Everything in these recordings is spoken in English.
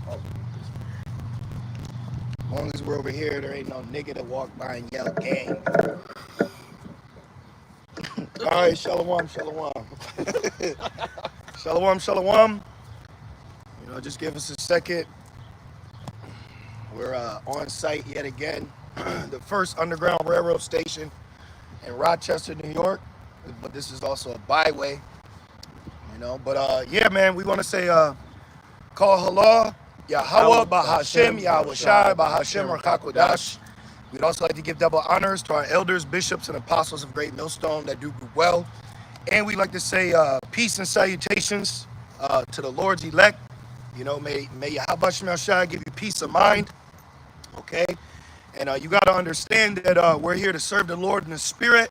As long as we're over here, there ain't no nigga that walk by and yell gang. All right, shalom, shalom. Shalom, shalom. You know, just give us a second. We're on site yet again. The first underground railroad station in Rochester, New York. But this is also a byway, you know. But yeah, man, we want to say call halal, Yahweh, Bahashem, Yahushai, Bahashem, Rakakodash. We'd also like to give double honors to our elders, bishops, and apostles of Great Millstone that do well. And we'd like to say peace and salutations to the Lord's elect. You know, may Yahweh Shai give you peace of mind. Okay? And you got to understand that we're here to serve the Lord in the spirit,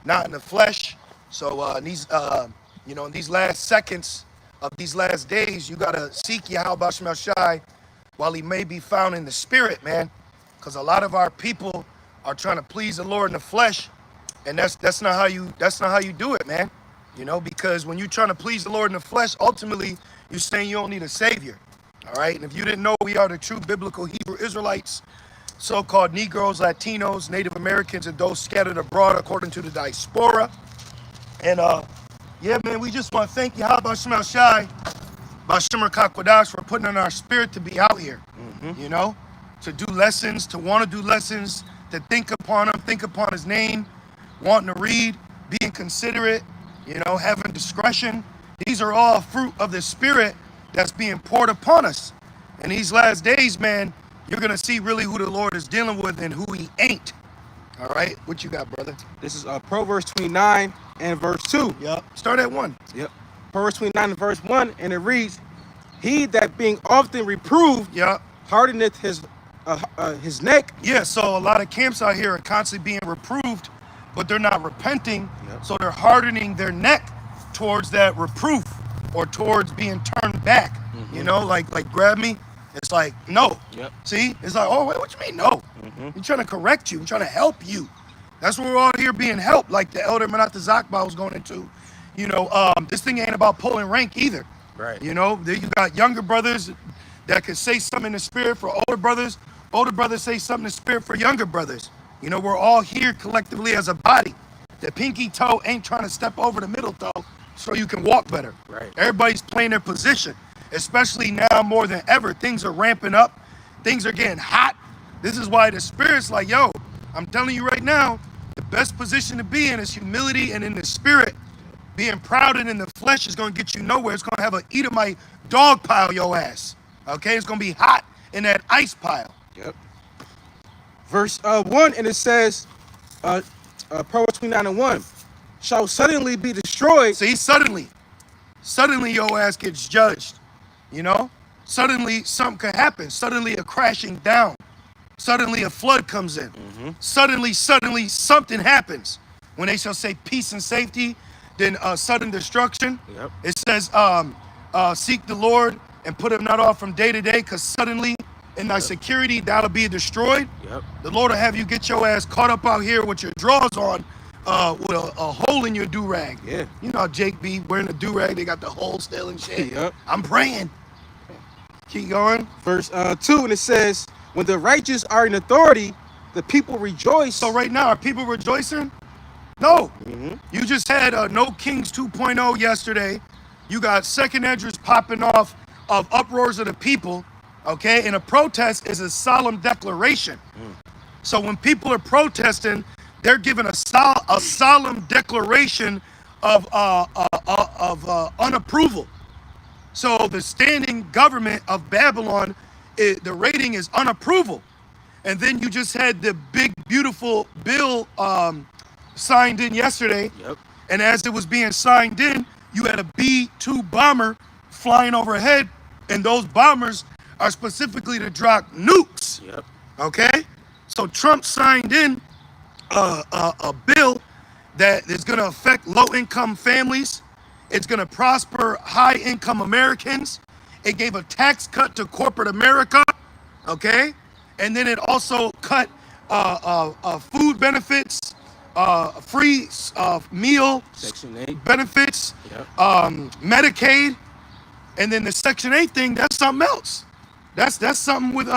not in the flesh. So in these, you know, in these last seconds of these last days, you got to seek Yahweh Shai while he may be found in the spirit, man. Because a lot of our people are trying to please the Lord in the flesh, and that's not how you do it, man. You know, because when you're trying to please the Lord in the flesh, ultimately you're saying you don't need a savior. All right, and if you didn't know, we are the true biblical Hebrew Israelites, so-called Negroes, Latinos, Native Americans, and those scattered abroad according to the diaspora. And yeah, man, we just want to thank Yahweh Shai, Bashem Kakwadash, for putting in our spirit to be out here. You know, to do lessons, to want to do lessons, to think upon him, think upon his name, wanting to read, being considerate, you know, having discretion. These are all fruit of the spirit that's being poured upon us. In these last days, man, you're going to see really who the Lord is dealing with and who he ain't. All right? What you got, brother? This is Proverbs 29 and verse 2. Yep. Start at 1. Yep. Proverbs 29 and verse 1, and it reads, he that being often reproved, Yep, hardeneth his neck. Yeah, so a lot of camps out here are constantly being reproved, but they're not repenting. Yep. So they're hardening their neck towards that reproof or towards being turned back. You know, like grab me. It's like, no. Yep. See? It's like, oh, wait, what you mean, no? I'm trying to correct you. I'm trying to help you. That's where we're all here being helped, like the elder Menata Zakba was going into. You know, this thing ain't about pulling rank either. Right. You know, there you got younger brothers that could say something in the spirit for older brothers. Older brothers say something in the spirit for younger brothers. You know, we're all here collectively as a body. The pinky toe ain't trying to step over the middle toe so you can walk better. Right. Everybody's playing their position, especially now more than ever. Things are ramping up. Things are getting hot. This is why the spirit's like, yo, I'm telling you right now, the best position to be in is humility and in the spirit. Being proud and in the flesh is going to get you nowhere. It's going to have an Edomite dog pile your ass. Okay? It's going to be hot in that ice pile. Yep. Verse 1, and it says, Proverbs 29 and 1, shall suddenly be destroyed. See, suddenly your ass gets judged. You know? Suddenly something could happen. Suddenly a crashing down. Suddenly a flood comes in. Suddenly something happens. When they shall say peace and safety, then sudden destruction. Yep. It says, seek the Lord and put him not off from day to day, because suddenly in thy security that'll be destroyed. Yep. The Lord will have you get your ass caught up out here with your drawers on, with a hole in your do-rag. Yeah. You know how Jake be wearing a do-rag, they got the hole still and shit. Yep. I'm praying. Keep going. Verse 2, and it says, when the righteous are in authority, the people rejoice. So right now, are people rejoicing? No. You just had No Kings 2.0 yesterday. You got second entries popping off of uproars of the people, okay? And a protest is a solemn declaration. So when people are protesting, they're giving a solemn declaration of unapproval. So the standing government of Babylon, the rating is unapproval. And then you just had the big, beautiful bill signed in yesterday. Yep. And as it was being signed in, you had a B-2 bomber flying overhead, and those bombers are specifically to drop nukes. Yep. Okay? So Trump signed in a bill that is going to affect low-income families. It's going to prosper high-income Americans. It gave a tax cut to corporate America. Okay? And then it also cut food benefits, free meal Section 8 benefits, Yep. Medicaid, and then the Section 8 thing, that's something else. That's something with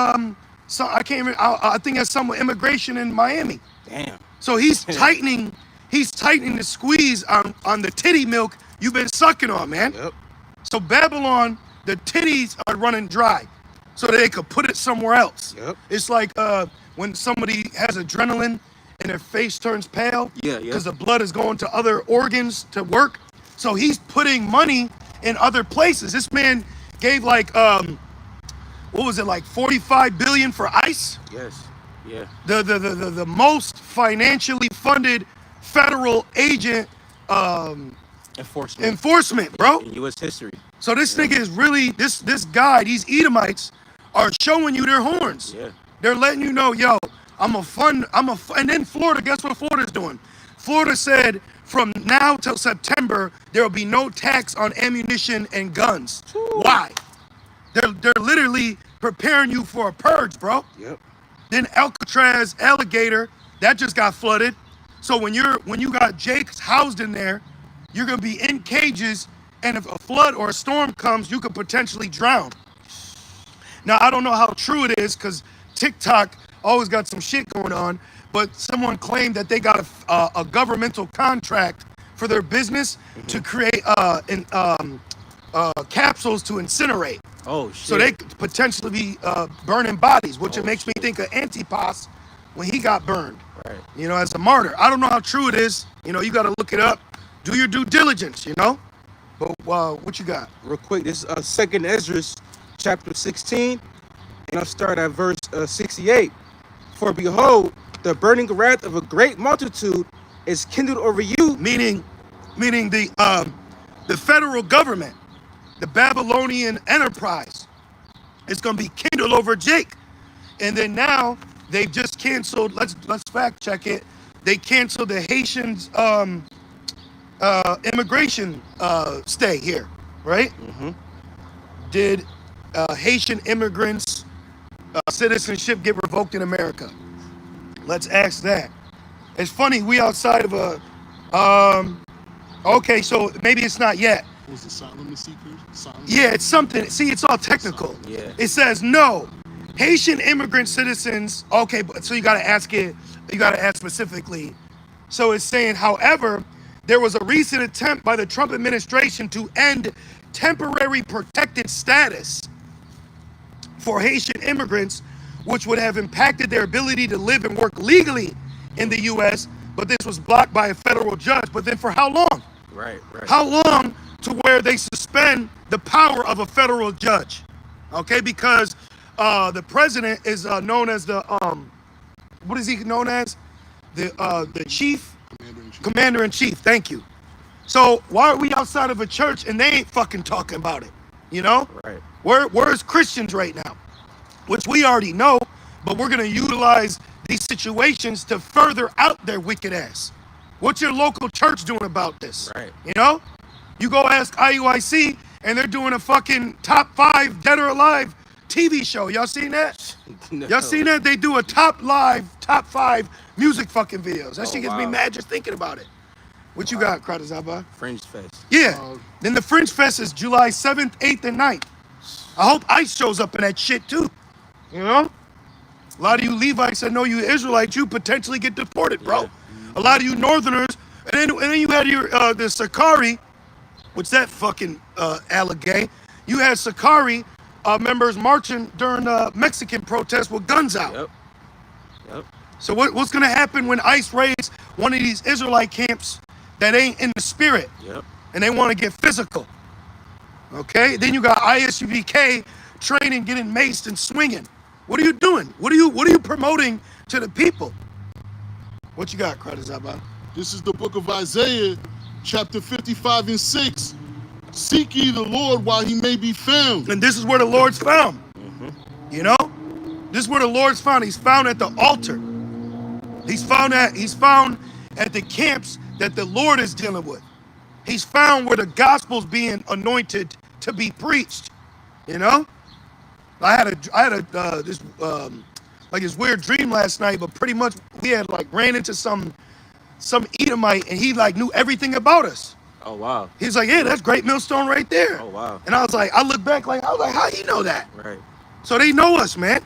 so I can't even, I think that's something with immigration in Miami. Damn. So he's tightening the squeeze on the titty milk you've been sucking on, man. Yep. So Babylon, the titties are running dry, so that they could put it somewhere else. Yep. It's like when somebody has adrenaline and their face turns pale, Yeah, because the blood is going to other organs to work. So he's putting money in other places. This man gave like what was it, like 45 billion for ICE? Yes. Yeah. The most financially funded federal agent enforcement, bro. In U.S. history. So this nigga is really, this guy, these Edomites are showing you their horns. Yeah. They're letting you know, yo, and then Florida, guess what Florida's doing? Florida said from now till September, there will be no tax on ammunition and guns. Why? They're literally preparing you for a purge, bro. Yep. Then Alcatraz alligator, that just got flooded. So when you got Jakes housed in there, you're gonna be in cages, and if a flood or a storm comes, you could potentially drown. Now I don't know how true it is, because TikTok always got some shit going on, but someone claimed that they got a governmental contract for their business to create capsules to incinerate. Oh shit. So they could potentially be burning bodies, which it makes me think of Antipas when he got burned. Right. You know, as a martyr. I don't know how true it is. You know, you got to look it up. Do your due diligence, you know? But what you got? Real quick, this is 2nd Ezra, chapter 16, and I'll start at verse 68. For behold, the burning wrath of a great multitude is kindled over you. Meaning the federal government, the Babylonian enterprise, is going to be kindled over Jake. And then now they've just canceled, let's fact check it. They canceled the Haitians immigration stay here, right? Mm-hmm. Did Haitian immigrants citizenship get revoked in America? Let's ask that. It's funny, we outside of a okay, so maybe it's not yet. Was the solemn seekers? Yeah, it's something. See, it's all technical. Yeah. It says no. Haitian immigrant citizens. Okay, but so you gotta ask it. You gotta ask specifically. So it's saying, however, there was a recent attempt by the Trump administration to end temporary protected status for Haitian immigrants, which would have impacted their ability to live and work legally in the U.S., but this was blocked by a federal judge. But then for how long? Right. How long to where they suspend the power of a federal judge? Okay, because the president is known as the, what is he known as? The chief? Commander-in-chief, thank you. So why are we outside of a church and they ain't fucking talking about it? You know? Right. Where's Christians right now? Which we already know, but we're gonna utilize these situations to further out their wicked ass. What's your local church doing about this? Right. You know? You go ask IUIC and they're doing a fucking top 5 dead or alive TV show. Y'all seen that? No. Y'all seen that? They do a top 5 music fucking videos. That shit gets me wow. mad just thinking about it. What you got, Kratazaba? Fringe Fest. Yeah. Then the Fringe Fest is July 7th, 8th, and 9th. I hope ICE shows up in that shit too. You know? A lot of you Levites that know you Israelites, you potentially get deported, bro. Yeah. A lot of you Northerners, and then you had your the Sakari, what's that fucking allegay? You had Sakari members marching during Mexican protests with guns out. Yep. So what's gonna happen when ICE raids one of these Israelite camps that ain't in the spirit? Yep. And they want to get physical? Okay. Then you got ISUBK training, getting maced and swinging. What are you doing? What are you promoting to the people? What you got, Kratazaba? This is the book of Isaiah, chapter 55 and 6. Seek ye the Lord while he may be found. And this is where the Lord's found. You know? This is where the Lord's found. He's found at the altar. He's found at the camps that the Lord is dealing with. He's found where the gospel's being anointed to be preached. You know? I had this weird dream last night, but pretty much we had like ran into some Edomite and he like knew everything about us. Oh wow. He's like, yeah, that's Great Millstone right there. Oh wow. And I was like, I look back like, how you know that? Right. So they know us, man.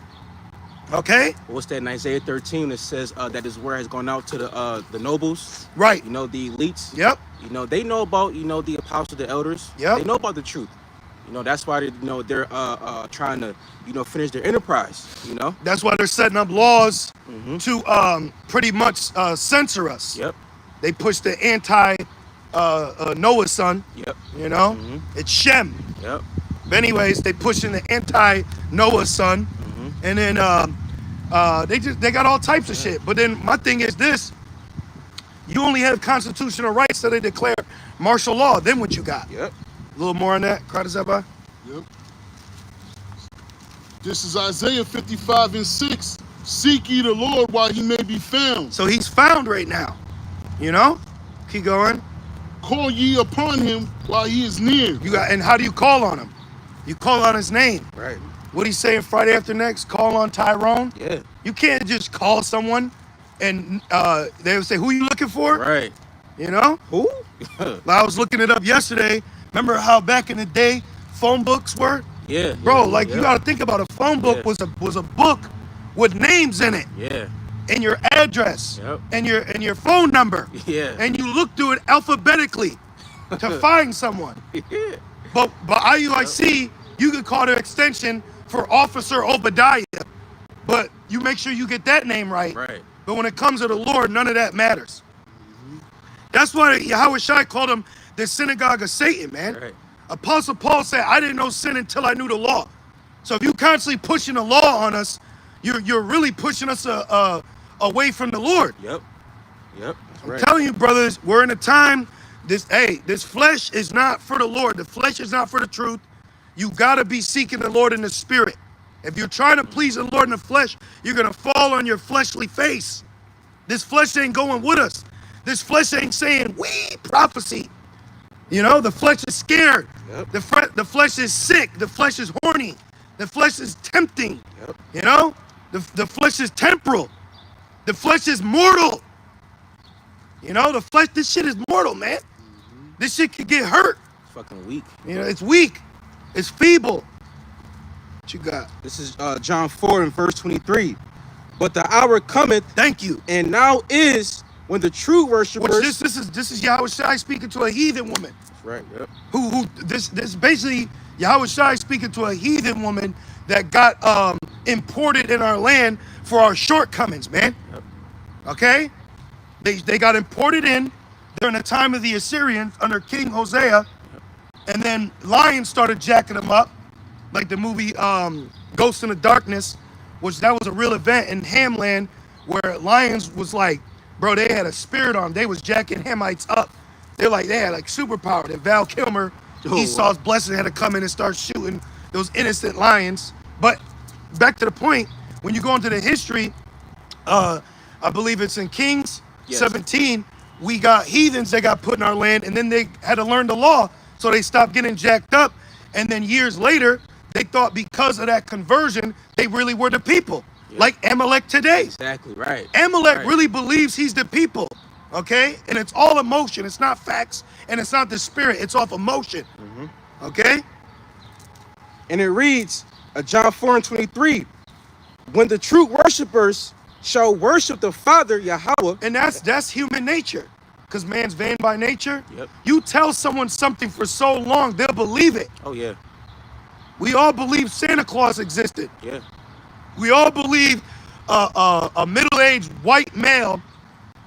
Okay? What's that in Isaiah 13 that says that his word has gone out to the nobles, Right. you know, the elites. Yep. You know, they know about, you know, the apostles, the elders. Yep. They know about the truth. You know, that's why they, you know, they're trying to, you know, finish their enterprise, you know? That's why they're setting up laws to pretty much censor us. Yep. They push the anti Noah's son. Yep. You know? It's Shem. Yep. But anyways, they pushing the anti Noah's son. And then they got all types of shit. But then my thing is this: you only have constitutional rights, so they declare martial law. Then what you got? Yep. A little more on that, Kradazaba? Yep. This is Isaiah 55 and 6. Seek ye the Lord while he may be found. So he's found right now. You know? Keep going. Call ye upon him while he is near. You got, and how do you call on him? You call on his name. Right. What he saying Friday after next? Call on Tyrone. Yeah. You can't just call someone and they would say, "Who you looking for?" Right. You know? Who? I was looking it up yesterday. Remember how back in the day phone books were? Yeah. Bro, yeah, like yeah. you got to think about a phone book Yeah. was a book with names in it Yeah. and your address Yep. and your phone number. Yeah. And you look through it alphabetically to find someone. Yeah. But IUIC, you could call their extension for Officer Obadiah, but you make sure you get that name right. Right. But when it comes to the Lord, none of that matters. That's why Yahweh Shai called him the synagogue of Satan, man. Right. Apostle Paul said, "I didn't know sin until I knew the law." So if you constantly pushing the law on us, you're really pushing us away from the Lord. Yep. Yep. That's right. I'm telling you, brothers, we're in a time. This flesh is not for the Lord. The flesh is not for the truth. You gotta be seeking the Lord in the spirit. If you're trying to please the Lord in the flesh, you're gonna fall on your fleshly face. This flesh ain't going with us. This flesh ain't saying we prophecy. You know, the flesh is scared. Yep. The flesh is sick. The flesh is horny. The flesh is tempting. Yep. You know, the flesh is temporal. The flesh is mortal. You know, the flesh. This shit is mortal, man. This shit could get hurt. Fucking weak. You know, it's weak. It's feeble. What you got? This is John 4 and verse 23. But the hour cometh, Thank you. and now is, when the true worshipers. Which this is Yahweh Shai speaking to a heathen woman. That's right. Yep. Who this basically Yahweh Shai speaking to a heathen woman that got imported in our land for our shortcomings, man. Yep. Okay? They got imported in during the time of the Assyrians under King Hosea, and then lions started jacking them up, like the movie Ghost in the Darkness, which that was a real event in Hamland where lions was like, bro, they had a spirit on them. They was jacking Hamites up. They had like superpower. That Val Kilmer, Esau's blessing, had to come in and start shooting those innocent lions. But back to the point, when you go into the history, I believe it's in Kings 17, we got heathens that got put in our land, and then they had to learn the law, so they stopped getting jacked up. And then years later, they thought because of that conversion, they really were the people. Like Amalek today. Exactly right. Amalek really believes he's the people, okay? And it's all emotion. It's not facts, and it's not the spirit. It's off emotion, okay? And it reads, John 4 and 23, when the true worshipers shall worship the Father, Yahweh. And that's human nature, because man's vain by nature. Yep. You tell someone something for so long, they'll believe it. Oh, yeah. We all believe Santa Claus existed. Yeah. We all believe a middle-aged white male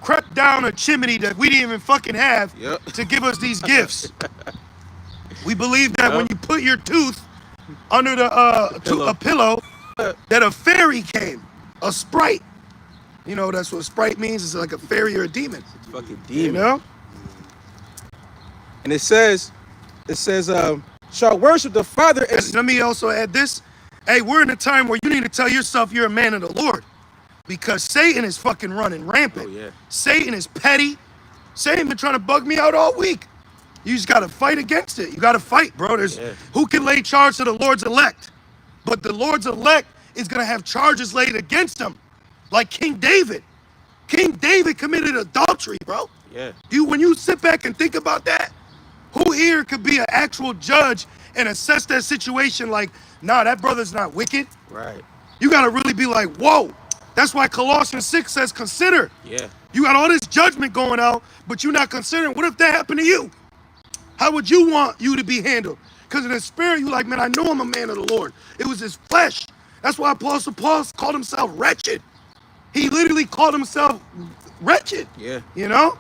crept down a chimney that we didn't even fucking have to give us these gifts. We believe that when you put your tooth under a pillow, that a fairy came, a sprite. You know, that's what sprite means. It's like a fairy or a demon. It's a fucking demon. You know? And it says, shall worship the Father. And let me also add this. Hey, we're in a time where you need to tell yourself you're a man of the Lord, because Satan is fucking running rampant. Oh, yeah. Satan is petty. Satan been trying to bug me out all week. You just got to fight against it. You got to fight, bro. Who can lay charge to the Lord's elect? But the Lord's elect is going to have charges laid against them, like King David. King David committed adultery, bro. Yeah. When you sit back and think about that, who here could be an actual judge and assess that situation like, nah, that brother's not wicked. Right. You got to really be like, whoa. That's why Colossians 6 says consider. Yeah. You got all this judgment going out, but you're not considering, what if that happened to you? How would you want you to be handled? Because in the spirit, you like, man, I know I'm a man of the Lord. It was his flesh. That's why Apostle Paul called himself wretched. He literally called himself wretched. Yeah. You know?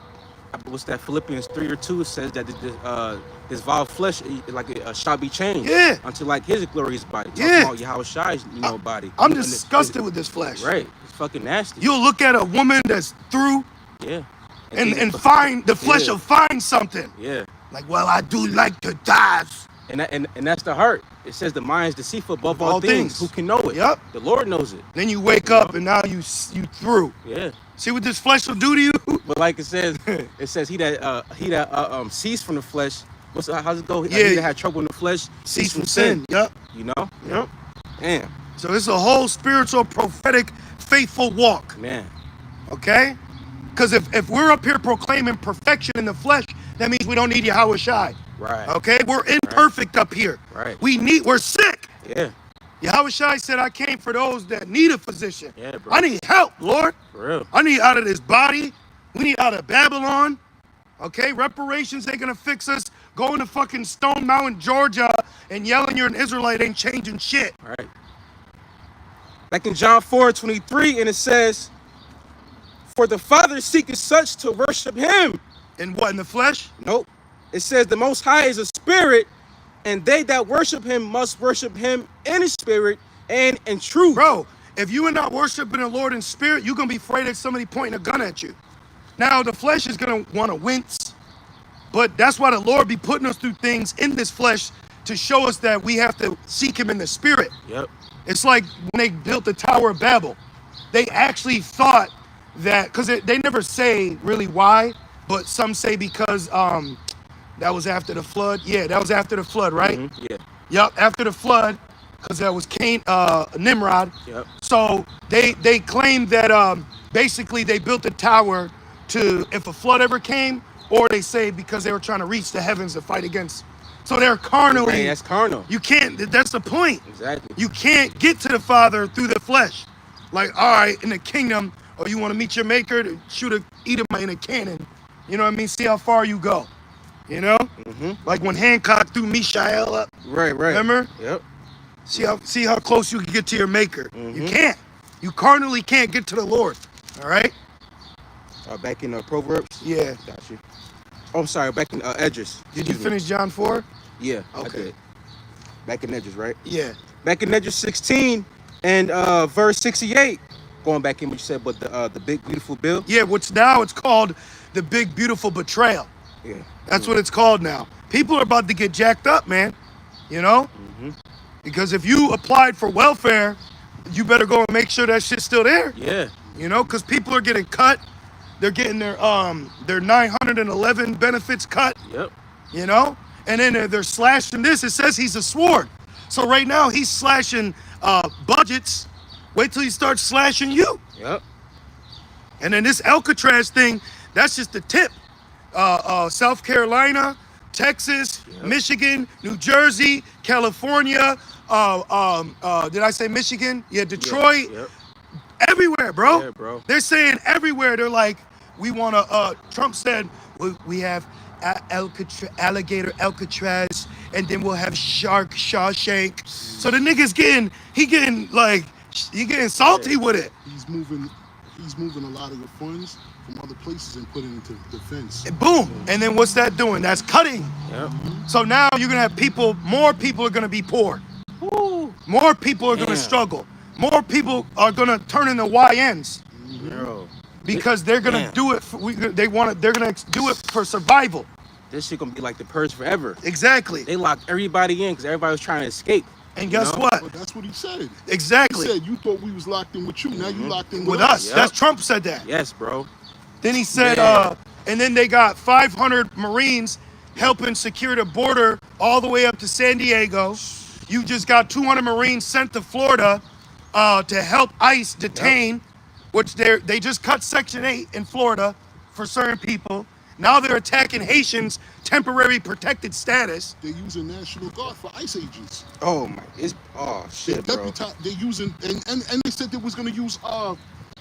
What's that? Philippians 3 or 2 says that this vile flesh shall be changed. Yeah. Unto like his glorious body. Talking Yeah. about Yahweh Shai's, body. I'm disgusted with this flesh. Right. It's fucking nasty. You'll look at a woman that's through Yeah. and find the flesh will find something. Yeah. Like, well, I do like to dance. And that's the heart. It says the mind is deceitful above all things. Who can know it? Yep. The Lord knows it. Then you wake up and now you through. Yeah. See what this flesh will do to you? But like it says he that ceased from the flesh. How's it go? Yeah. He that had trouble in the flesh Cease from sin. Yep. You know? Yep. Damn. So this is a whole spiritual, prophetic, faithful walk. Man. Okay? Because if we're up here proclaiming perfection in the flesh, that means we don't need Yahweh Shai. Right. Okay? We're imperfect up here. Right. We're sick. Yeah. Yahweh Shai said, I came for those that need a physician. Yeah, bro. I need help, Lord. For real. I need out of this body. We need out of Babylon. Okay? Reparations ain't gonna fix us. Going to fucking Stone Mountain, Georgia, and yelling you're an Israelite ain't changing shit. All right. Like in John 4:23, and it says, for the Father seeketh such to worship him. In what, in the flesh? Nope. It says the Most High is a spirit, and they that worship him must worship him in his spirit and in truth. Bro, if you are not worshiping the Lord in spirit, you're going to be afraid that somebody pointing a gun at you. Now, the flesh is going to want to wince, but that's why the Lord be putting us through things in this flesh to show us that we have to seek him in the spirit. Yep. It's like when they built the Tower of Babel. They actually thought that, because they never say really why, but some say because that was after the flood. Yeah, that was after the flood, right? Mm-hmm. Yeah. Yep, after the flood, because that was Nimrod. Yep. So they claimed that basically they built the tower to, if a flood ever came, or they say because they were trying to reach the heavens to fight against. So they're carnally. Right, that's carnal. You can't, that's the point. Exactly. You can't get to the Father through the flesh. Like, all right, in the kingdom, or you want to meet your maker, to shoot a Edomite in a cannon. You know what I mean? See how far you go. You know? Mm-hmm. Like when Hancock threw Mishael up. Right. Remember? Yep. See how close you can get to your maker. Mm-hmm. You can't. You carnally can't get to the Lord. All right? Back in Proverbs. Yeah. Got you. Oh, I'm sorry. Back in Edges. Did you finish John 4? Yeah. Okay. I did. Back in Edges, right? Yeah. Back in Edges 16 and verse 68. Going back in what you said, but the big beautiful bill. Yeah, which now it's called the big beautiful betrayal. Yeah. That's what it's called now. People are about to get jacked up, man. You know? Mm-hmm. Because if you applied for welfare, you better go and make sure that shit's still there. Yeah. You know, because people are getting cut. They're getting their 911 benefits cut. Yep. You know? And then they're slashing this. It says he's a sword. So right now he's slashing budgets. Wait till he starts slashing you. Yep. And then this Alcatraz thing, that's just the tip. South Carolina, Texas, Yep. Michigan, New Jersey, California. Did I say Michigan? Yeah, Detroit. Yep. Everywhere, bro. Yeah, bro. They're saying everywhere. They're like, we want to. Trump said we have alligator Alcatraz, and then we'll have shark Shawshank. So the nigga's getting salty with it. He's moving a lot of your funds from other places and putting into defense. And boom. And then what's that doing? That's cutting. Yep. So now you're gonna have more people are gonna be poor. Woo. More people are gonna Damn. struggle. More people are gonna turn into YNs Bro. because they're gonna Damn. do it. They're gonna do it for survival. This shit gonna be like the Purge forever. Exactly. They locked everybody in because everybody was trying to escape. And You guess know? what? But that's what he said. Exactly. He said you thought we was locked in with you. Now you locked in With us. Yep. That's Trump said that. Yes, bro. Then he said, Man. and then they got 500 Marines helping secure the border all the way up to San Diego. You just got 200 Marines sent to Florida to help ICE detain, which they just cut Section 8 in Florida for certain people. Now they're attacking Haitians' temporary protected status. They're using National Guard for ICE agents. Oh my, oh They shit, bro. They're using, and they said they was gonna use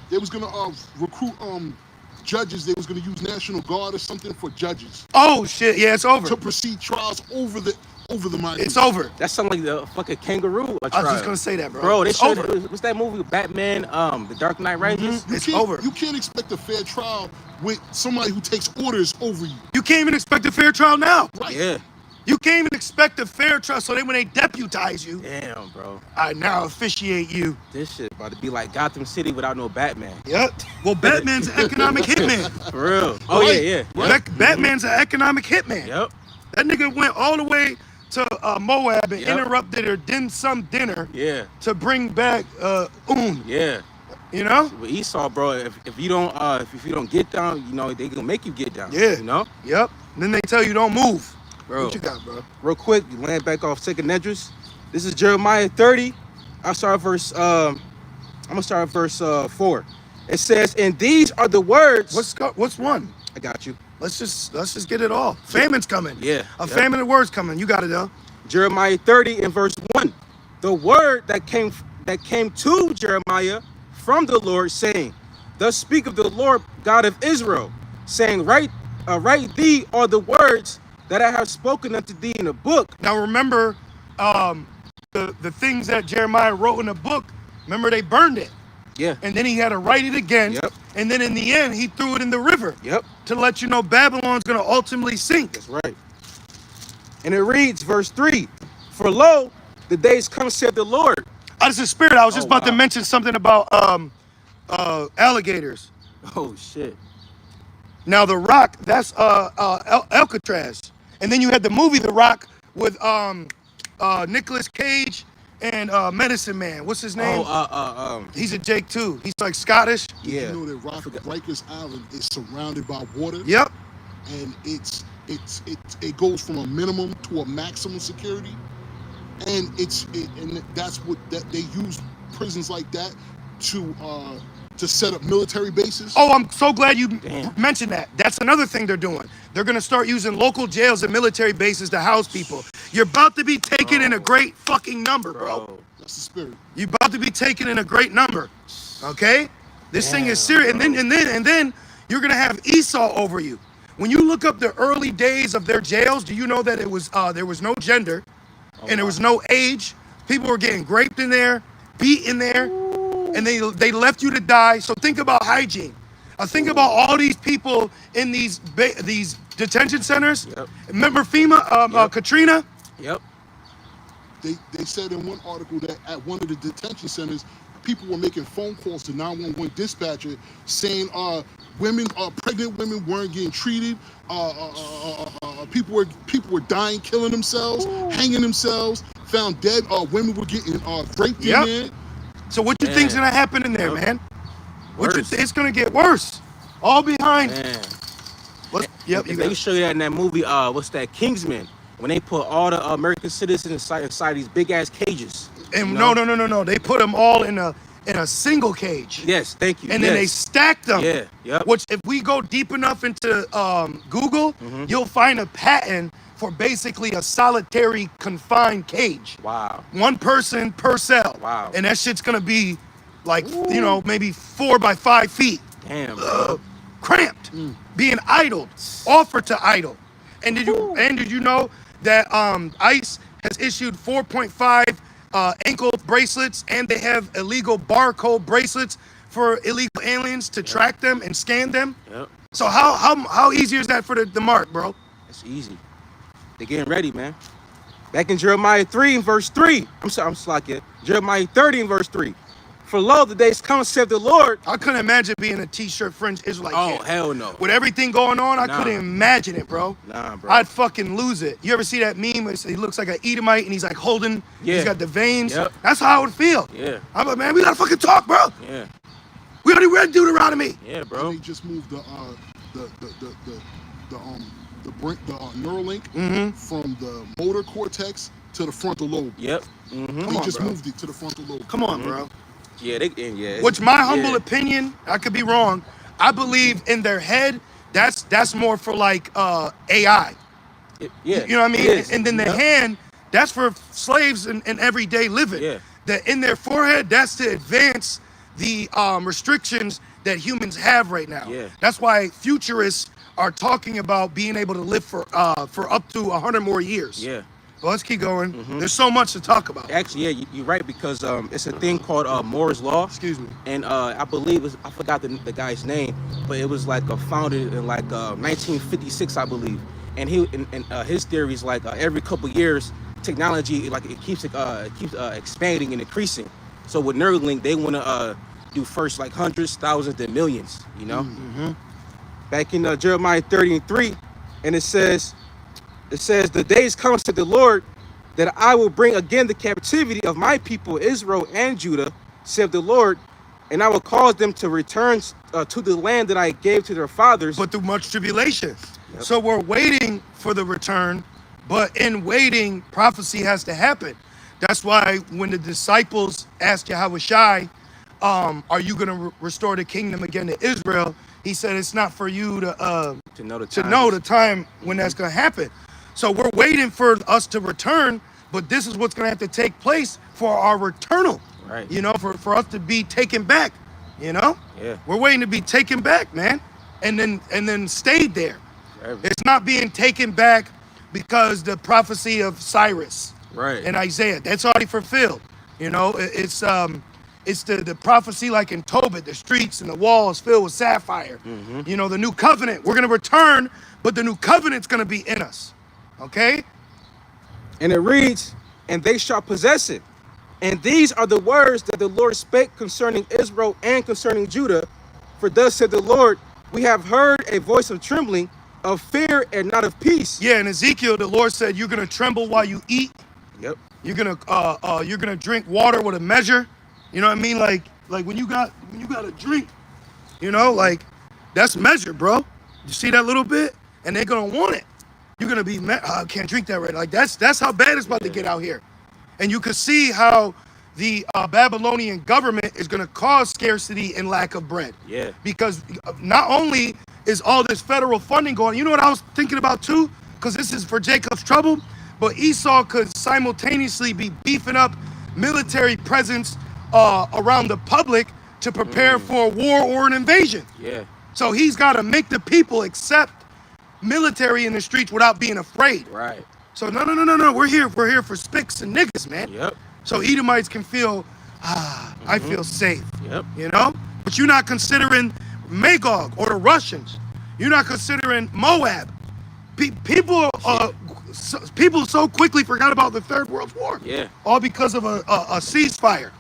they was gonna recruit judges. They was gonna use National Guard or something for judges Oh shit, yeah, it's over. to proceed trials over the migrants. It's over. That sounds like the fucking kangaroo. I was just gonna say that, bro. Bro, It's they over. showed. What's that movie? Batman, The Dark Knight Rises. It's over. You can't expect a fair trial with somebody who takes orders over you. You can't even expect a fair trial now. Right. Yeah. You can't even expect a fair trial. So then when they deputize you, Damn, bro. I now officiate you. This shit about to be like Gotham City without no Batman. Yep. Well, Batman's an economic hitman. For real. Oh Right. yeah. Batman's an economic hitman. Yep. That nigga went all the way to Moab and Yep. interrupted her dim sum dinner Yeah. to bring back Un. Yeah. You know? With Esau, bro, if you don't get down, you know they gonna make you get down. Yeah. You know, Yep. And then they tell you don't move. bro. What you got, bro? Real quick, you land back off second Esdras. This is Jeremiah 30. I'll start at verse. I'm gonna start at verse 4. It says, "And these are the words." What's one? I got you. Let's just get it all. Famine's coming. Yeah. A Yep. famine of words coming. You got it though. Jeremiah 30 and verse 1. The word that came to Jeremiah from the Lord, saying, "Thus speak the Lord God of Israel, saying, write thee all the words that I have spoken unto thee in a book." Now remember, the things that Jeremiah wrote in the book. Remember they burned it, Yeah. and then he had to write it again. Yep. And then in the end, he threw it in the river. Yep. To let you know Babylon's gonna ultimately sink. That's right. And it reads, verse 3, "For lo, the days come, said the Lord." Out of the spirit, I was just about to wow. mention something about alligators. Oh shit. Now the Rock, that's Alcatraz, and then you had the movie The Rock with Nicolas Cage and Medicine Man. What's his name? He's a Jake too. He's like Scottish. Yeah. You know that Rikers Island is surrounded by water. Yep. And it goes from a minimum to a maximum security, and that's what they use prisons like that to set up military bases. Oh, I'm so glad you Damn. mentioned that. That's another thing they're doing. They're gonna start using local jails and military bases to house people. You're about to be taken in a great fucking number, bro. That's the spirit. You're about to be taken in a great number. Okay? This thing is Damn, serious. And then you're gonna have Esau over you. When you look up the early days of their jails, do you know that it was there was no gender and there was no age? People were getting raped in there, beat in there, and they left you to die. So think about hygiene. Think about all these people in these detention centers. Yep. Remember FEMA, Yep. Katrina? Yep. They said in one article that at one of the detention centers, people were making phone calls to 911 dispatcher saying pregnant women weren't getting treated. People were dying, killing themselves, hanging themselves, found dead. Women were getting raped Yep. in there. So what you think's gonna happen in there, Yep. man? What you Worse. it's gonna get worse. All behind. Man. Yep. You They got show you that in that movie. What's that? Kingsman. When they put all the American citizens inside these big ass cages. and you know? no. They put them all in a single cage. Yes, thank you. And then they stacked them. Yeah, yep. Which, if we go deep enough into Google, you'll find a patent for basically a solitary confined cage. Wow. One person per cell. Wow. And that shit's gonna be like, maybe 4 by 5 feet. Damn, bro. Cramped, being idled, offered to idle. And did you know that ICE has issued 4.5 ankle bracelets, and they have illegal barcode bracelets for illegal aliens to track them and scan them? Yep. So how easy is that for the mark, bro? It's easy. They're getting ready, man. Back in Jeremiah 3 and verse 3. I'm slacking. Jeremiah 30 and verse 3. "For lo, the days come, saith the Lord." I couldn't imagine being a t-shirt fringe Israelite Oh, kid. hell no. With everything going on, I Nah. couldn't imagine it, bro. Nah, bro. I'd fucking lose it. You ever see that meme? He looks like an Edomite and he's like holding, Yeah. he's got the veins. Yep. That's how I would feel. Yeah. I'm like, man, we gotta fucking talk, bro. Yeah. We already read Deuteronomy. Yeah, bro. They just moved the Neuralink from the motor cortex to the frontal lobe. Yep. They just bro. moved it to the frontal lobe. Come on, bro. Yeah, yeah. Which my humble yeah. opinion, I could be wrong, I believe in their head that's more for like AI. Yeah, You know what I it mean? is. And then the Yep. hand, that's for slaves and everyday living. Yeah. The in their forehead, that's to advance the restrictions that humans have right now. Yeah. That's why futurists are talking about being able to live for up to 100 more years. Yeah. Well, let's keep going. There's so much to talk about. Actually, yeah, you're right, because it's a thing called Moore's law. Excuse me. And I believe I forgot the guy's name, but it was like founded in like 1956, I believe. And his theory is like every couple years, technology like it keeps expanding and increasing. So with Neuralink, they want to do first like hundreds, thousands, then millions. You know. Back in Jeremiah 30:3, and it says, the days come, said the Lord, that I will bring again the captivity of my people Israel and Judah, said the Lord, and I will cause them to return to the land that I gave to their fathers. But through much tribulation. Yep. So we're waiting for the return, but in waiting, prophecy has to happen. That's why when the disciples asked Yahushua, are you going to restore the kingdom again to Israel? He said it's not for you to know the time when that's going to happen. So we're waiting for us to return, but this is what's going to have to take place for our returnal. Right. You know, for us to be taken back. You know. Yeah. We're waiting to be taken back, man, and then stayed there. Right. It's not being taken back because the prophecy of Cyrus and Isaiah, that's already fulfilled. You know, it's the prophecy like in Tobit, the streets and the walls filled with sapphire. You know, the new covenant, we're going to return, but the new covenant's going to be in us. Okay? And it reads, and they shall possess it. And these are the words that the Lord spake concerning Israel and concerning Judah. For thus said the Lord, we have heard a voice of trembling, of fear and not of peace. Yeah, in Ezekiel, the Lord said, you're going to tremble while you eat. Yep. You're gonna drink water with a measure. You know what I mean? Like when you got a drink, you know, like that's measured, bro. You see that little bit, and they're gonna want it. You're gonna be, I can't drink that right. Like that's how bad it's about to get out here, and you can see how the Babylonian government is gonna cause scarcity and lack of bread. Yeah. Because not only is all this federal funding going, you know what I was thinking about too? Because this is for Jacob's trouble. But Esau could simultaneously be beefing up military presence around the public to prepare for a war or an invasion. Yeah. So he's got to make the people accept military in the streets without being afraid. Right. So no. We're here for spicks and niggas, man. Yep. So Edomites can feel, I feel safe. Yep. You know? But you're not considering Magog or the Russians. You're not considering Moab. People so quickly forgot about the Third World War. Yeah. All because of a ceasefire.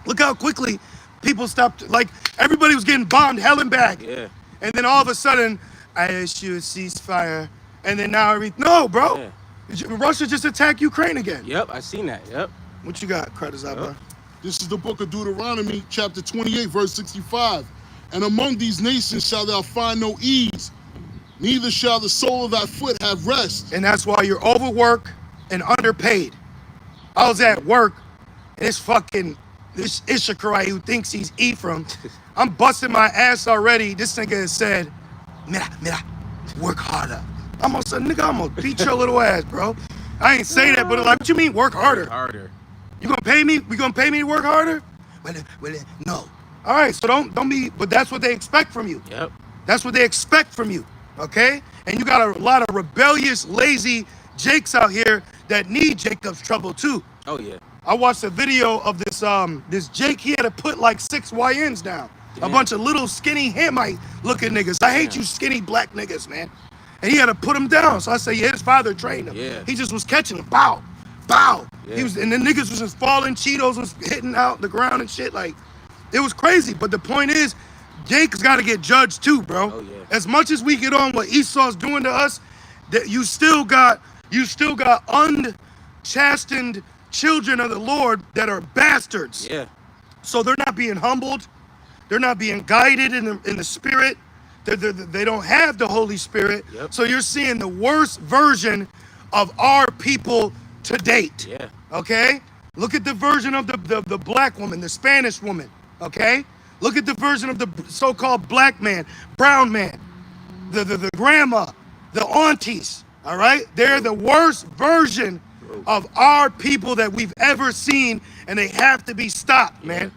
Look how quickly people stopped. Like everybody was getting bombed hell and back. Yeah. And then all of a sudden, I issue a ceasefire. And then now no, bro. Yeah. Russia just attacked Ukraine again. Yep. I seen that. Yep. What you got, Kratazaba? This is the book of Deuteronomy, chapter 28, verse 65. And among these nations shall thou find no ease, neither shall the sole of thy foot have rest. And that's why you're overworked and underpaid. I was at work, and this Issacharite who thinks he's Ephraim, I'm busting my ass already. This nigga has said, mira, work harder. I'm gonna say, nigga, I'm gonna beat your little ass, bro. I ain't say that, but like, what you mean work harder? Harder. You gonna pay me? We gonna pay me to work harder? Well, no. All right, so don't be, but that's what they expect from you. Yep. That's what they expect from you, okay? And you got a lot of rebellious, lazy Jakes out here that need Jacob's trouble too. Oh yeah. I watched a video of this Jake. He had to put like 6 YNs down. Damn. A bunch of little skinny Hamite looking niggas. I hate you skinny black niggas, man. And he had to put them down. So I say, yeah, his father trained him. Yeah. He just was catching them. Bow. Yeah. And the niggas was just falling. Cheetos was hitting out the ground and shit. Like, it was crazy. But the point is, Jake's got to get judged too, bro. Oh, yeah. As much as we get on what Esau's doing to us, that you still got unchastened children of the Lord that are bastards. Yeah. So they're not being humbled. They're not being guided in the spirit. They don't have the Holy Spirit. Yep. So you're seeing the worst version of our people to date. Yeah. Okay? Look at the version of the black woman, the Spanish woman. Okay? Look at the version of the so-called black man, brown man. the grandma, the aunties, all right? They're the worst version of our people that we've ever seen, and they have to be stopped, man.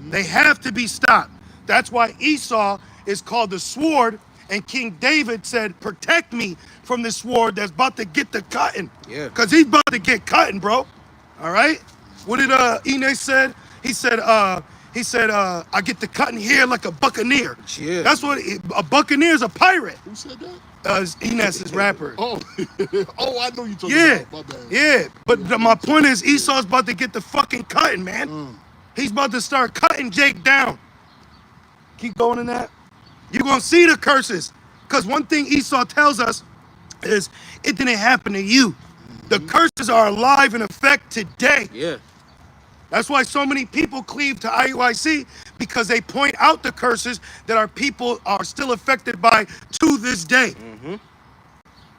They have to be stopped. That's why Esau is called the sword, and King David said, protect me from this sword that's about to get the cutting. Yeah. Because he's about to get cutting, bro. All right? What did Ine said? He said, I get the cutting here like a buccaneer. Yeah. That's what, a buccaneer is a pirate. Who said that? Ines is rapper. Oh, oh, I know you talking Yeah, about. My bad. yeah. But my point is, Esau's about to get the fucking cutting, man. He's about to start cutting Jake down. Keep going in that. You're going to see the curses. Because one thing Esau tells us is it didn't happen to you. The curses are alive in effect today. Yeah. That's why so many people cleave to IUIC, because they point out the curses that our people are still affected by to this day.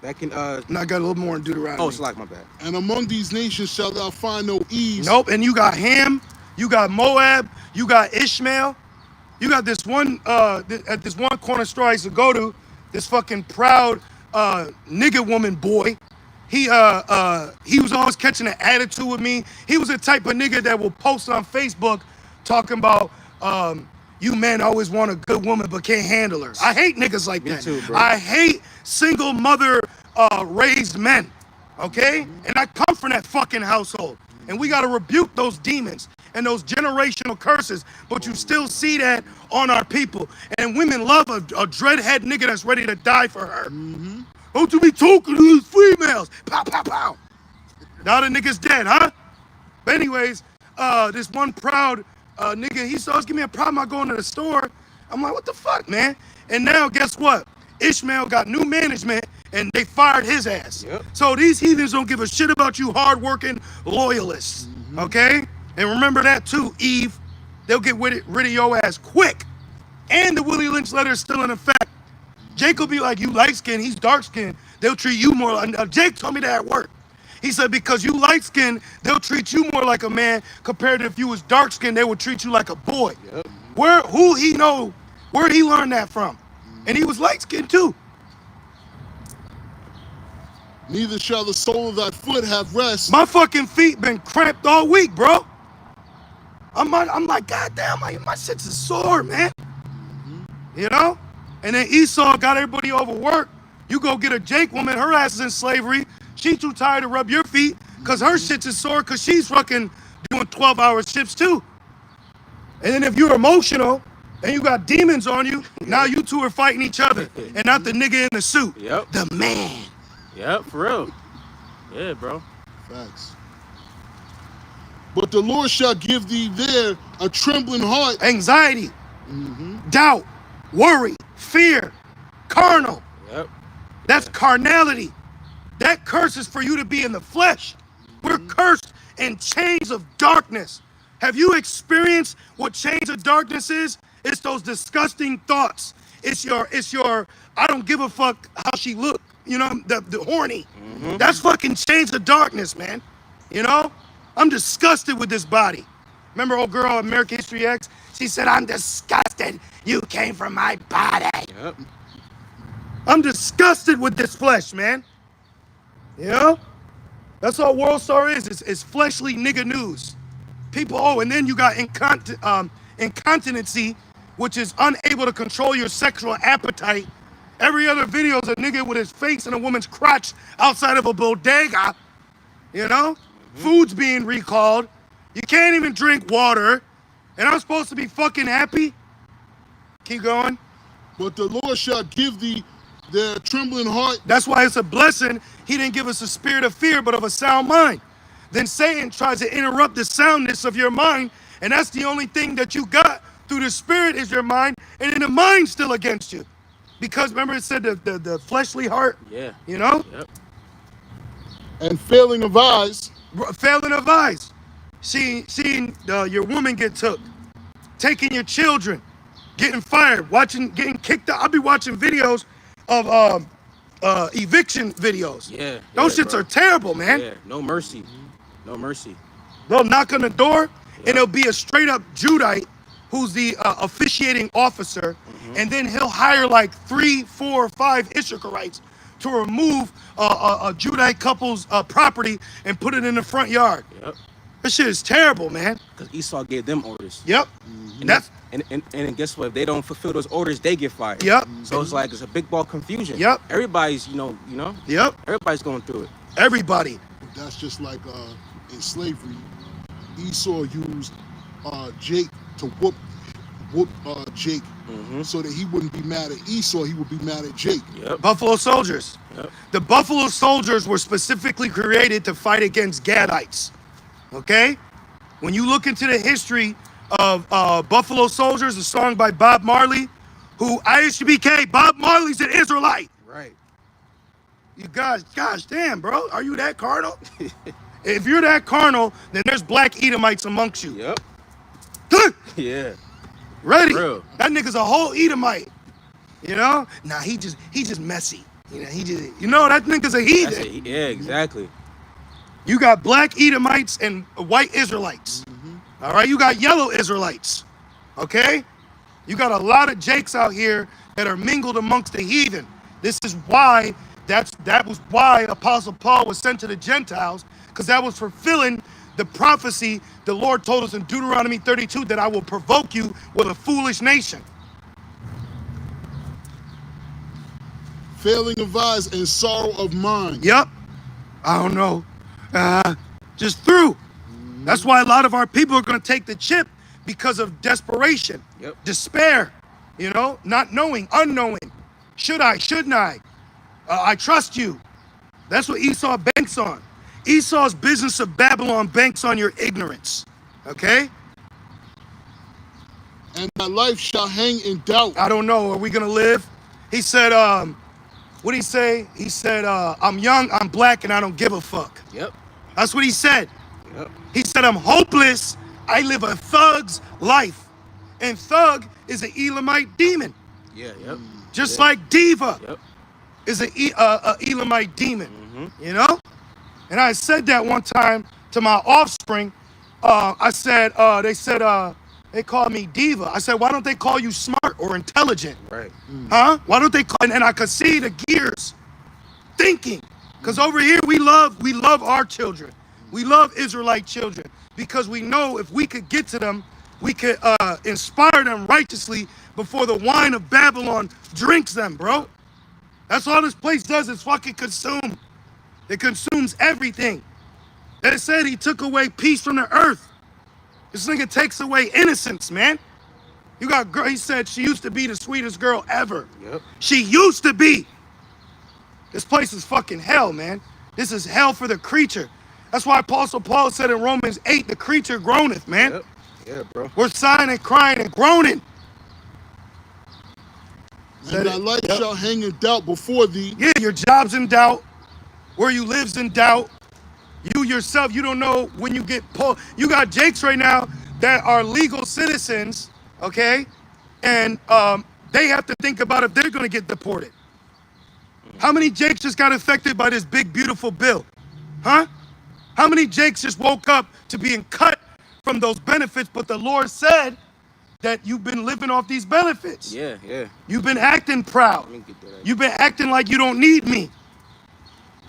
Back in And I got a little more in Deuteronomy. oh, it's like my bad. And among these nations shalt thou find no ease. Nope, and you got Ham, you got Moab, you got Ishmael. You got this one, at this one corner store I used to go to, this fucking proud nigga woman boy. He was always catching an attitude with me. He was the type of nigga that will post on Facebook talking about, you men always want a good woman but can't handle her. I hate niggas like that. too, bro. I hate single mother raised men, okay? And I come from that fucking household. And we gotta rebuke those demons and those generational curses, but you still see that on our people. And women love a dreadhead nigga that's ready to die for her. Don't you be talking to these females. Pow, pow, pow. Now the nigga's dead, huh? But anyways, this one proud nigga, he starts giving me a problem. I go into the store. I'm like, what the fuck, man? And now guess what? Ishmael got new management and they fired his ass. Yep. So these heathens don't give a shit about you hardworking loyalists, okay? And remember that too, Eve. They'll get rid of your ass quick. And the Willie Lynch letter is still in effect. Jake will be like, you light skinned, he's dark skinned. They'll treat you more like, Jake told me that at work. He said, because you light skinned, they'll treat you more like a man compared to if you was dark skinned, they would treat you like a boy. Yep. Where he learned that from? And he was light skinned too. Neither shall the sole of thy foot have rest. My fucking feet been cramped all week, bro. I'm like, goddamn, my shit's is sore, man. You know? And then Esau got everybody overworked. You go get a Jake woman, her ass is in slavery. She too tired to rub your feet because her shit's is sore because she's fucking doing 12-hour shifts too. And then if you're emotional and you got demons on you, now you two are fighting each other and not the nigga in the suit. Yep. The man. Yep, for real. Yeah, bro. Facts. But the Lord shall give thee there a trembling heart. Anxiety, doubt, worry, fear, carnal. Yep. That's carnality. That curse is for you to be in the flesh. We're cursed in chains of darkness. Have you experienced what chains of darkness is? It's those disgusting thoughts. It's your I don't give a fuck how she look. You know, the horny. That's fucking chains of darkness, man. You know? I'm disgusted with this body. Remember old girl American History X? She said, I'm disgusted. You came from my body. Yep. I'm disgusted with this flesh, man. You know? That's all World Star is. It's fleshly nigga news. People, and then you got incontinency, which is unable to control your sexual appetite. Every other video is a nigga with his face in a woman's crotch outside of a bodega. You know? Food's being recalled. You can't even drink water. And I'm supposed to be fucking happy? Keep going. But the Lord shall give thee their trembling heart. That's why it's a blessing. He didn't give us a spirit of fear, but of a sound mind. Then Satan tries to interrupt the soundness of your mind, and that's the only thing that you got through the spirit is your mind, and then the mind's still against you. Because remember it said the fleshly heart? Yeah. You know? Yep. And failing of eyes. Failing of eyes. Seeing your woman get took. Taking your children. Getting fired. Getting kicked out. I'll be watching videos of eviction videos. Yeah. Those shits bro. are terrible, man. Yeah. No mercy. No mercy. They'll knock on the door and it'll be a straight up Judite who's the officiating officer, and then he'll hire like 3, 4, 5 Issacharites to remove a Judite couple's property and put it in the front yard. Yep. That shit is terrible, man. Because Esau gave them orders. Yep. And That's and guess what? If they don't fulfill those orders, they get fired. Yep. So it's like it's a big ball confusion. Yep. Everybody's, Yep. everybody's going through it. Everybody. That's just like in slavery, Esau used Jake to whoop Jake, so that he wouldn't be mad at Esau, he would be mad at Jake. Yep. Buffalo soldiers. Yep. The Buffalo soldiers were specifically created to fight against Gadites. Okay? When you look into the history of Buffalo Soldiers, a song by Bob Marley, who ISUBK, Bob Marley's an Israelite. Right. You guys, gosh damn, bro. Are you that carnal? If you're that carnal, then there's black Edomites amongst you. Yep. Yeah. Ready? Real. That nigga's a whole Edomite. You know? Nah, he just messy. That nigga's a heathen. Yeah, exactly. You got black Edomites and white Israelites. All right, you got yellow Israelites. Okay? You got a lot of Jakes out here that are mingled amongst the heathen. This is why that was why Apostle Paul was sent to the Gentiles, because that was fulfilling the prophecy the Lord told us in Deuteronomy 32 that I will provoke you with a foolish nation. Failing of eyes and sorrow of mind. Yep. I don't know. Just through. That's why a lot of our people are going to take the chip because of desperation, despair, not knowing, unknowing. Should I? Shouldn't I? I trust you. That's what Esau banks on. Esau's business of Babylon banks on your ignorance. Okay? And my life shall hang in doubt. I don't know. Are we going to live? He said, what did he say? He said, I'm young, I'm black, and I don't give a fuck. Yep. That's what he said. Yep. He said, I'm hopeless. I live a thug's life. And thug is an Elamite demon. Yeah, yep. Just like diva is an Elamite demon, And I said that one time to my offspring. I said, they called me diva. I said, why don't they call you smart or intelligent? Right. Huh? Why don't they call, and I could see the gears thinking. Because over here, we love our children. We love Israelite children because we know if we could get to them, we could inspire them righteously before the wine of Babylon drinks them, bro. That's all this place does is fucking consume. It consumes everything. They said he took away peace from the earth. This nigga takes away innocence, man. You got girl, he said she used to be the sweetest girl ever. Yep. She used to be. This place is fucking hell, man. This is hell for the creature. That's why Apostle Paul said in Romans 8, the creature groaneth, man. Yep. Yeah, bro. We're sighing and crying and groaning. And thy life shall hang in doubt before thee. Yeah, your job's in doubt. Where you live's in doubt. You yourself, you don't know when you get pulled. You got Jakes right now that are legal citizens, okay? And they have to think about if they're gonna get deported. How many Jakes just got affected by this big, beautiful bill? Huh? How many Jakes just woke up to being cut from those benefits, but the Lord said that you've been living off these benefits. Yeah, yeah. You've been acting proud. Let me get that. You've been acting like you don't need me.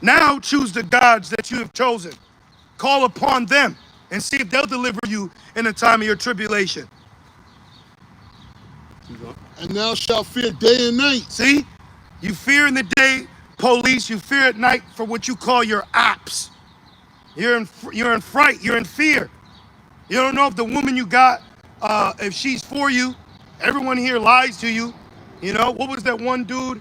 Now choose the gods that you have chosen. Call upon them and see if they'll deliver you in the time of your tribulation. And thou shalt fear day and night. See? You fear in the day, police. You fear at night for what you call your ops. You're in fright. You're in fear. You don't know if the woman you got, if she's for you. Everyone here lies to you. You know, what was that one dude,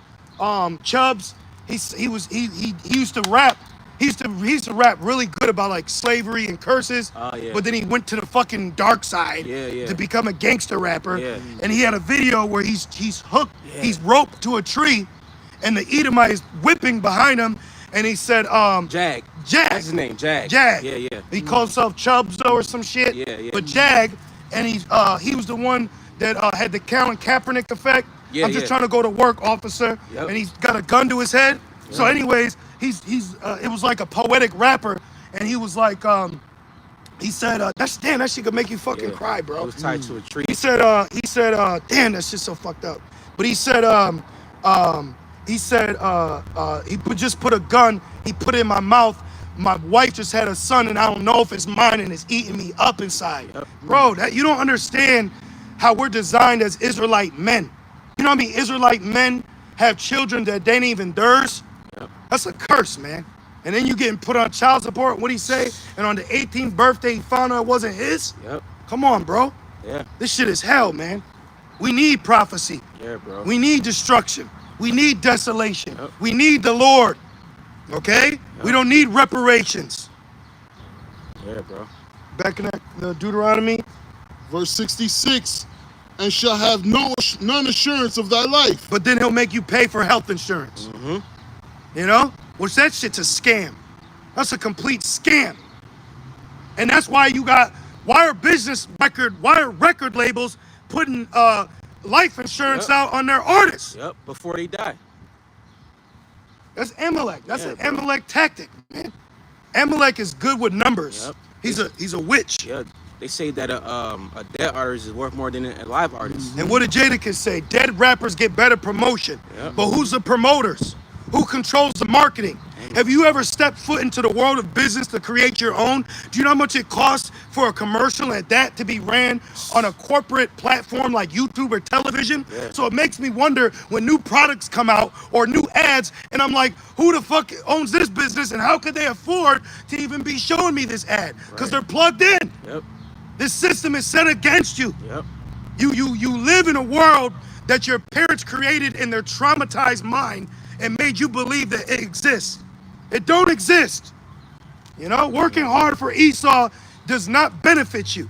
Chubbs? He used to rap. He used to rap really good about like slavery and curses. Yeah. But then he went to the fucking dark side to become a gangster rapper. Yeah. And he had a video where he's hooked, he's roped to a tree, and the Edomite is whipping behind him. And he said, Jag. That's his name, Jag. Jag. Yeah, yeah. He called himself Chubbzo or some shit. Yeah, yeah. But Jag, and he was the one that had the Colin Kaepernick effect. Yeah, I'm just trying to go to work, officer. Yep. And he's got a gun to his head. Yep. So anyways, he's it was like a poetic rapper. And he was like, He said, that shit could make you fucking cry, He bro. was tied to a tree. He said, damn, that shit's so fucked up. But he said, he just put a gun, he put it in my mouth. My wife just had a son, and I don't know if it's mine, and it's eating me up inside. Yep. Bro, that you don't understand how we're designed as Israelite men. You know how many Israelite men have children that they ain't even theirs? Yep. That's a curse, man. And then you getting put on child support. What'd he say? And on the 18th birthday, he found out it wasn't his? Yep. Come on, bro. Yeah. This shit is hell, man. We need prophecy. Yeah, bro. We need destruction. We need desolation. Yep. We need the Lord. Okay? Yep. We don't need reparations. Yeah, bro. Back in the Deuteronomy. Verse 66, and shall have none assurance of thy life. But then he'll make you pay for health insurance. You know? Which that shit's a scam. That's a complete scam. And that's why why are record labels putting life insurance out on their artists? Yep. Before they die. That's Amalek. That's Yeah, an bro. Amalek tactic, man. Amalek is good with numbers. Yep. He's a witch. Yeah. They say that a dead artist is worth more than a live artist. And what did Jadakiss say? Dead rappers get better promotion. Yep. But who's the promoters? Who controls the marketing? Have you ever stepped foot into the world of business to create your own? Do you know how much it costs for a commercial at that to be ran on a corporate platform like YouTube or television? Yeah. So it makes me wonder when new products come out or new ads, and I'm like, who the fuck owns this business and how could they afford to even be showing me this ad? Because they're plugged in. Yep. This system is set against you. Yep. You live in a world that your parents created in their traumatized mind and made you believe that it exists. It don't exist. You know, working hard for Esau does not benefit you.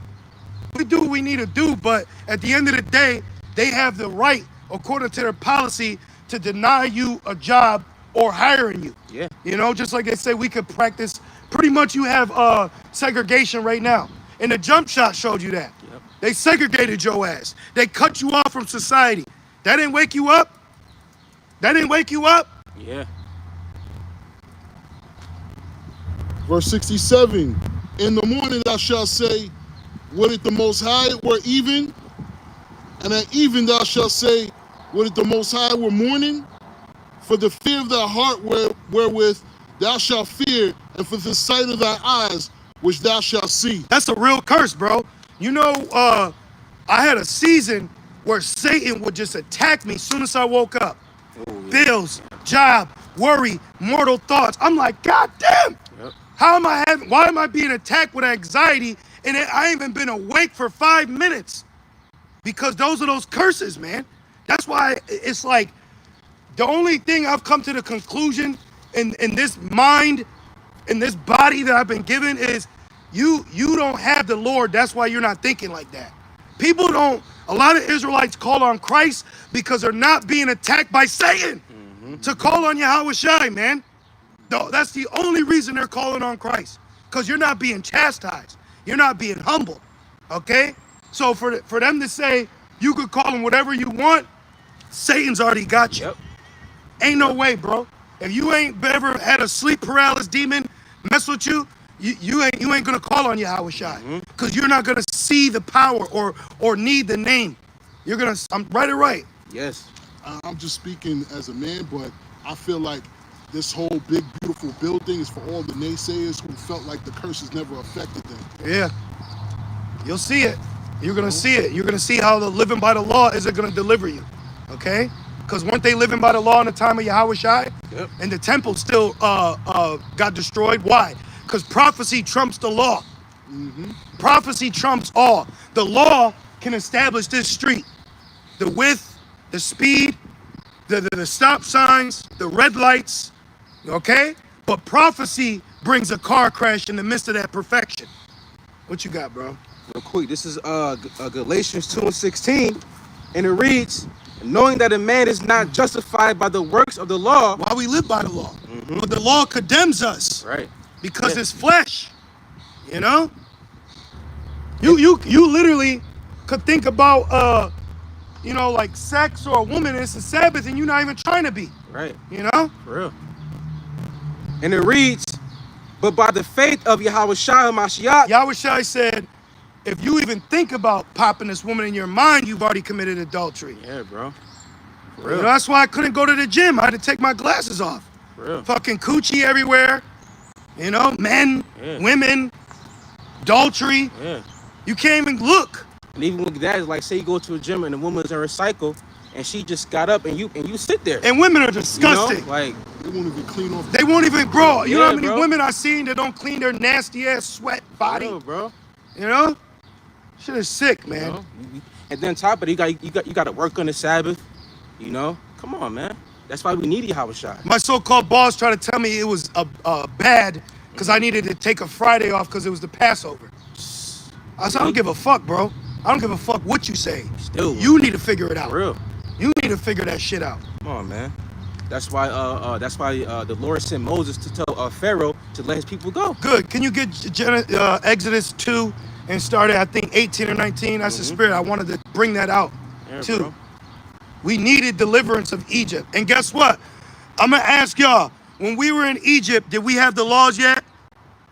We do what we need to do, but at the end of the day, they have the right, according to their policy, to deny you a job or hiring you. Yeah. You know, just like they say we could practice, pretty much you have segregation right now. And the jump shot showed you that. Yep. They segregated your ass. They cut you off from society. That didn't wake you up? That didn't wake you up? Yeah. Verse 67, in the morning thou shalt say, would it the Most High were even? And at even thou shalt say, would it the Most High were morning? For the fear of thy heart wherewith thou shalt fear, and for the sight of thy eyes which thou shalt see. That's a real curse, bro. You know, I had a season where Satan would just attack me as soon as I woke up. Bills, job, worry, mortal thoughts. I'm like, God damn! Yep. Why am I being attacked with anxiety and I ain't even been awake for 5 minutes? Because those are those curses, man. That's why it's like, the only thing I've come to the conclusion in this mind, in this body that I've been given is you don't have the Lord. That's why you're not thinking like that. People don't, a lot of Israelites call on Christ because they're not being attacked by Satan to call on Yahweh Shai, man. No, that's the only reason they're calling on Christ, because you're not being chastised. You're not being humbled, okay? So for them to say you could call him whatever you want, Satan's already got you. Yep. Ain't no way, bro. If you ain't ever had a sleep paralysis demon mess with you, you ain't gonna call on Yahweh Shai, because you're not gonna see the power or need the name. You're gonna, I'm right or right. Yes. I'm just speaking as a man, but I feel like this whole big, beautiful building is for all the naysayers who felt like the curses never affected them. Yeah. You'll see it. You're gonna see it. You're gonna see how the living by the law isn't gonna deliver you. Okay? Because weren't they living by the law in the time of Yahweh Shai? Yep. And the temple still got destroyed. Why? Because prophecy trumps the law. Prophecy trumps all. The law can establish this street. The width, the speed, the stop signs, the red lights, okay? But prophecy brings a car crash in the midst of that perfection. What you got, bro? Real quick, this is Galatians 2:16, and it reads, knowing that a man is not justified by the works of the law. Why we live by the law. But the law condemns us. Right. Because Yeah. it's flesh. You know? You literally could think about like sex or a woman, and it's a Sabbath and you're not even trying to be. Right. You know? For real. And it reads, But by the faith of Yahweh Shai Mashiach, Yahweh Shai said, if you even think about popping this woman in your mind, you've already committed adultery. yeah, bro. For You real. know, that's why I couldn't go to the gym. I had to take my glasses off. For real. Fucking coochie everywhere. You know, men, Yeah. women, adultery. Yeah. You can't even look. And even with that, it's like, say you go to a gym and the woman's in her cycle, and she just got up, and you sit there. And women are You disgusting. know? Like, They won't even clean off. They won't even, bro. You know Yeah, how many bro. women I've seen that don't clean their nasty ass sweat body? real, bro. You know? Shit is sick, You man. know? And then top of it, you got to work on the Sabbath. You know? Come on, man. That's why we need Yahweh Shai. My so-called boss tried to tell me it was bad because I needed to take a Friday off because it was the Passover. I said, I don't give a fuck, bro. I don't give a fuck what you say. Still, You need to figure it out. for real. You need to figure that shit out. Come on, man. That's why the Lord sent Moses to tell Pharaoh to let his people go. Good. Can you get Exodus 2 and start at, I think, 18 or 19? That's the spirit. I wanted to bring that out, Yeah, too. bro. We needed deliverance of Egypt. And guess what? I'm going to ask y'all, when we were in Egypt, did we have the laws yet?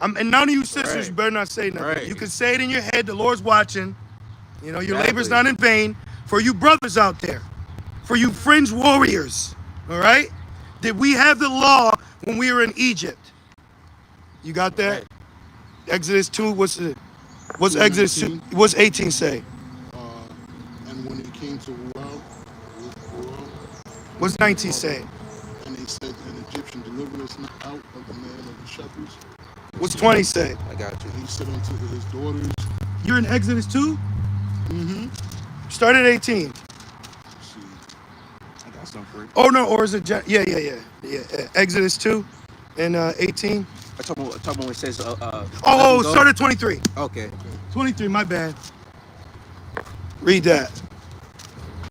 And none of you sisters Right. better not say nothing. Right. You can say it in your head. The Lord's watching. You know, your Exactly. labor's not in vain. For you brothers out there, for you fringe warriors, all right? Did we have the law when we were in Egypt? You got that? Right. Exodus 2, what's Yeah, Exodus 2? 19. What's 18 say? And when they came to Ruel, What's 19 say? and they said, an Egyptian delivered us not out of the land of the shepherds. What's 20 say? I got you. And he said unto his daughters, You're in Exodus 2? mm-hmm. Start at 18. Let's see. I got something for you. Oh, no, or is it, yeah. Exodus 2 and 18. I talk about when it says Oh, let them go. start at 23. Okay. 23, my bad. Read that.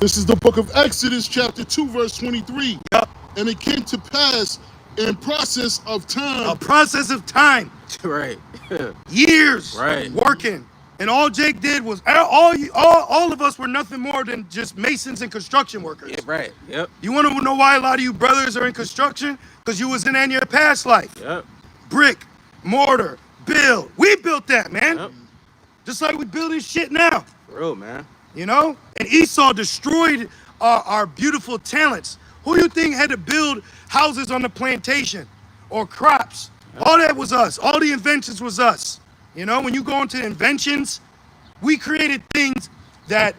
This is the book of Exodus, chapter 2, verse 23. Yup. And it came to pass in process of A time. process of time, Right. years Right. working. And all Jake did was, all of us were nothing more than just masons and construction workers. Yeah, right. Yep. You want to know why a lot of you brothers are in construction? Because you was in your past life. Yep. Brick, mortar, build. We built that, man. Yep. Just like we building shit now, For real, man. you know? And Esau destroyed our beautiful talents. Who you think had to build houses on the plantation or crops? All that was us. All the inventions was us. You know, when you go into inventions, we created things that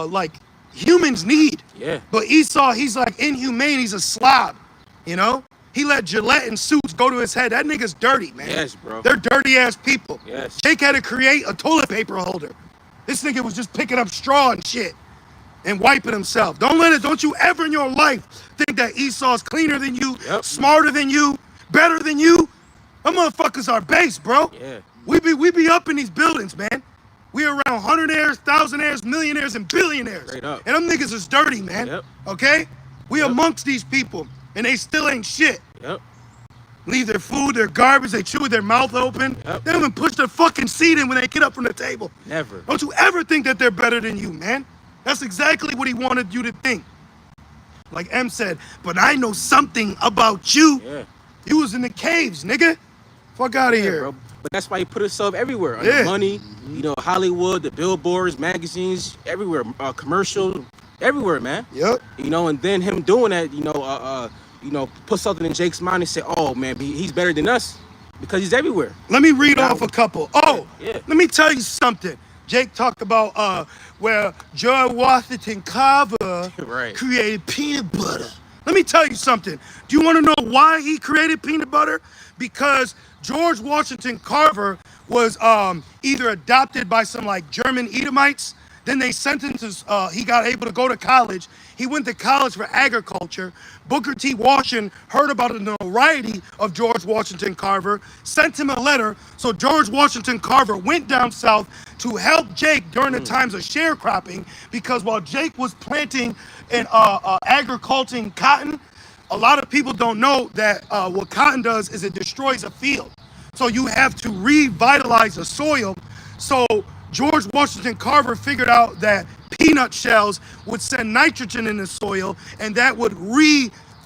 like humans need. Yeah. But Esau, he's like inhumane. He's a slob. You know, he let Gillette and suits go to his head. That nigga's dirty, man. Yes, bro. They're dirty ass people. Yes. Jake had to create a toilet paper holder. This nigga was just picking up straw and shit and wiping himself. Don't you ever in your life think that Esau's cleaner than you, Yep. smarter than you, better than you. Them motherfuckers are base, bro. Yeah. We be up in these buildings, man. We around hundredaires, thousandaires, millionaires, and billionaires. Straight up. And them niggas is dirty, man. Yep. Okay? We Yep. amongst these people, and they still ain't shit. Yep. Leave their food, their garbage, they chew with their mouth open. Yep. They don't even push their fucking seat in when they get up from the table. Never. Don't you ever think that they're better than you, man. That's exactly what he wanted you to think. Like M said, but I know something about you. Yeah. You was in the caves, nigga. Fuck out of Yeah, here. bro. But that's why he put himself everywhere. On Yeah. the money, you know, Hollywood, the billboards, magazines, everywhere, commercial, everywhere, man. Yep. You know, and then him doing that, you know, put something in Jake's mind and say, oh man, he's better than us because he's everywhere. Let me read Now- off a couple. Oh, Yeah. let me tell you something. Jake talked about where George Washington Carver Right. created peanut butter. Let me tell you something. Do you want to know why he created peanut butter? Because George Washington Carver was either adopted by some like German Edomites. Then they sent him to, he got able to go to college. He went to college for agriculture. Booker T. Washington heard about the notoriety of George Washington Carver, sent him a letter. So George Washington Carver went down south to help Jake during the times of sharecropping, because while Jake was planting and agriculturing cotton, a lot of people don't know that what cotton does is it destroys a field. So you have to revitalize the soil. So George Washington Carver figured out that peanut shells would send nitrogen in the soil, and that would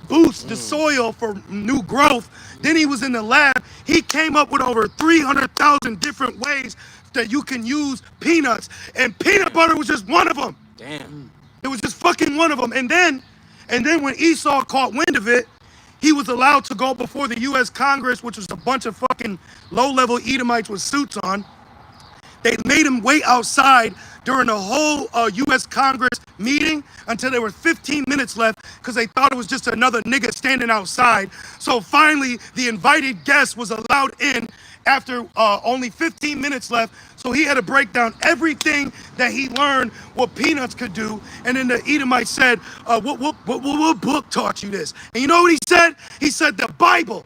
boost the soil for new growth. Then he was in the lab. He came up with over 300,000 different ways that you can use peanuts. And peanut butter was just one of them. Damn. It was just fucking one of them. And then when Esau caught wind of it, he was allowed to go before the U.S. Congress, which was a bunch of fucking low-level Edomites with suits on. They made him wait outside during the whole U.S. Congress meeting until there were 15 minutes left because they thought it was just another nigga standing outside. So finally, the invited guest was allowed in after only 15 minutes left. So he had to break down everything that he learned what peanuts could do. And then the Edomite said, what book taught you this? And you know what he said? He said the Bible.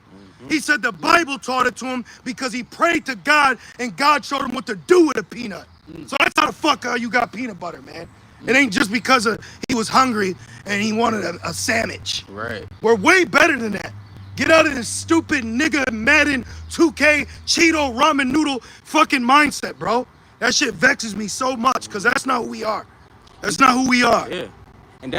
He said the Bible taught it to him because he prayed to God and God showed him what to do with a peanut. So that's how the fuck you got peanut butter, man. It ain't just because he was hungry and he wanted a sandwich. Right. We're way better than that. Get out of this stupid nigga Madden 2K Cheeto ramen noodle fucking mindset, bro. That shit vexes me so much because that's not who we are. That's not who we are. Yeah. And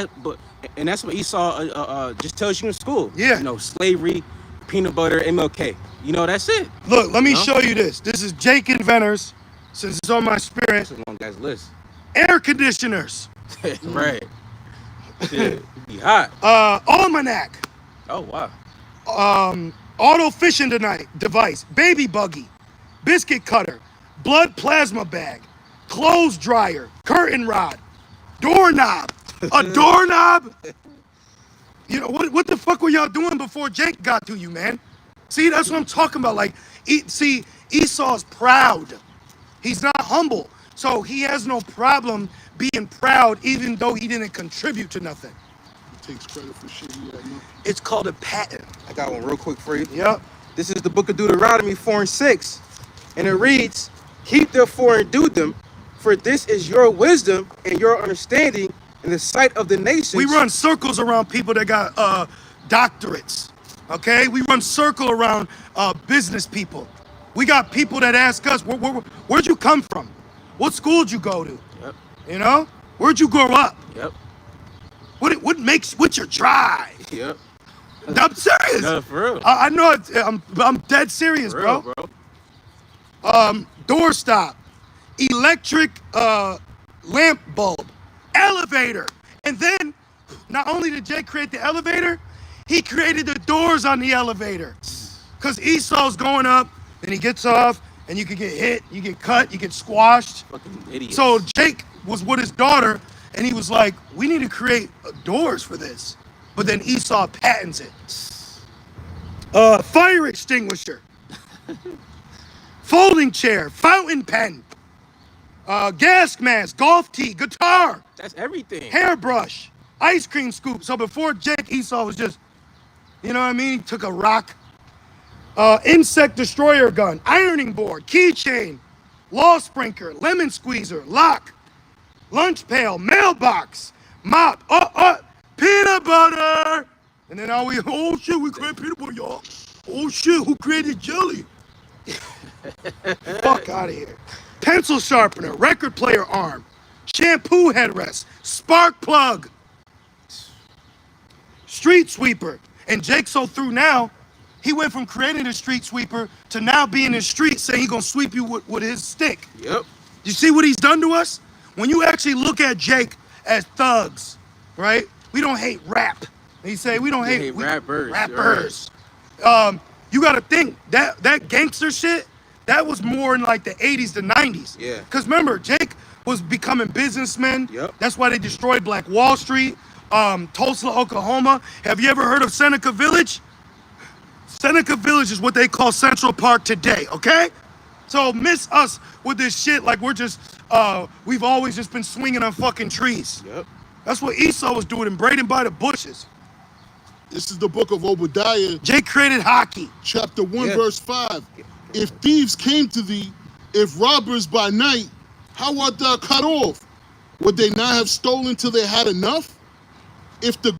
that's what Esau just tells you in school. Yeah. You know, slavery, peanut butter, MLK. You know, that's it. Look, let me show you this. This is Jake Inventors, since it's on my spirit. That's a long guy's list. Air conditioners. Right. Shit. Be hot. Almanac. Oh, wow. Auto fishing device. Baby buggy. Biscuit cutter. Blood plasma bag. Clothes dryer. Curtain rod. Doorknob. A doorknob? You know, what the fuck were y'all doing before Jake got to you, man? See, that's what I'm talking about. Like, see, Esau's proud. He's not humble. So he has no problem being proud even though he didn't contribute to nothing. He takes credit for shit he had nothing. It's called a patent. I got one real quick for you. Yep. This is the book of Deuteronomy 4:6. And it reads, keep therefore and do them, for this is your wisdom and your understanding in the sight of the nations. We run circles around people that got doctorates, okay? We run circle around business people. We got people that ask us, where'd you come from? What school did you go to? Yep. You know? Where'd you grow up? Yep. What's your drive? Yep. I'm serious. No, for real. I know I'm dead serious, For real, bro. bro. Doorstop, electric lamp bulb, elevator. And then, not only did Jake create the elevator, he created the doors on the elevator. Because Esau's going up, and he gets off, and you can get hit, you get cut, you get squashed. Fucking idiots. So Jake was with his daughter, and he was like, we need to create doors for this. But then Esau patents it. Fire extinguisher. Folding chair, fountain pen, gas mask, golf tee, guitar, That's everything. hairbrush, ice cream scoop. So before Jake, Esau was just, you know what I mean? He took a rock, insect destroyer gun, ironing board, keychain, law sprinkler, lemon squeezer, lock, lunch pail, mailbox, mop, peanut butter. And then oh shit, we created peanut butter, y'all. Oh shit, who created jelly? Fuck out of here. Pencil sharpener, record player arm, shampoo headrest, spark plug, street sweeper. And Jake's so through now, he went from creating a street sweeper to now being in the street saying he gonna sweep you with his stick. Yep. You see what he's done to us? When you actually look at Jake as thugs, right? We don't hate rap. He say we don't hate rappers. Rappers. You gotta think that gangster shit, that was more in like the 80s to 90s. Yeah. Cause remember, Jake was becoming businessmen. Yep. That's why they destroyed Black Wall Street, Tulsa, Oklahoma. Have you ever heard of Seneca Village? Seneca Village is what they call Central Park today, okay? So miss us with this shit like we're just, we've always just been swinging on fucking trees. Yep. That's what Esau was doing and braiding by the bushes. This is the book of Obadiah, Jake created hockey. chapter 1, Yeah. verse 5. If thieves came to thee, if robbers by night, how art thou cut off? Would they not have stolen till they had enough? If the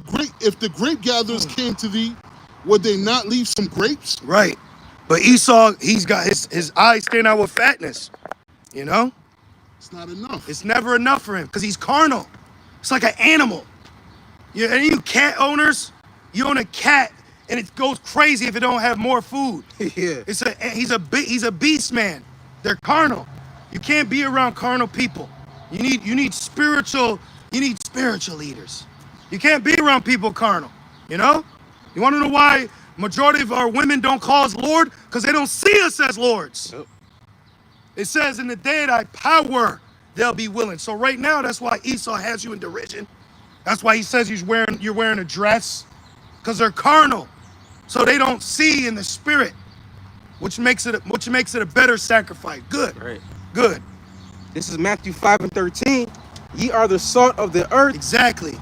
grape gatherers came to thee, would they not leave some grapes? Right. But Esau, he's got his eyes stand out with fatness. You know? It's not enough. It's never enough for him because he's carnal. It's like an animal. Yeah, any of you cat owners, You own a cat, and it goes crazy if it don't have more food. Yeah. He's a beast man. They're carnal. You can't be around carnal people. You need spiritual leaders. You can't be around people carnal. You know? You want to know why majority of our women don't call us Lord? Because they don't see us as lords. Yep. It says in the day of thy power, they'll be willing. So right now, that's why Esau has you in derision. That's why he says you're wearing a dress. Because they're carnal. So they don't see in the spirit, which makes it a better sacrifice. Good. Right. Good. This is Matthew 5:13. Ye are the salt of the earth. Exactly.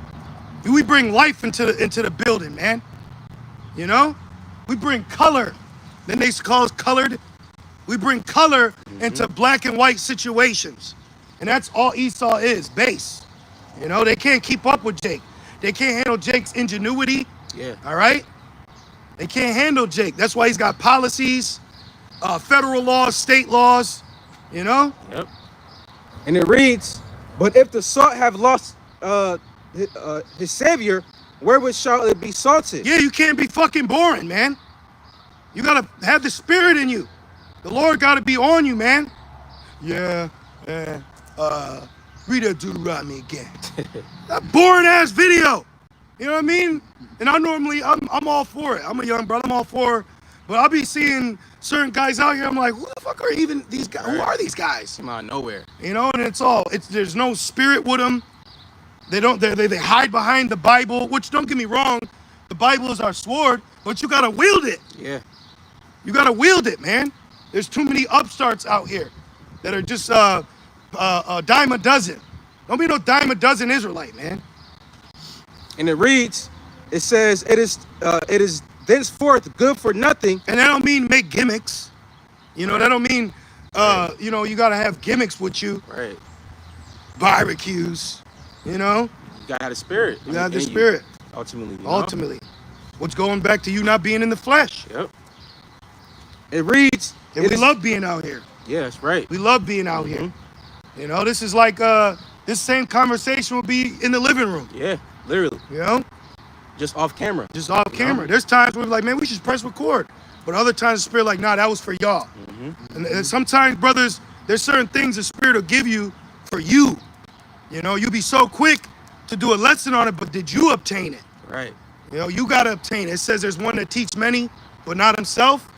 We bring life into the building, man. You know? We bring color. Then they call us colored. We bring color into black and white situations. And that's all Esau is, base. You know, they can't keep up with Jake. They can't handle Jake's ingenuity. Yeah. All right? They can't handle Jake. That's why he's got policies, federal laws, state laws, you know? Yep. And it reads, but if the salt have lost his savior, wherewith shall it be salted? Yeah, you can't be fucking boring, man. You gotta have the spirit in you. The Lord gotta be on you, man. Yeah, read that Deuteronomy again. That boring ass video. You know what I mean? And I'm all for it. I'm a young brother, I'm all for it. But I'll be seeing certain guys out here, I'm like, who the fuck are even these guys? Who are these guys? Come out of nowhere. You know, and there's no spirit with them. They hide behind the Bible, which don't get me wrong, the Bible is our sword, but you gotta wield it. Yeah. You gotta wield it, man. There's too many upstarts out here that are just a dime a dozen. Don't be no dime a dozen Israelite, man. And it reads, it says, it is thenceforth good for nothing. And that don't mean make gimmicks. You know, that don't mean you know, you gotta have gimmicks with you. Right. Barbecues, you know? You gotta have the spirit. You gotta have the spirit. Ultimately. You know? Ultimately. What's going back to you not being in the flesh. Yep. It reads. And we love being out here. Yeah, that's right. We love being out here. You know, this is like this same conversation would be in the living room. Yeah, literally. You know? Just off camera. Just off camera. There's times where we're like, man, we should press record. But other times the spirit like, nah, that was for y'all. And sometimes, brothers, there's certain things the spirit will give you for you. You know, you'll be so quick to do a lesson on it, but did you obtain it? Right. You know, you gotta obtain it. It says there's one that teach many, but not himself.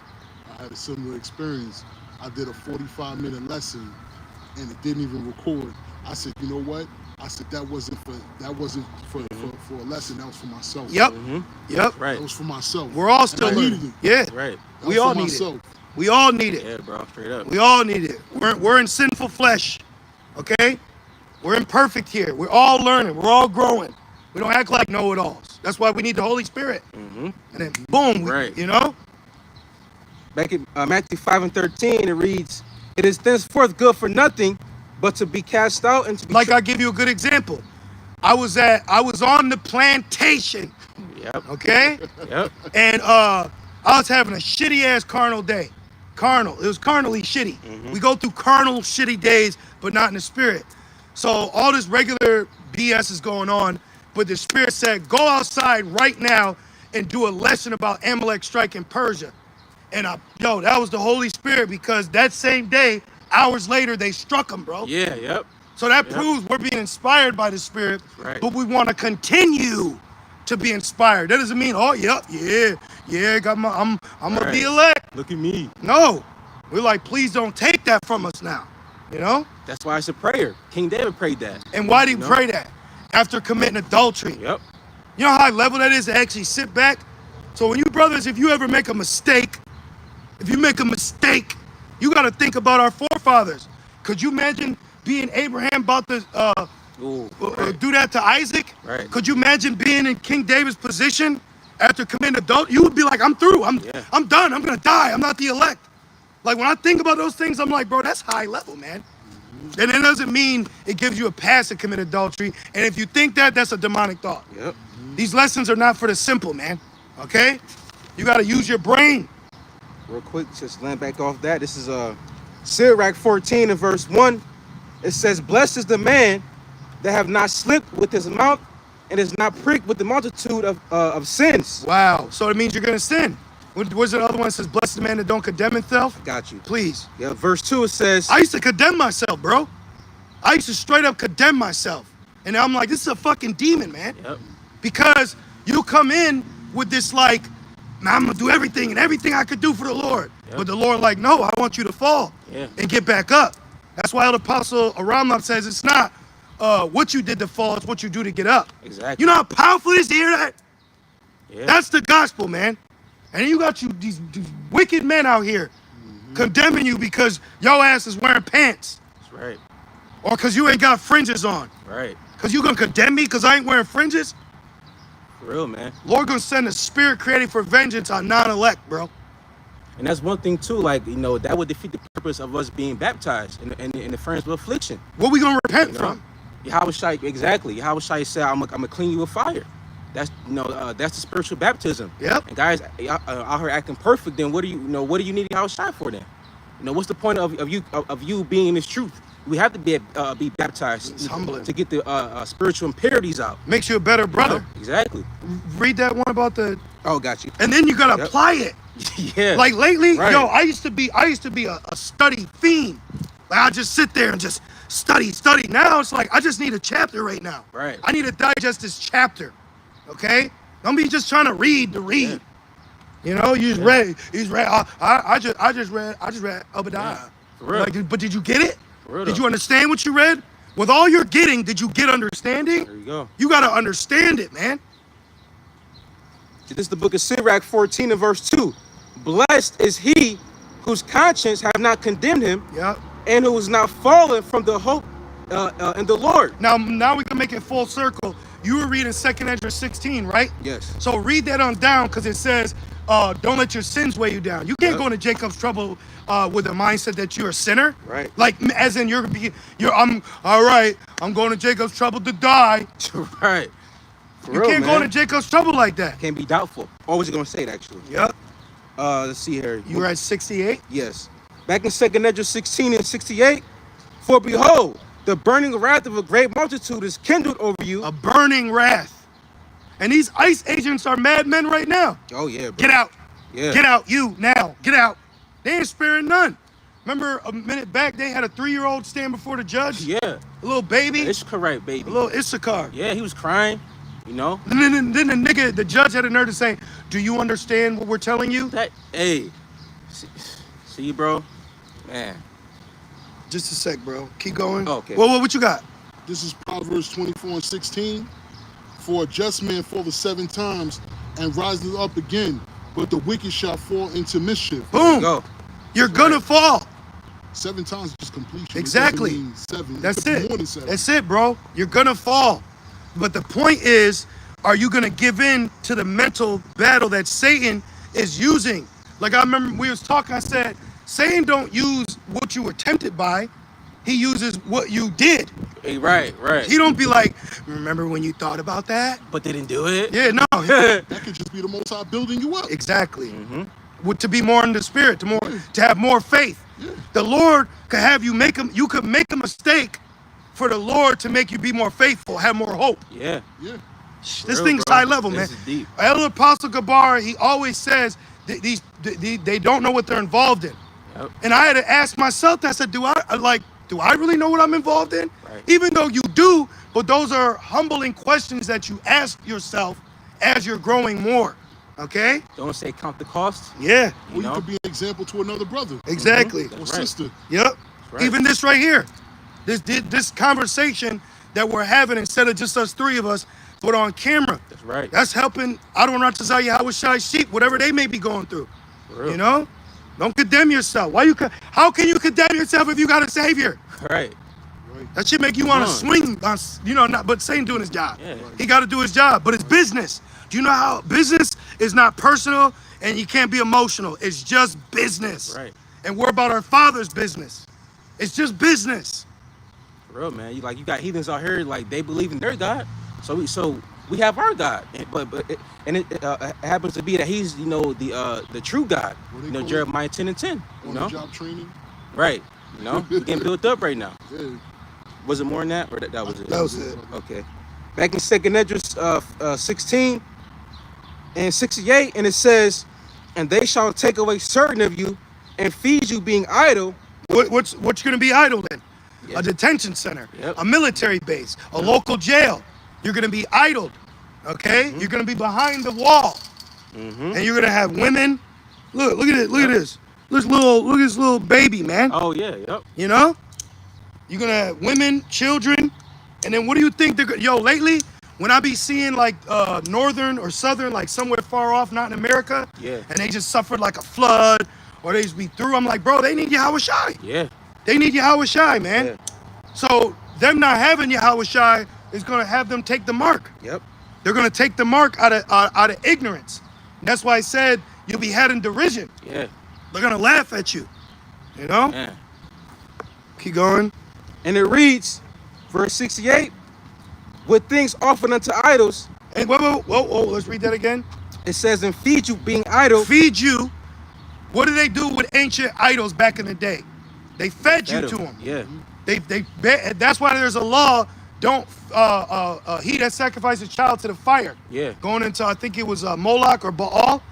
I had a similar experience. I did a 45-minute lesson and it didn't even record. I said, you know what? I said that wasn't for a lesson. That was for myself. Yep. Yep. Right. That was for myself. We're all still and I learning. needed it. Yeah. Right. That We was all for need myself. it. We all need it. Yeah, bro. Straight up. We all need it. We're in sinful flesh. Okay? We're imperfect here. We're all learning. We're all growing. We don't act like know-it-alls. That's why we need the Holy Spirit. And then boom, Right. You know? Back in Matthew 5:13, it reads, it is thenceforth good for nothing but to be cast out and to be... Like I'll give you a good example. I was on the plantation. Yep. Okay? Yep. And I was having a shitty ass carnal day. Carnal. It was carnally shitty. We go through carnal shitty days, but not in the spirit. So all this regular BS is going on, but the spirit said, go outside right now and do a lesson about Amalek striking Persia. And that was the Holy Spirit, because that same day, hours later, they struck him, bro. Yeah, yep. So that proves we're being inspired by the Spirit, Right. but we want to continue to be inspired. That doesn't mean, I'm gonna be elect. Look at me. No, we're like, please don't take that from us now. You know? That's why it's a prayer. King David prayed that. And why did he pray that? After committing adultery. Yep. You know how high level that is to actually sit back? So when you brothers, if you ever make a mistake, you got to think about our forefathers. Could you imagine being Abraham about to do that to Isaac? Right. Could you imagine being in King David's position after committing adultery? You would be like, I'm through. I'm done. I'm going to die. I'm not the elect. Like, when I think about those things, I'm like, bro, that's high level, man. And it doesn't mean it gives you a pass to commit adultery. And if you think that, that's a demonic thought. Yep. These lessons are not for the simple, man. Okay? You got to use your brain. Real quick, just land back off that. This is Sirach 14 and verse 1. It says, blessed is the man that have not slipped with his mouth and is not pricked with the multitude of sins. Wow. So it means you're going to sin. What's the other one that says, blessed the man that don't condemn himself? Got you. Please. Yeah, verse 2 it says, I used to condemn myself, bro. I used to straight up condemn myself. And I'm like, this is a fucking demon, man. Yep. Because you come in with this like, man, I'm going to do everything and everything I could do for the Lord. Yep. But the Lord like, no, I want you to fall and get back up. That's why the Apostle Aramlam says it's not what you did to fall, it's what you do to get up. Exactly. You know how powerful it is to hear that? Yeah. That's the gospel, man. And you got these wicked men out here condemning you because your ass is wearing pants. That's right. Or because you ain't got fringes on. Right. Because you going to condemn me because I ain't wearing fringes? For real, man. Lord going to send a spirit created for vengeance on non-elect, bro. And that's one thing too, like, you know, that would defeat the purpose of us being baptized in the furnace of affliction. What we going to repent You know? from? Yahushua, exactly. Yahushua said, I'm gonna clean you with fire. That's that's the spiritual baptism. Yep. And guys out here acting perfect, then what do you need Yahushua for then? You know, what's the point of you being in this truth? We have to be baptized It's humbling. to get the spiritual impurities out. Makes you a better brother. You know? Exactly. Read that one about the, Oh, got you. and then you got to apply it. Yeah. Like lately, Right. yo, I used to be a study fiend. Like I just sit there and just study. Now it's like I just need a chapter right now. Right. I need to digest this chapter. Okay? Don't be just trying to read to read. Yeah. You know, you just read. He's read. I just read Obadiah. For real. Like, but did you get it? For real Did though. you understand what you read? With all you're getting, did you get understanding? There you go. You got to understand it, man. This is the book of Sirach 14 and verse 2. Blessed is he whose conscience have not condemned him, Yep. and who is not fallen from the hope in the Lord. Now we can make it full circle. You were reading 2nd Ezra 16, right? Yes. So read that on down because it says, don't let your sins weigh you down. You can't Yep. go into Jacob's trouble with the mindset that you're a sinner. Right. Like as in I'm all right. I'm going to Jacob's trouble to die. Right. For You real, can't go man. into Jacob's trouble like that. Can't be doubtful. Always gonna say it actually. Yep. Let's see here. You were at 68. Yes. Back in 2nd Ezra 16 and 68. For behold, the burning wrath of a great multitude is kindled over you. A burning wrath. And these ICE agents are madmen right now. Oh yeah, bro. Get out. Yeah. Get out, you, now. Get out. They ain't sparing none. Remember a minute back, they had a 3-year-old stand before the judge? Yeah. A little baby? It's correct, baby. A little Issachar. Yeah, he was crying. You know. And then the judge had a nerve to say, do you understand what we're telling you? Hey. See, bro. Man. Just a sec, bro. Keep going. Okay. Well, what you got? This is Proverbs 24 and 16. For a just man falleth 7 times and riseth up again, but the wicked shall fall into mischief. Boom. Go. You're gonna fall. 7 times is just completion. Exactly. It doesn't mean 7. That's could be it. More than 7. That's it, bro. You're gonna fall. But the point is, are you gonna give in to the mental battle that Satan is using? Like I remember we was talking, I said, Satan don't use what you were tempted by. He uses what you did. Hey, right. He don't be like, remember when you thought about that? But they didn't do it. Yeah, no. That could just be the Most High building you up. Exactly. To be more in the spirit, to have more faith. Yeah. The Lord could have you you could make a mistake for the Lord to make you be more faithful, have more hope. Yeah. Yeah. This real, thing's bro. high level, man. This is deep. Elder Apostle Gabar, he always says they don't know what they're involved in. Yep. And I had to ask myself that. I said, do I really know what I'm involved in? Right. Even though you do, but those are humbling questions that you ask yourself as you're growing more. Okay? Don't say count the cost. Yeah, Or you know? could be an example to another brother exactly. or That's right. sister. Yep. right. Even this right here. This conversation that we're having, instead of just us 3 of us, but on camera. That's right. That's helping Adon Ratazah Yahushai sheep, whatever they may be going through. For real. You know? Don't condemn yourself. How can you condemn yourself if you got a savior? Right. That should make you want to Come on. swing, but Satan doing his job. Yeah. He got to do his job, but it's business. Do you know how business is not personal and you can't be emotional? It's just business. Right. And we're about our Father's business. It's just business. For real, man. You got heathens out here, like they believe in their God. So we have our God, it happens to be that he's the true God. What they You know, call it? Jeremiah 10 and 10. You On know, the job training. right? You know, we're getting built up right now. Yeah. Was it more than that, or that was it? That was it. Okay. back in 2nd Esdras 16 and 68, and it says, and they shall take away certain of you and feed you being idle. What's going to be idle then? Yeah. A detention center, Yep. a military base, a local jail. You're going to be idled, okay? You're going to be behind the wall, and you're going to have women. Look at it. Look at this. Look at this little baby, man. Oh yeah, yep. You know, you're going to have women, children, and then what do you think they're yo? Lately, when I be seeing like northern or southern, like somewhere far off, not in America, Yeah. and they just suffered like a flood or they just be through, I'm like, bro, they need Yahweh Shai. Yeah. They need Yahweh Shai, man. Yeah. So them not having Yahweh Shai is gonna have them take the mark. Yep. They're gonna take the mark out of ignorance. And that's why I said you'll be had in derision. Yeah. They're gonna laugh at you. You know? Man. Keep going. And it reads, verse 68, with things offered unto idols, Hey, whoa, let's read that again. it says, and feed you being idle. Feed you. What do they do with ancient idols back in the day? They fed you to them. Yeah. That's why there's a law. Don't he that sacrifices a child to the fire. Yeah. Going into, I think it was Moloch or Baal,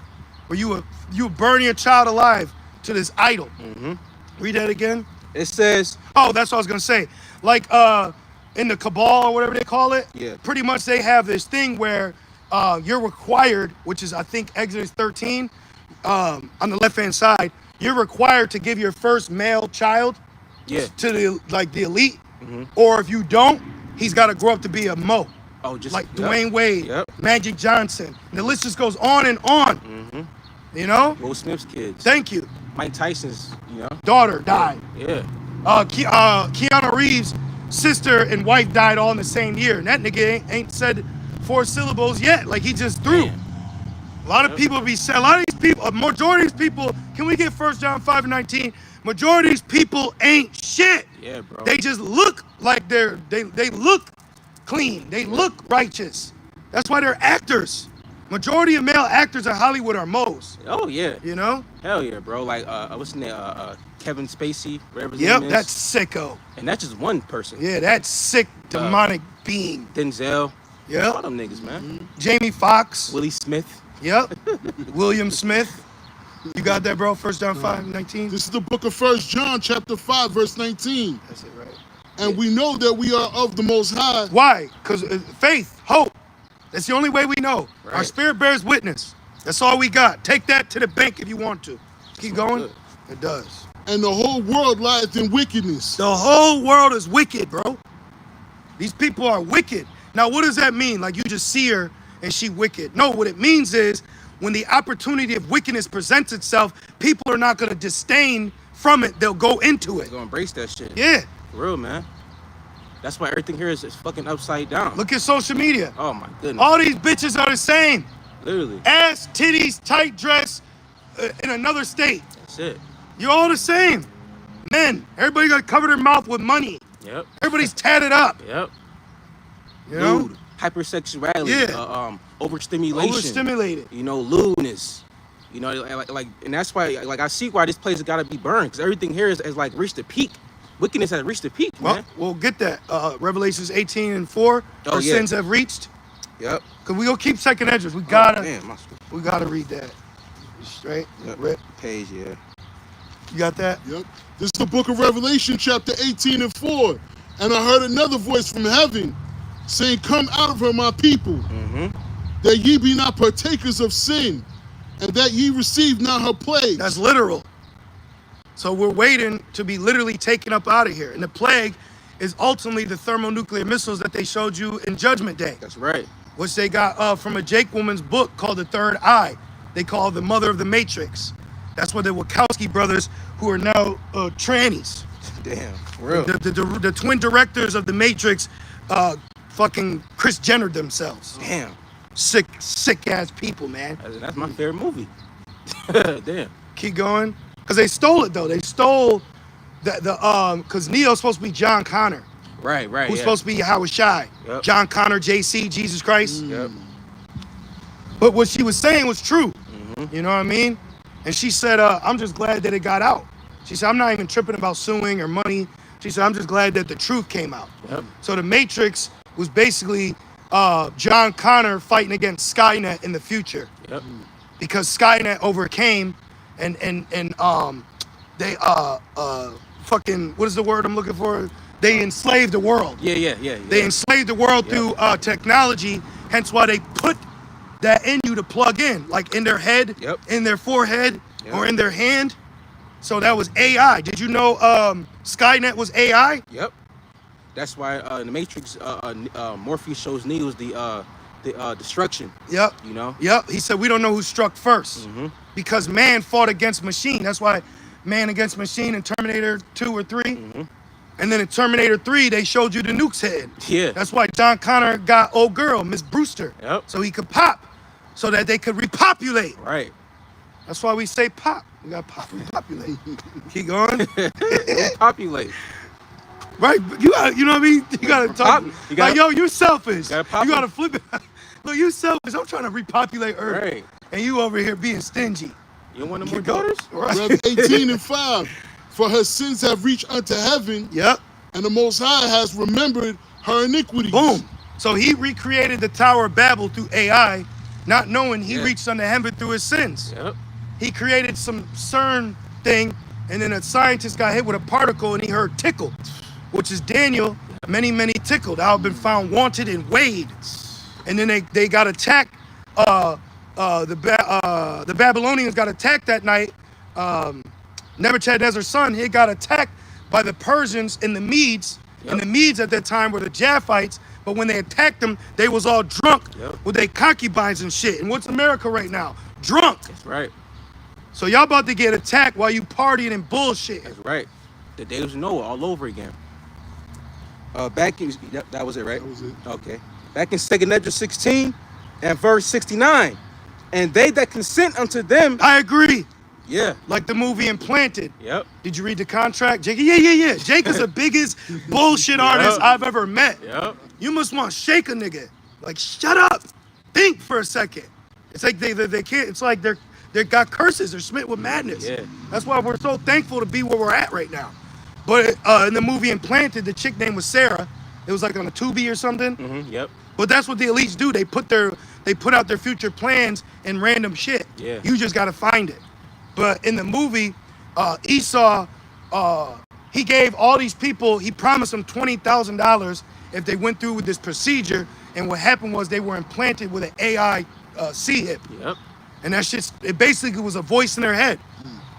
where you would burn your child alive to this idol. Read that again. It says, Oh, that's what I was gonna say. Like in the Cabal or whatever they call it. Yeah. Pretty much they have this thing where you're required, which is I think Exodus 13, on the left hand side, you're required to give your first male child yeah. to the elite, or if you don't, he's got to grow up to be a Mo, Oh, just like yep. Dwayne Wade, Yep. Magic Johnson, and the list just goes on and on. You know? Will Smith's kids. Thank you. Mike Tyson's, Daughter died. Yeah. Keanu Reeves' sister and wife died all in the same year, and that nigga ain't said 4 syllables yet. Like he just threw. Man. A lot of people be saying, a lot of these people, a majority of these people, can we get 1 John 5:19? Majority of these people ain't shit. Yeah, bro. They just look like they look clean. They look righteous. That's why they're actors. Majority of male actors in Hollywood are Mo's. Oh yeah. You know? Hell yeah, bro. Like what's his name? Kevin Spacey, whatever his Yep, name is. that's sicko. And that's just one person. Yeah, that's sick demonic being. Denzel. Yep. All them niggas, man. Jamie Foxx. Willie Smith. Yep. William Smith. You got that, bro? 1 John 5:19. This is the book of 1 John, chapter 5, verse 19. That's it, right? And we know that we are of the Most High. Why? Because faith, hope. That's the only way we know. Right. Our spirit bears witness. That's all we got. Take that to the bank if you want to. Keep going. good. It does. And the whole world lieth in wickedness. The whole world is wicked, bro. These people are wicked. Now, what does that mean? Like you just see her and she wicked. No, what it means is when the opportunity of wickedness presents itself, people are not going to disdain from it. They'll go into it. They're gonna embrace that shit. Yeah. For real, man. That's why everything here is fucking upside down. Look at social media. Oh my goodness. All these bitches are the same. Literally. Ass, titties, tight dress in another state. That's it. You're all the same. Men, everybody got to cover their mouth with money. Yep. Everybody's tatted up. Yep. You know? Lewd. Hypersexuality. Yeah. Overstimulation. Overstimulated. You know, lewdness. You know, like, and that's why, like, I see why this place has got to be burned, because everything here is like reached the peak. Wickedness has reached the peak, Well, man. we'll get that. Revelations 18:4. Oh, Our yeah. sins have reached. Yep. Cause we gonna keep 2nd Esdras. We gotta, Damn, we gotta read that. Straight. Yep. Rip. Page, yeah. You got that? Yep. This is the book of Revelation, chapter 18:4. And I heard another voice from heaven saying, come out of her, my people, that ye be not partakers of sin, and that ye receive not her plagues. That's literal. So we're waiting to be literally taken up out of here. And the plague is ultimately the thermonuclear missiles that they showed you in Judgment Day, That's right. which they got from a Jake woman's book called The Third Eye. They call the mother of the Matrix. That's what the Wachowski brothers, who are now trannies. Damn, for real. The twin directors of the Matrix, fucking Kris Jenner themselves. Damn. Sick ass people, man. That's my favorite movie. Damn. Keep going. Cause they stole it though. They stole cause Neo's supposed to be John Connor, Right, who's yeah. supposed to be Howard Shai. Yep. John Connor, JC, Jesus Christ. Yep. But what she was saying was true. You know what I mean? And she said, I'm just glad that it got out. She said, I'm not even tripping about suing or money. She said, I'm just glad that the truth came out. Yep. So the Matrix was basically John Connor fighting against Skynet in the future. Yep. Because Skynet overcame and they fucking, what is the word I'm looking for? They enslaved the world. Yeah. They enslaved the world through technology, hence why they put that in you to plug in, like in their head, in their forehead, or in their hand. So that was AI. Did you know Skynet was AI? Yep. That's why in the Matrix, Morpheus shows Neo's the destruction. Yep. You know? Yep. He said we don't know who struck first. Because man fought against machine. That's why Man Against Machine in Terminator 2 or 3. And then in Terminator 3, they showed you the nuke's head. Yeah. That's why John Connor got old girl, Miss Brewster. Yep. So he could pop, so that they could repopulate. Right. That's why we say pop. We got pop, repopulate. Keep going. Populate. Right? You got, you know what I mean? You gotta talk. Like, yo, you selfish. You gotta flip it. Look, you selfish. I'm trying to repopulate Earth. Right. And you over here being stingy. You want no more daughters? Right. Rev 18:5. For her sins have reached unto heaven. Yep. And the Most High has remembered her iniquities. Boom. So he recreated the Tower of Babel through AI, not knowing he reached unto heaven through his sins. Yep. He created some CERN thing, and then a scientist got hit with a particle and he heard tickle, which is Daniel, many, many tickled. Thou have been found wanted and weighed. And then they got attacked. The Babylonians got attacked that night. Nebuchadnezzar's son, he got attacked by the Persians and the Medes. And the Medes at that time were the Japhites. But when they attacked them, they was all drunk with their concubines and shit. And what's America right now? Drunk. That's right. So y'all about to get attacked while you partying and bullshit. That's right. The days of Noah all over again. Back in, that was it, right? That was it. Okay. Back in 2 Ezra 16 and verse 69. And they that consent unto them. I agree. Yeah. Like the movie Implanted. Yep. Did you read the contract? Jake? Yeah. Jake is the biggest bullshit artist I've ever met. Yep. You must want to shake a nigga. Like, shut up. Think for a second. It's like they can't, it's like they got curses. They're smitten with madness. Yeah. That's why we're so thankful to be where we're at right now. But in the movie Implanted, the chick name was Sarah. It was like on a Tubi or something. Yep. But that's what the elites do. They put out their future plans in random shit. Yeah. You just gotta find it. But in the movie, Esau, he gave all these people, he promised them $20,000 if they went through with this procedure. And what happened was they were implanted with an AI C-hip. Yep. And that shit, it basically was a voice in their head.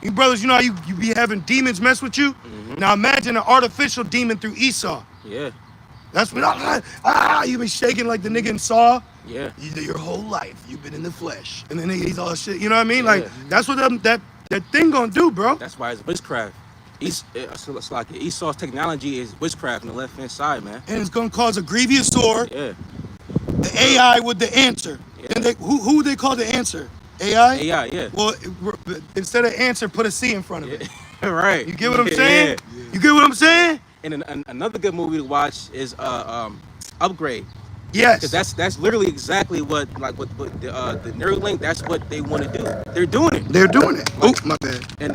You brothers, you know how you be having demons mess with you? Now imagine an artificial demon through Esau. Yeah. That's what you been shaking like the nigga in Saw. Yeah. Your whole life you've been in the flesh, and then he's all shit. You know what I mean? Like that's what that thing gonna do, bro. That's why it's witchcraft. Esau's technology is witchcraft on the left hand side, man. And it's gonna cause a grievous sore. Yeah. The AI with the answer. Yeah. And who they call the answer? AI. AI, yeah. Well, instead of answer, put a C in front of it. Right. You get what I'm saying? Yeah. You get what I'm saying? And another good movie to watch is Upgrade. Yes. Because that's literally exactly what the Neuralink, that's what they want to do. They're doing it. They're doing it. Oh, my bad. And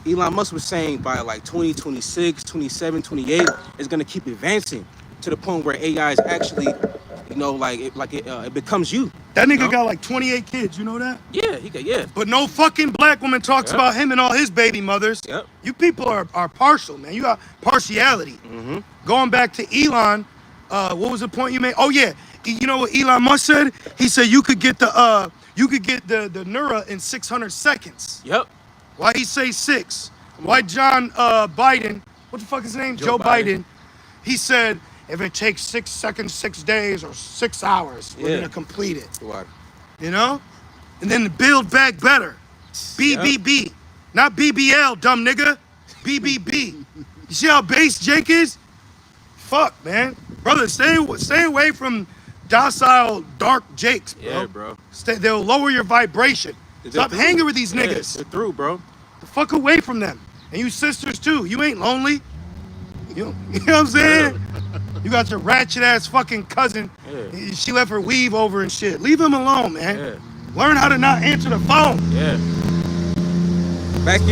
Elon Musk was saying by like 2026, 27, 28, it's going to keep advancing to the point where AI is actually, it becomes you. That nigga got like 28 kids, you know that? Yeah, But no fucking black woman talks about him and all his baby mothers. Yep. You people are partial, man. You got partiality. Going back to Elon, what was the point you made? Oh yeah, you know what Elon Musk said? He said you could get the Neura in 600 seconds. Yep. Why he say 6? Why John Biden? What the fuck is his name? Joe Biden. He said if it takes 6 seconds, 6 days, or 6 hours, we're gonna complete it. What? You know? And then build back better. BBB. Not BBL, dumb nigga. BBB. You see how base Jake is? Fuck, man. Brother, stay away from docile, dark Jakes, bro. Yeah, bro. They'll lower your vibration. Stop hanging with these niggas. They're through, bro. The fuck away from them. And you sisters, too. You ain't lonely. You know what I'm saying? You got your ratchet ass fucking cousin. Yeah. She left her weave over and shit. Leave him alone, man. Yeah. Learn how to not answer the phone. Yeah.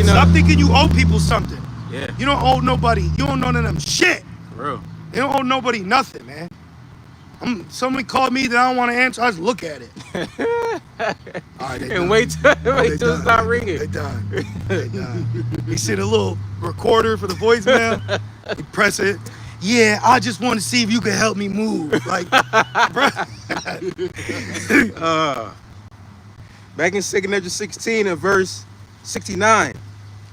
Stop thinking you owe people something. Yeah. You don't owe nobody. You don't know none of them shit. For real. They don't owe nobody nothing, man. Somebody called me that I don't want to answer. I just look at it. All right, they And done. wait till They it's done. not They ringing. done. They done. You see the little recorder for the voicemail? You press it. Yeah, I just want to see if you can help me move. Like, bro. Back in 2nd Ezra 16 and verse 69.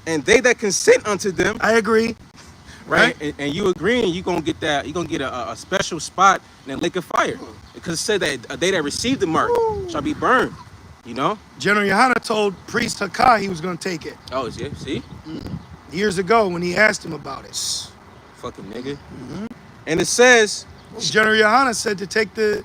And they that consent unto them, I agree. right? And you agreeing, you're gonna get a special spot in a lake of fire. Because it said that they that receive the mark shall be burned. You know? General Yohana told Priest Hakai he was going to take it Oh, yeah, see? years ago when he asked him about it. Fucking nigga. And it says, General Yohana said to take the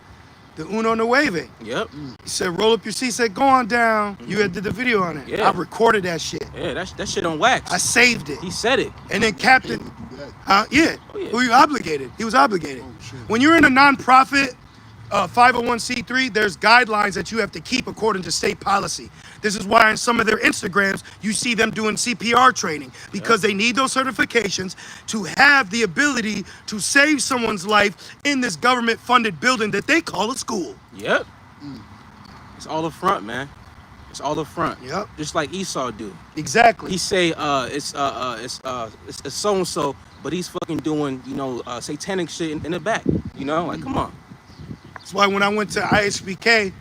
Uno Nueve. yep. He said, roll up your seat. He said, go on down. You had did the video on it. Yeah. I recorded that shit. Yeah, that shit on wax. I saved it. He said it. And then Captain, Do that. yeah, Oh, yeah. who you obligated. He was obligated. Oh, shit. When you're in a nonprofit 501c3, there's guidelines that you have to keep according to state policy. This is why in some of their Instagrams, you see them doing CPR training because they need those certifications to have the ability to save someone's life in this government-funded building that they call a school. Yep. It's all up front, man. It's all up front. Yep. Just like Esau do. Exactly. He say it's so and so, but he's fucking doing satanic shit in the back. You know, like come on. That's why when I went to IHBK,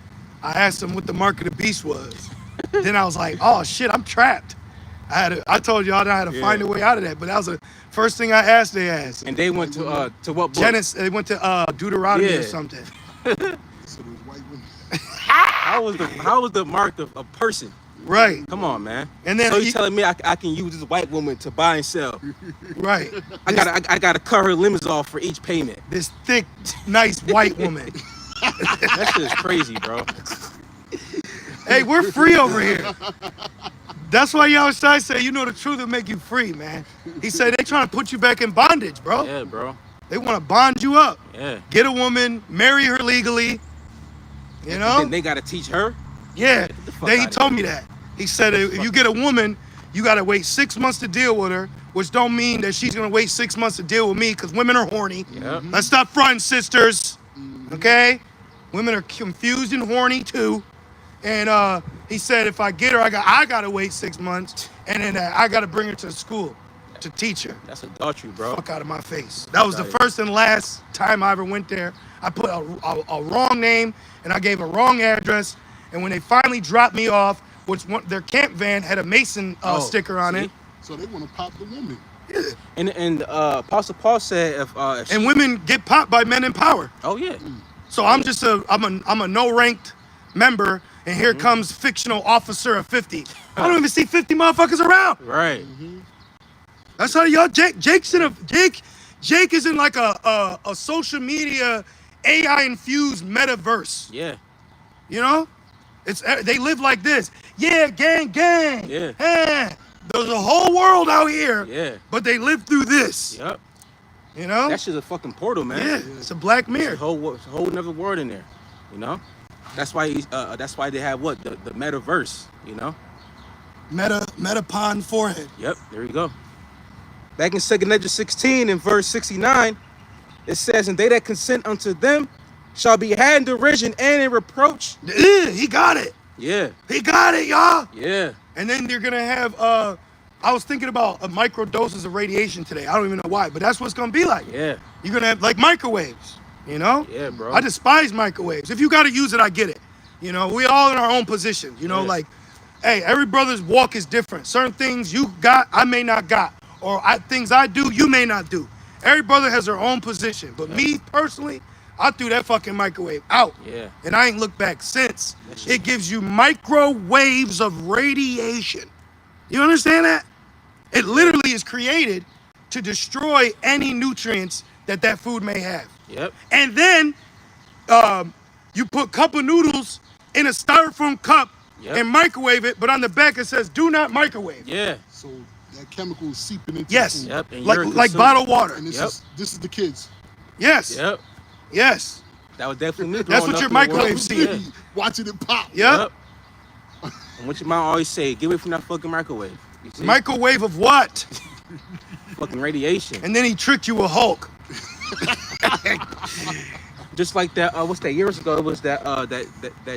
I asked them what the mark of the beast was. Then I was like, oh shit, I'm trapped. I told y'all that I had to find a way out of that, but that was the first thing I asked they asked. And they went to what book? Genesis, they went to Deuteronomy Yeah. or something. So those white women. How was the mark of a person? Right, Come on, man. And then so you he- telling me I can use this white woman to buy and sell? right. I gotta cut her limits off for each payment. This thick, nice white woman. That shit is crazy, bro. Hey, we're free over here. That's why y'all was trying to say, you know the truth will make you free, man. He said they trying to put you back in bondage, bro. Yeah, bro. They want to bond you up. Yeah. Get a woman, marry her legally. You know? Then they gotta teach her. Yeah, the fuck he outta told here. me that. He said if you get a woman, you gotta wait 6 months to deal with her, which don't mean that she's gonna wait 6 months to deal with me, because women are horny. Yep. Let's stop fronting, sisters. Okay? Women are confused and horny too. And he said if I get her, I gotta wait 6 months, and then I gotta bring her to school to teach her. That's adultery, bro. Fuck out of my face. That was the Fuck outta first and last time I ever went there. I put a wrong name and I gave a wrong address. And when they finally dropped me off, their camp van had a Mason sticker on see? it. So they want to pop the woman. And Apostle Paul said if And women get popped by men in power. oh yeah. So I'm just I'm a no ranked member, and here comes fictional officer of 50. I don't even see 50 motherfuckers around. Right. That's how y'all Jake is in like a social media AI infused metaverse. Yeah. You know? They live like this. Yeah, gang. Yeah. Hey. There's a whole world out here. Yeah. But they live through this. Yep. You know? That shit's a fucking portal, man. Yeah, it's a black There's mirror. a whole another word in there. You know? That's why they have what? The metaverse, you know? Metapon forehead. Yep, there you go. Back in 2nd Ezra 16 and verse 69, it says, and they that consent unto them shall be had in derision and in reproach. He got it. Yeah, He got it, y'all. yeah. And then they're gonna have I was thinking about micro doses of radiation today. I don't even know why, but that's what it's gonna be like. Yeah, You're gonna have like microwaves, you know? yeah, bro. I despise microwaves. If you gotta use it, I get it. You know, we all in our own position. You know, Yeah. like, hey, every brother's walk is different. Certain things you got, I may not got. Or things I do, you may not do. Every brother has their own position. But me personally, I threw that fucking microwave out. Yeah. And I ain't looked back since. That shit- It gives you microwaves of radiation. You understand that? It literally is created to destroy any nutrients that food may have. Yep. And then you put cup of noodles in a styrofoam cup Yep. and microwave it, but on the back it says do not microwave. Yeah. So that chemical is seeping into Yes. the food. Yep. And Like you're like consuming- bottled water. And Yep. this is the kids. Yes. Yep. Yes. That was definitely me. That's growing what up your in the world. microwave see. Yeah. Watching it pop. Yep. And what your mom always say, get away from that fucking microwave. You see? Microwave of what? Fucking radiation. And then he tricked you with Hulk. Just like that, what's that? Years ago, it was that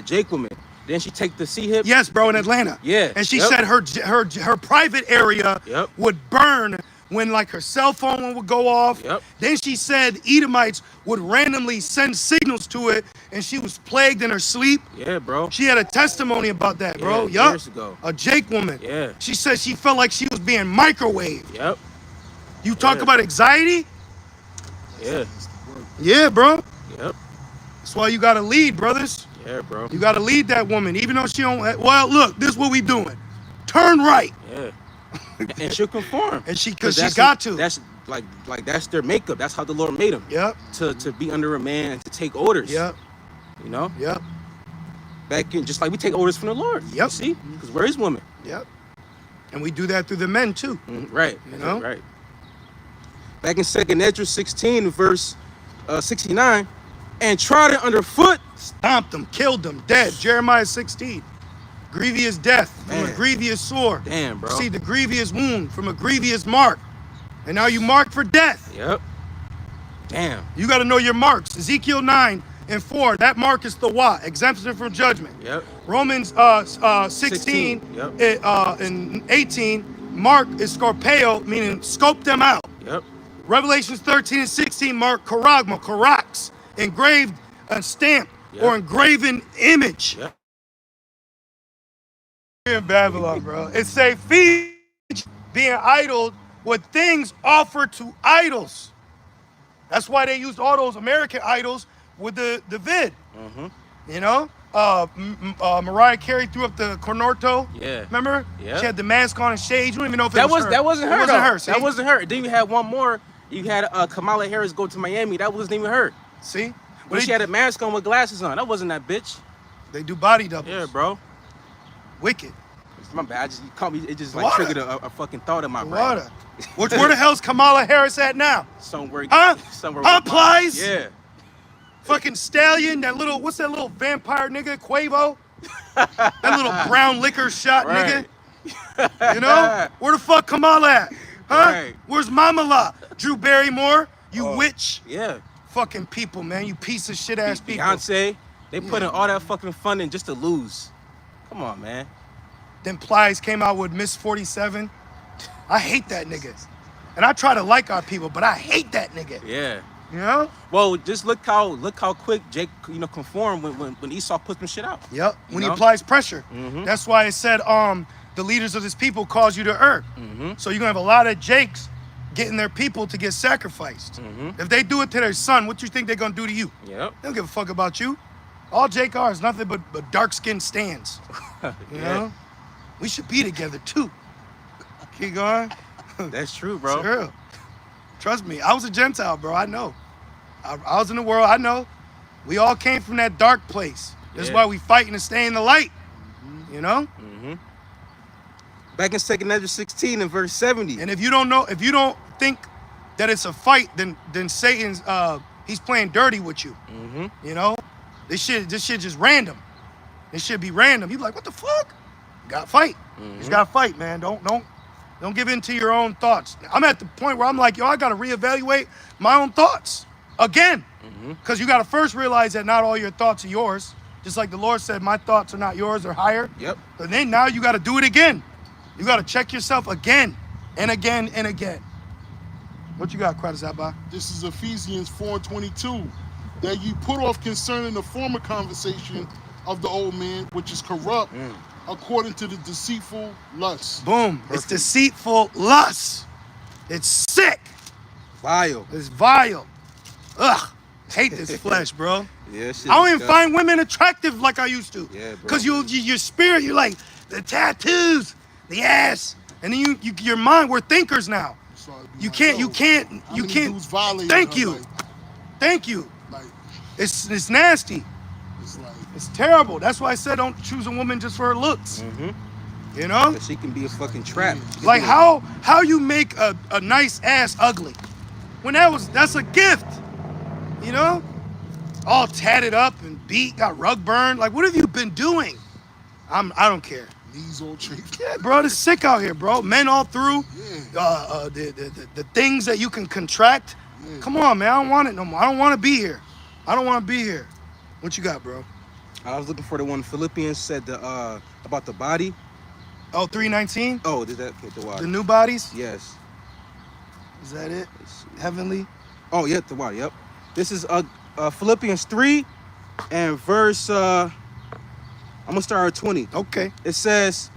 Jake woman. Then she take the C hip. Yes, bro, in Atlanta. Yeah. And she said her private area Yep. would burn when like her cell phone would go off. Yep. Then she said Edomites would randomly send signals to it, and she was plagued in her sleep. Yeah, bro. She had a testimony about that, bro. Yeah, Yup. years ago. A Jake woman. Yeah. She said she felt like she was being microwaved. Yep. You talk Yeah. about anxiety? Yeah. Yeah, bro. Yep. That's why you gotta lead, brothers. Yeah, bro. You gotta lead that woman, even though she don't. Well, look, this is what we doing. Turn right, Yeah. And she'll conform. and because she that's got to. That's like that's their makeup. That's how the Lord made them. Yep. To be under a man and to take orders. Yep. You know. Yep. Back in, just like we take orders from the Lord. Yep. You see, because we're His woman. Yep. And we do that through the men too. Right. You know? Right. Back in 2nd Esdras 16, verse 69, and trod it underfoot. Stomped them, killed them, dead. Jeremiah 16. Grievous death from a Man. grievous sword. Damn, bro. See, the grievous wound from a grievous mark. And now you marked for death. Yep. Damn. You got to know your marks. Ezekiel 9:4, that mark is the what? Exemption from judgment. Yep. Romans 16 Yep. and 18, mark is scorpeo, meaning scope them out. Yep. Revelations 13 and 16, mark karagma, karax, engraved and stamped Yep. or engraven image. Yep. In Babylon, bro. It say feed being idled with things offered to idols. That's why they used all those American idols with the vid. You know? Mariah Carey threw up the cornorto. Yeah. Remember? Yeah. She had the mask on and shades. You don't even know if That it was her. that wasn't her. It wasn't though. her. See? That wasn't her. Then you had one more. You had Kamala Harris go to Miami. That wasn't even her. See? When she had a mask on with glasses on. That wasn't that bitch. They do body doubles. Yeah, bro. Wicked. It's my bad. You caught me. It just like Water. triggered a fucking thought in my brain. Water. Where the hell's Kamala Harris at now? Somewhere. Huh? Somewhere. Huh, with Plies? Yeah. Fucking Stallion, that little, what's that little vampire nigga, Quavo? That little brown liquor shot Right. nigga. You know? Where the fuck Kamala at? Huh? Right. Where's Mama La? Drew Barrymore? You witch? Yeah. Fucking people, man. You piece of shit ass people. Beyonce. They put in all that fucking fun in just to lose. Come on, man. Then Plies came out with Miss 47. I hate that nigga. And I try to like our people, but I hate that nigga. Yeah. You know? Well, just look how quick Jake, conformed when Esau put some shit out. Yep. When he know? applies pressure. Mhm. That's why it said the leaders of this people cause you to err. So you're gonna have a lot of Jakes getting their people to get sacrificed. If they do it to their son, what you think they're gonna do to you? Yep. They don't give a fuck about you. All Jake are is nothing but dark-skinned stands. You know? We should be together too. Keep going. That's true, bro. Sure. Trust me, I was a Gentile, bro. I know. I was in the world. I know. We all came from that dark place. That's Yeah. why we fighting to stay in the light. You know? Back in 2nd Esdras 16 and verse 70. And if you don't think that it's a fight, then Satan's he's playing dirty with you. You know? This shit just random. This should be random. You be like, what the fuck? You gotta fight. You just gotta fight, man. Don't give in to your own thoughts. I'm at the point where I'm like, yo, I gotta reevaluate my own thoughts again. Because you gotta first realize that not all your thoughts are yours. Just like the Lord said, my thoughts are not yours, they're higher. Yep. And then now you gotta do it again. You gotta check yourself again and again and again. What you got, Kratazaba? This is Ephesians 4:22. That you put off concerning the former conversation of the old man, which is corrupt, according to the deceitful lusts. Boom. It's deceitful lust. It's sick. Vile. It's vile. Ugh. Hate this flesh, bro. Yeah, shit. I don't even find women attractive like I used to. Yeah, bro. Cause your spirit, you're like the tattoos, the ass, and then your mind. We're thinkers now. So it'd be You like, can't. yo, how many dudes violated Thank her? you. Thank you. Like, It's nasty. it's like, It's terrible. That's why I said don't choose a woman just for her looks. You know? But she can be a fucking trap. Like how you make a nice ass ugly when that's a gift, you know? All tatted up and beat, got rug burn. Like what have you been doing? I don't care. knees all chafed. Yeah, bro, it's sick out here, bro. Men all through. The things that you can contract. Come on, man. I don't want it no more. I don't want to be here. I don't want to be here. What you got, bro? I was looking for the one Philippians said about the body. Oh, 3:19. Oh, did that get the water? The new bodies. Yes. Is that it? Heavenly. Oh, yeah, the water. Yep. This is Philippians 3 and verse. I'm gonna start at 20. Okay. It says,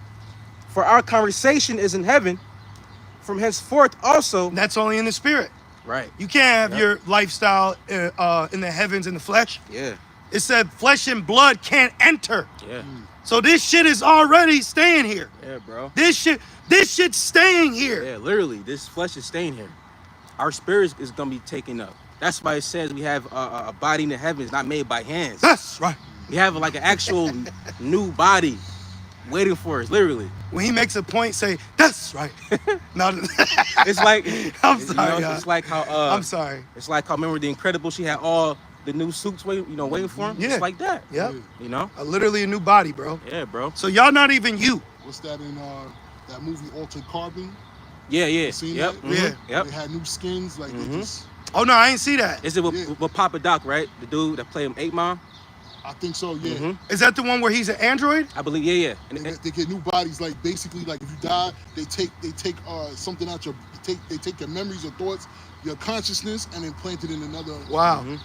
"For our conversation is in heaven, from henceforth also." That's only in the spirit. Right. You can't have Yep. your lifestyle in the heavens in the flesh. Yeah. It said flesh and blood can't enter. Yeah. So this shit is already staying here. Yeah, bro. This shit's staying here. Yeah, literally, this flesh is staying here. Our spirit is gonna be taken up. That's why it says we have a body in the heavens, not made by hands. That's right. We have like an actual new body waiting for us, literally. When he makes a point, say, that's right. No, It's like I'm sorry, y'all. it's like how I'm sorry. It's like how, remember The Incredibles? She had all the new suits waiting for him. Yeah. It's like that. Yep. You know? Literally a new body, bro. Yeah, bro. So y'all not even you. What's that in that movie Altered Carbon? Yeah. You seen Yep. that? mhm, Yeah. Yep. They had new skins, like they just. Oh no, I ain't see that. Is it with, Yeah. with Papa Doc, right? The dude that played him 8 Mile? I think so. Yeah. Mhm. Is that the one where he's an android? I believe. Yeah. They get new bodies, like basically, like if you die, they take something out your they take your memories or thoughts, your consciousness, and implant it in another. Wow. Mhm.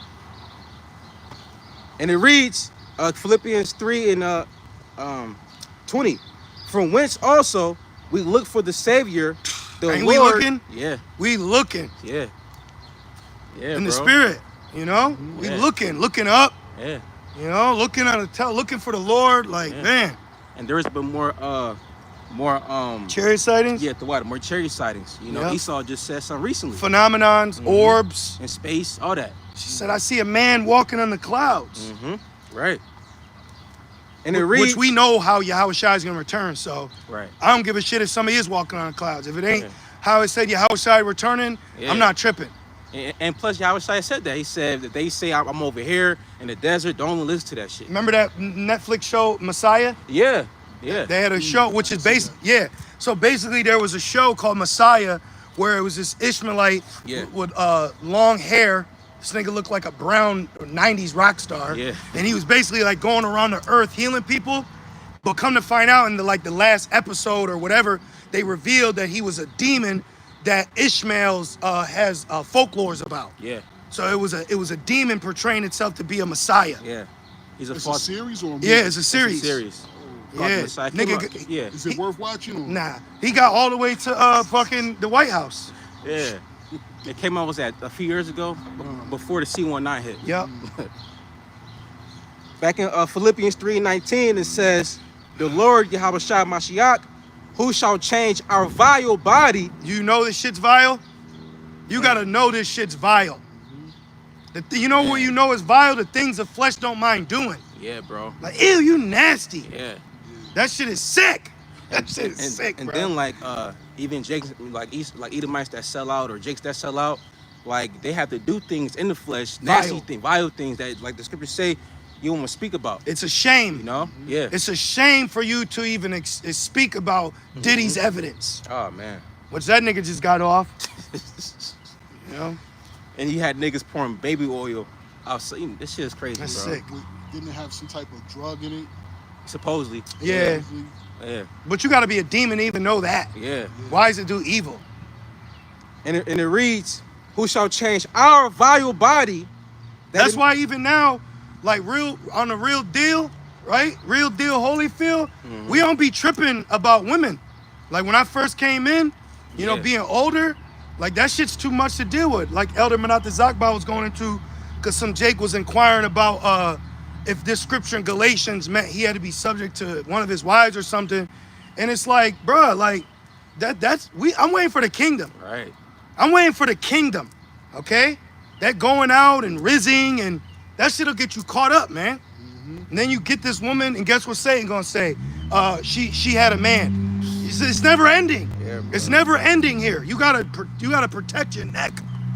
And it reads, Philippians 3 and 20. "From whence also we look for the Savior, the Ain't Lord." we looking? Yeah. We looking Yeah. Yeah, in the bro. spirit, you know? We Yeah. looking up, Yeah. you know, looking for the Lord, like, Yeah. man. And there's been more Chariot sightings, yeah, the water, more cherry sightings. You know, Yep. Esau just said something recently. phenomenons, orbs. In space, all that. She said, I see a man walking on the clouds. Right. And it reads, Which we know how Yahushua is going to return, so right. I don't give a shit if somebody is walking on the clouds. If it ain't Yeah. how it said Yahushua returning, Yeah. I'm not tripping. And plus, Yahushua said that. He said that they say I'm over here in the desert. Don't listen to that shit. Remember that Netflix show, Messiah? Yeah. Yeah. They had a show, which is yeah. So basically, there was a show called Messiah where it was this Ishmaelite Yeah. with long hair. This nigga looked like a brown 90s rock star. Yeah. And he was basically like going around the earth healing people. But come to find out in the last episode or whatever, they revealed that he was a demon that Ishmael's has folklores about. Yeah. So it was a demon portraying itself to be a Messiah. Yeah. He's a It's a false series or a movie? Yeah, it's a It's series. a series. Yeah, Messiah. nigga, Yeah. Is it worth watching? Or? nah, he got all the way to fucking the White House. Yeah. It came out, was that a few years ago? Before the C-19 hit. Yep. Back in Philippians 3:19, it says, "The Lord Yahushua Mashiach, who shall change our vile body." You know this shit's vile? You gotta know this shit's vile. You know what you know is vile? The things the flesh don't mind doing. Yeah, bro. Like, ew, you nasty. Yeah. That shit is sick. That shit is sick, and bro. then like even Jakes, like Edomites that sell out or Jakes that sell out, like they have to do things in the flesh, nasty things, vile things that like the scriptures say you don't want to speak about. It's a shame. You know? Yeah. It's a shame for you to even speak about Diddy's evidence, Oh man. which that nigga just got off. You know? And you had niggas pouring baby oil outside. This shit is crazy, That's bro. sick. Didn't it have some type of drug in it? Supposedly. Yeah. Yeah. But you gotta be a demon to even know that. Yeah. Why does it do evil? And it reads, "Who shall change our vile body?" That's why even now, like on the real deal, right? Real deal Holyfield, we don't be tripping about women. Like when I first came in, you know, Yeah. being older, like that shit's too much to deal with. Like Elder Menata Zakba was going into, because some Jake was inquiring about if this scripture in Galatians meant he had to be subject to one of his wives or something. And it's like, bruh, like I'm waiting for the kingdom. Right. I'm waiting for the kingdom, okay? That going out and rizzing and that shit'll get you caught up, man. And then you get this woman, and guess what Satan gonna say? She had a man. It's never ending. Yeah, bro. It's never ending here. You gotta protect your neck.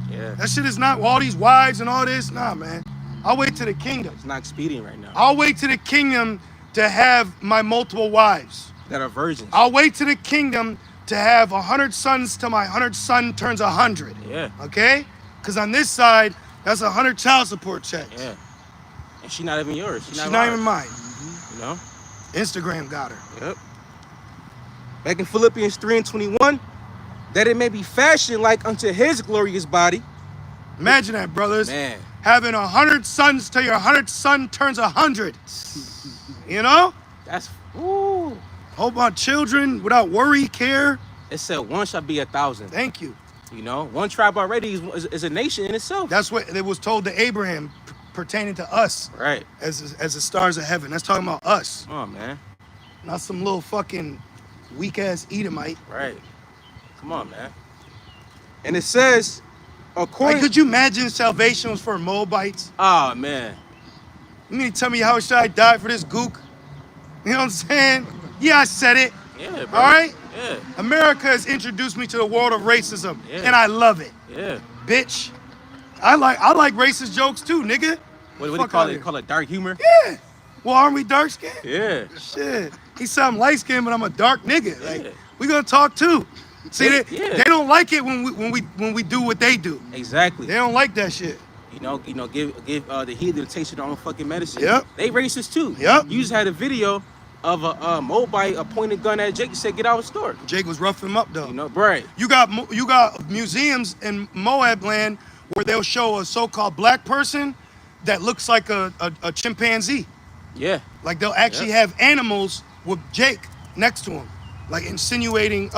Yeah. That shit is not all these wives and all this. Nah, man. I'll wait to the kingdom. It's not expedient right now. I'll wait to the kingdom to have my multiple wives. That are virgins. I'll wait to the kingdom to have 100 sons till my 100th son turns 100. Yeah. Okay? Because on this side, That's 100 child support checks. Yeah. And she not even yours. She's not even mine. You know? Instagram got her. Yep. Back in Philippians 3:21, that it may be fashioned like unto his glorious body. Imagine that, brothers. Man. Having 100 sons till your 100th son turns 100. You know? That's, ooh. Hope our children without worry, care. It said one shall be 1,000. Thank you. You know, one tribe already is a nation in itself. That's what it was told to Abraham pertaining to us. Right. As the stars of heaven. That's talking about us. Oh, man. Not some little fucking weak-ass Edomite. Right. Come on, man. And it says, according... Like, could you imagine salvation was for Moabites? Oh, man. You mean to tell me how should I die for this gook? You know what I'm saying? Yeah, I said it. Yeah, bro. All right? Yeah. America has introduced me to the world of racism, Yeah. and I love it. Yeah. Bitch. I like racist jokes too, nigga. What do you call it? Call it dark humor? Yeah. Well, aren't we dark skinned? Yeah. Shit. He said I'm light skinned, but I'm a dark nigga. Yeah. Like, we gonna talk too. See, Yeah. they don't like it when we do what they do. Exactly. They don't like that shit. You know, give the heathen a taste of their own fucking medicine. Yep. They racist too. Yep. You just had a video of a Moabite pointing a gun at Jake and said, "Get out of the store." Jake was roughing him up though. You know, right? You got museums in Moab land where they'll show a so-called black person that looks like a chimpanzee. Yeah. Like they'll actually have animals with Jake next to him, like insinuating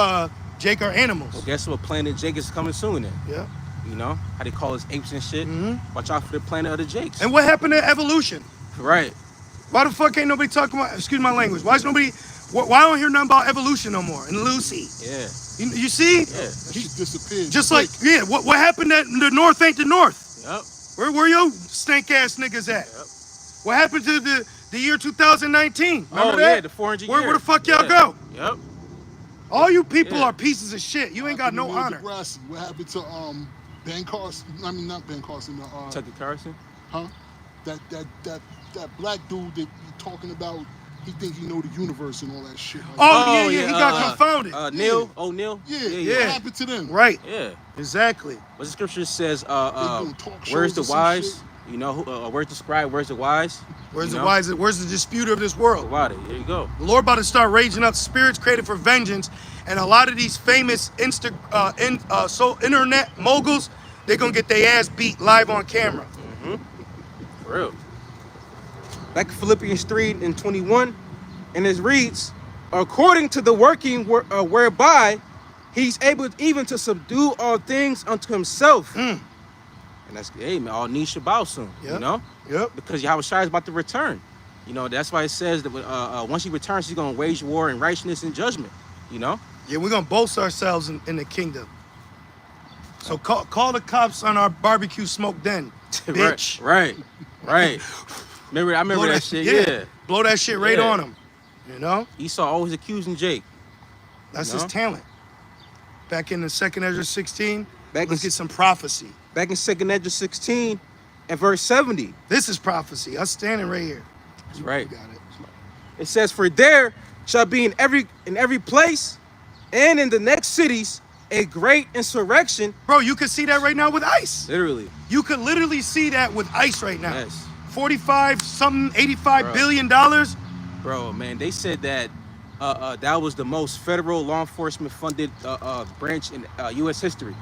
Jake are animals. Well, guess what? Planet Jake is coming soon. Then. Yeah. You know how they call us apes and shit. Mm-hmm. Watch out for the planet of the Jakes. And what happened to evolution? Right. Why the fuck ain't nobody talking about? Excuse my language. Why is nobody? Why don't I hear nothing about evolution no more? And Lucy. Yeah. You see? Yeah. That shit disappeared. Just like what happened at the North ain't the North. Yep. Where your stank ass niggas at? Yep. What happened to the year 2019? Remember that? Yeah, the 400 years. Where the fuck y'all go? Yep. All you people Yeah. are pieces of shit. You ain't got no honor. What happened to Ben Carson? I mean, not Ben Carson. Tucker Carlson. Huh? That black dude that you talking about. He think he know the universe and all that shit. Like, Oh, yeah. He got confounded. Neil O'Neal. yeah. What happened to them? Right. Yeah. Exactly. What the scripture says, doing talk where's shows the or some wise? shit? You know, where's the scribe? Where's the wise? Where's You the know? wise? Where's the disputer of this world? About it. There you go. The Lord about to start raising up spirits created for vengeance, and a lot of these famous internet moguls, they're gonna get their ass beat live on camera. For real. Back in Philippians 3:21, and it reads, according to the working whereby he's able even to subdue all things unto himself. And that's, hey man, all knees should bow soon. Yep. You know? Yep. Because Yahushua is about to return. You know, that's why it says that once he returns, he's gonna wage war in righteousness and judgment. You know? Yeah, we're gonna boast ourselves in the kingdom. So call the cops on our barbecue smoke den, bitch. Right. I remember Blow that shit. Yeah. Blow that shit right Yeah. on him. You know? Esau always accusing Jake. That's You know? his talent. Back in the 2nd Ezra 16, Back let's in- get some prophecy. Back in 2nd Ezra 16 and verse 70. This is prophecy. I'm standing right here. That's right. You got it. It says, for there shall be in every place and in the next cities a great insurrection. Bro, you can see that right now with ICE. Literally. You could literally see that with ICE right now. Yes. 45 something, 85 Bro. billion dollars. Bro, man, they said that that was the most federal law enforcement funded branch in U.S. history.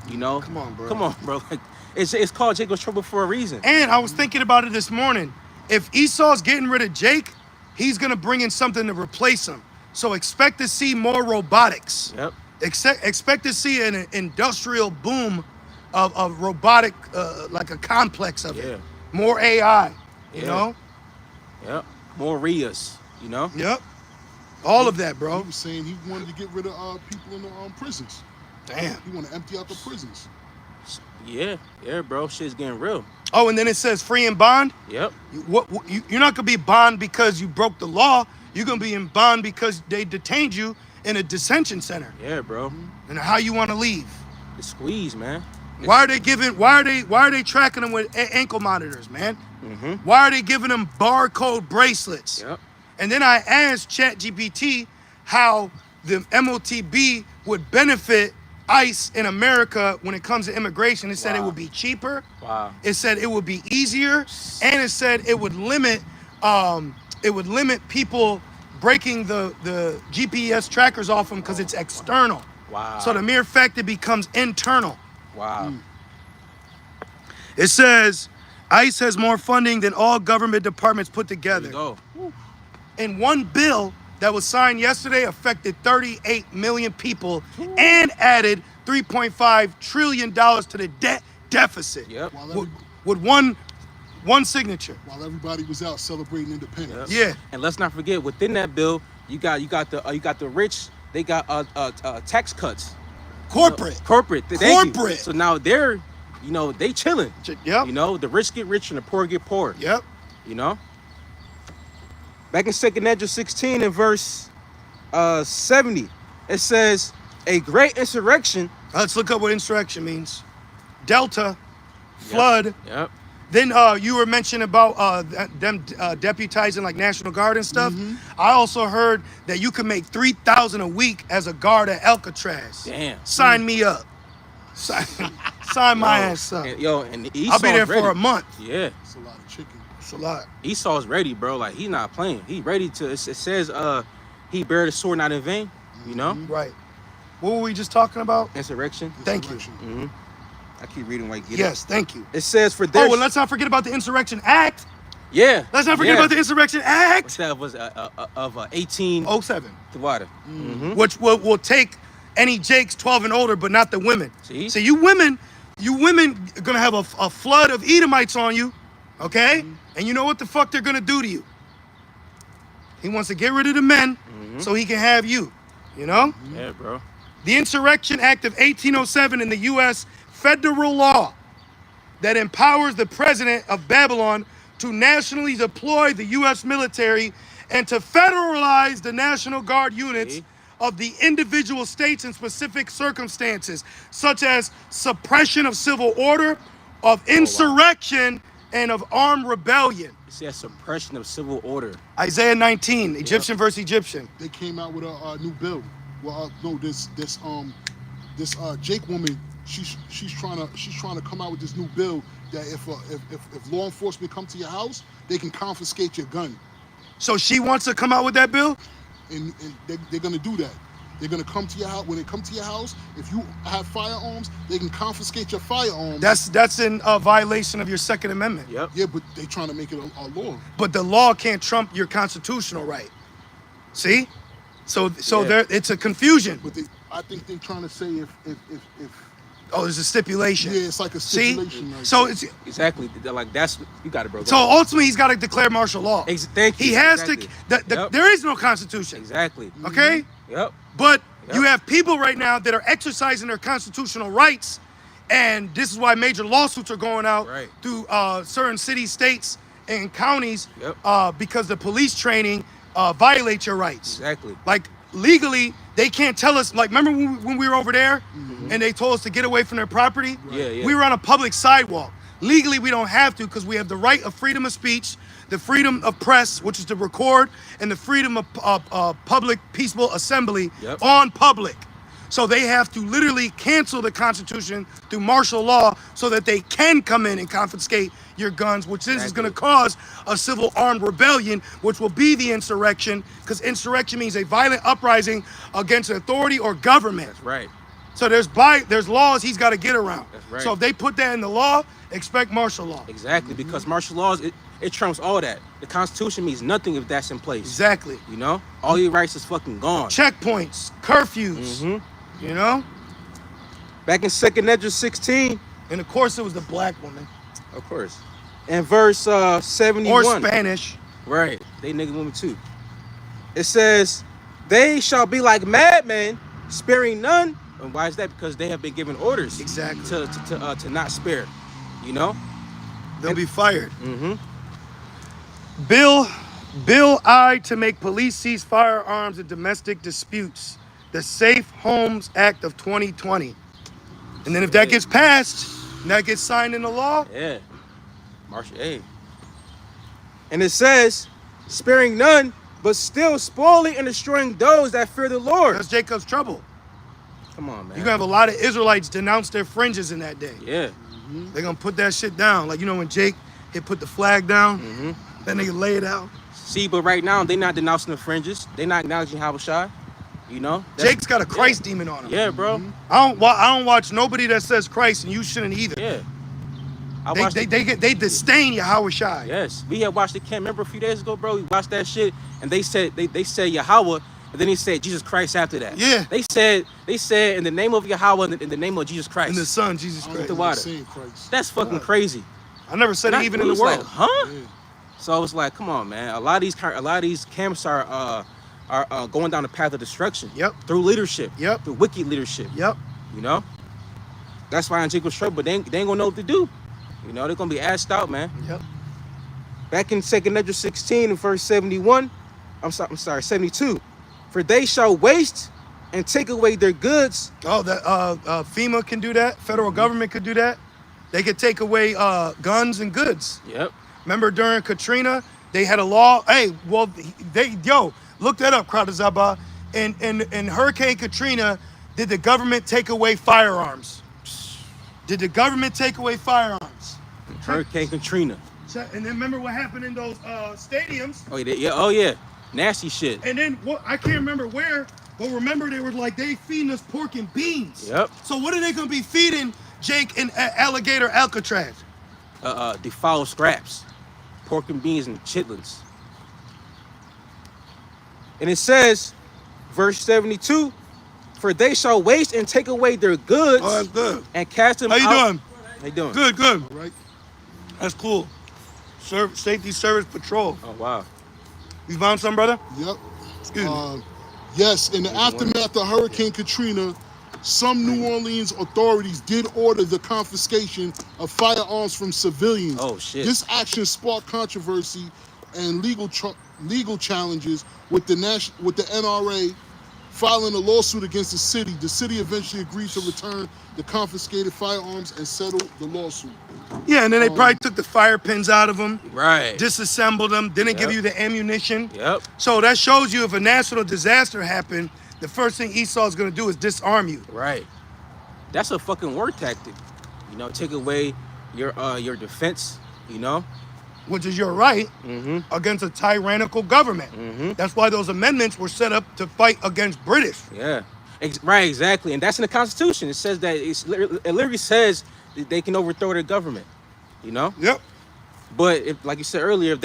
You know? Come on, bro. Come on, bro. Like, it's called Jacob's Trouble for a reason. And I was thinking about it this morning. If Esau's getting rid of Jake, he's gonna bring in something to replace him. So expect to see more robotics. Yep. Expect to see an industrial boom of robotic, like a complex of Yeah. it. More AI, you Yeah. know? Yep. More Rias, you know? Yep. All of that, He bro. was saying he wanted to get rid of people in the prisons. Damn. He want to empty out the prisons. Yeah, bro. Shit's getting real. Oh, and then it says free in bond. Yep. You're not gonna be bond because you broke the law. You're gonna be in bond because they detained you in a detention center. Yeah, bro. And how you want to leave? The squeeze, man. Why are they tracking them with ankle monitors, man? Why are they giving them barcode bracelets? Yep. And then I asked ChatGPT how the MOTB would benefit ICE in America, when it comes to immigration, it said it Wow. would be cheaper. Wow. It said it would be easier, and it said it would limit people breaking the GPS trackers off them because it's external. Wow. So the mere fact it becomes internal. Wow. It says ICE has more funding than all government departments put There together. you go. And one bill that was signed yesterday affected 38 million people and added $3.5 trillion to the debt deficit. Yep. With one signature. While everybody was out celebrating independence. Yeah. And let's not forget, within that bill, you got the rich. They got tax cuts. Corporate. Corporate. Thank you. Corporate. So now they're, they chilling. Yep. The rich get rich and the poor get poor. Yep. Back in 2nd Ezra 16 and verse 70, it says, a great insurrection. Let's look up what insurrection means. Delta, flood. Yep. Then you were mentioning about them deputizing like National Guard and stuff. I also heard that you could make $3,000 a week as a guard at Alcatraz. Damn. Sign me up. Sign my ass up. And Esau's I'll be there ready. for a month. Yeah. It's a lot of chicken. It's a lot. Esau's ready, bro. Like, he's not playing. He ready to. It says he bear the sword not in vain. Right. What were we just talking about? Insurrection. Thank you. Insurrection. I keep reading while you get Yes, thank you. it. It says for this. Oh, and let's not forget about the Insurrection Act. Yeah. Let's not forget about the Insurrection Act. Which that was of 18 07. to water. Which will take any Jakes 12 and older, but not the women. See? So you women are gonna have a flood of Edomites on you, okay? And you know what the fuck they're gonna do to you? He wants to get rid of the men so he can have you, Yeah, bro. The Insurrection Act of 1807 in the U.S. federal law that empowers the president of Babylon to nationally deploy the U.S. military and to federalize the National Guard units of the individual states in specific circumstances, such as suppression of civil order, of insurrection, and of armed rebellion. It says suppression of civil order. Isaiah 19, Egyptian versus Egyptian. They came out with a new bill. Well, no, this Jake woman, she's trying to come out with this new bill that if law enforcement come to your house, they can confiscate your gun. So she wants to come out with that bill? And they're gonna do that. They're gonna come to your house. When they come to your house, if you have firearms, they can confiscate your firearms. That's in violation of your Second Amendment. Yep. Yeah, but they trying to make it a law. But the law can't trump your constitutional right. See? So there, it's a confusion. But I think they're trying to say if Oh, there's a stipulation. yeah, it's like a See? stipulation. Like So that. it's Exactly. Like, that's, you got it, bro. so ultimately he's got to declare martial law. Thank you. He has Exactly. to. Yep. There is no constitution. Exactly. Okay. Yep. But Yep. you have people right now that are exercising their constitutional rights, and this is why major lawsuits are going out Right. through certain cities, states, and counties Yep. because the police training violates your rights. Exactly. Like legally, they can't tell us. Like, remember when we were over there and they told us to get away from their property? Yeah, yeah. We were on a public sidewalk. Legally, we don't have to because we have the right of freedom of speech, the freedom of press, which is to record, and the freedom of public peaceful assembly Yep. on public. So they have to literally cancel the Constitution through martial law so that they can come in and confiscate your guns, which this is going to cause a civil armed rebellion, which will be the insurrection, because insurrection means a violent uprising against authority or government. That's right. So there's laws he's got to get around. That's right. So if they put that in the law, expect martial law. Exactly. Because martial laws, it trumps all that. The Constitution means nothing if that's in place. Exactly. All your rights is fucking gone. Checkpoints, curfews, Back in 2nd Ezra 16, And of course, it was the black woman. of course, in verse 71. Or Spanish. Right. They nigga women too. It says, they shall be like madmen, sparing none. And why is that? Because they have been given orders. Exactly. To not spare. They'll be fired. Mm-hmm. Bill I to make police seize firearms in domestic disputes. The Safe Homes Act of 2020. And then if that gets passed, and that gets signed into law, Yeah. Marshall A. And it says, sparing none, but still spoiling and destroying those that fear the Lord. that's Jacob's trouble. Come on, man. You're gonna have a lot of Israelites denounce their fringes in that day. Yeah. They're gonna put that shit down. Like, you know, when Jake, he put the flag down, then they lay it out. See, but right now, they're not denouncing the fringes. They're not acknowledging Habashai. You know? Jake's got a Christ demon on him. Yeah, bro. I don't watch nobody that says Christ, and you shouldn't either. Yeah. They disdain Yahweh Shai. Yes. We had watched the camp. Remember a few days ago, bro? We watched that shit, and they said Yahweh, and then he said Jesus Christ after that. Yeah. They said in the name of Yahweh, in the name of Jesus Christ. And the Son, Jesus Christ. The water. That's fucking crazy. I never said it even in the world. Like, huh? Yeah. So I was like, come on, man. A lot of these camps are going down the path of destruction. Yep. Through leadership. Yep. Through wicked leadership. Yep. You know? That's why Jake was trouble, but they ain't gonna know what to do. You know, they're gonna be asked out, man. Yep. Back in 2nd Ezra 16 and verse 71, I'm sorry, 72. For they shall waste and take away their goods. Oh, that FEMA can do that. Federal government could do that. They could take away guns and goods. Yep. Remember during Katrina, they had a law. Hey, well, look that up, Kradazaba. In Hurricane Katrina, did the government take away firearms? Did the government take away firearms? Hurricane Katrina. And then remember what happened in those stadiums? Oh yeah. Oh yeah. Nasty shit. And then I can't remember where, but remember they were like, they feeding us pork and beans. Yep. So what are they gonna be feeding Jake and Alligator Alcatraz? Defiled scraps, pork and beans and chitlins. And it says, verse 72, for they shall waste and take away their goods. Oh, that's good. And cast them out. How you doing? How you doing? Good, good. All right. That's cool. Safety Service Patrol. Oh, wow. You found something, brother? Yep. Excuse me. Yes, in the aftermath of Hurricane Katrina, some New Orleans authorities did order the confiscation of firearms from civilians. Oh, shit. This action sparked controversy and legal challenges with the NRA filing a lawsuit against the city. The city eventually agreed to return the confiscated firearms and settle the lawsuit. Yeah, and then they probably took the fire pins out of them. Right. Disassembled them. Didn't give you the ammunition. Yep. So that shows you if a national disaster happened, the first thing Esau is going to do is disarm you. Right. That's a fucking war tactic. You know, take away your defense, you know? Which is your right against a tyrannical government. That's why those amendments were set up to fight against British. Yeah. Right, exactly. And that's in the Constitution. It says that, it literally says that they can overthrow their government, you know? Yep. But if, like you said earlier, if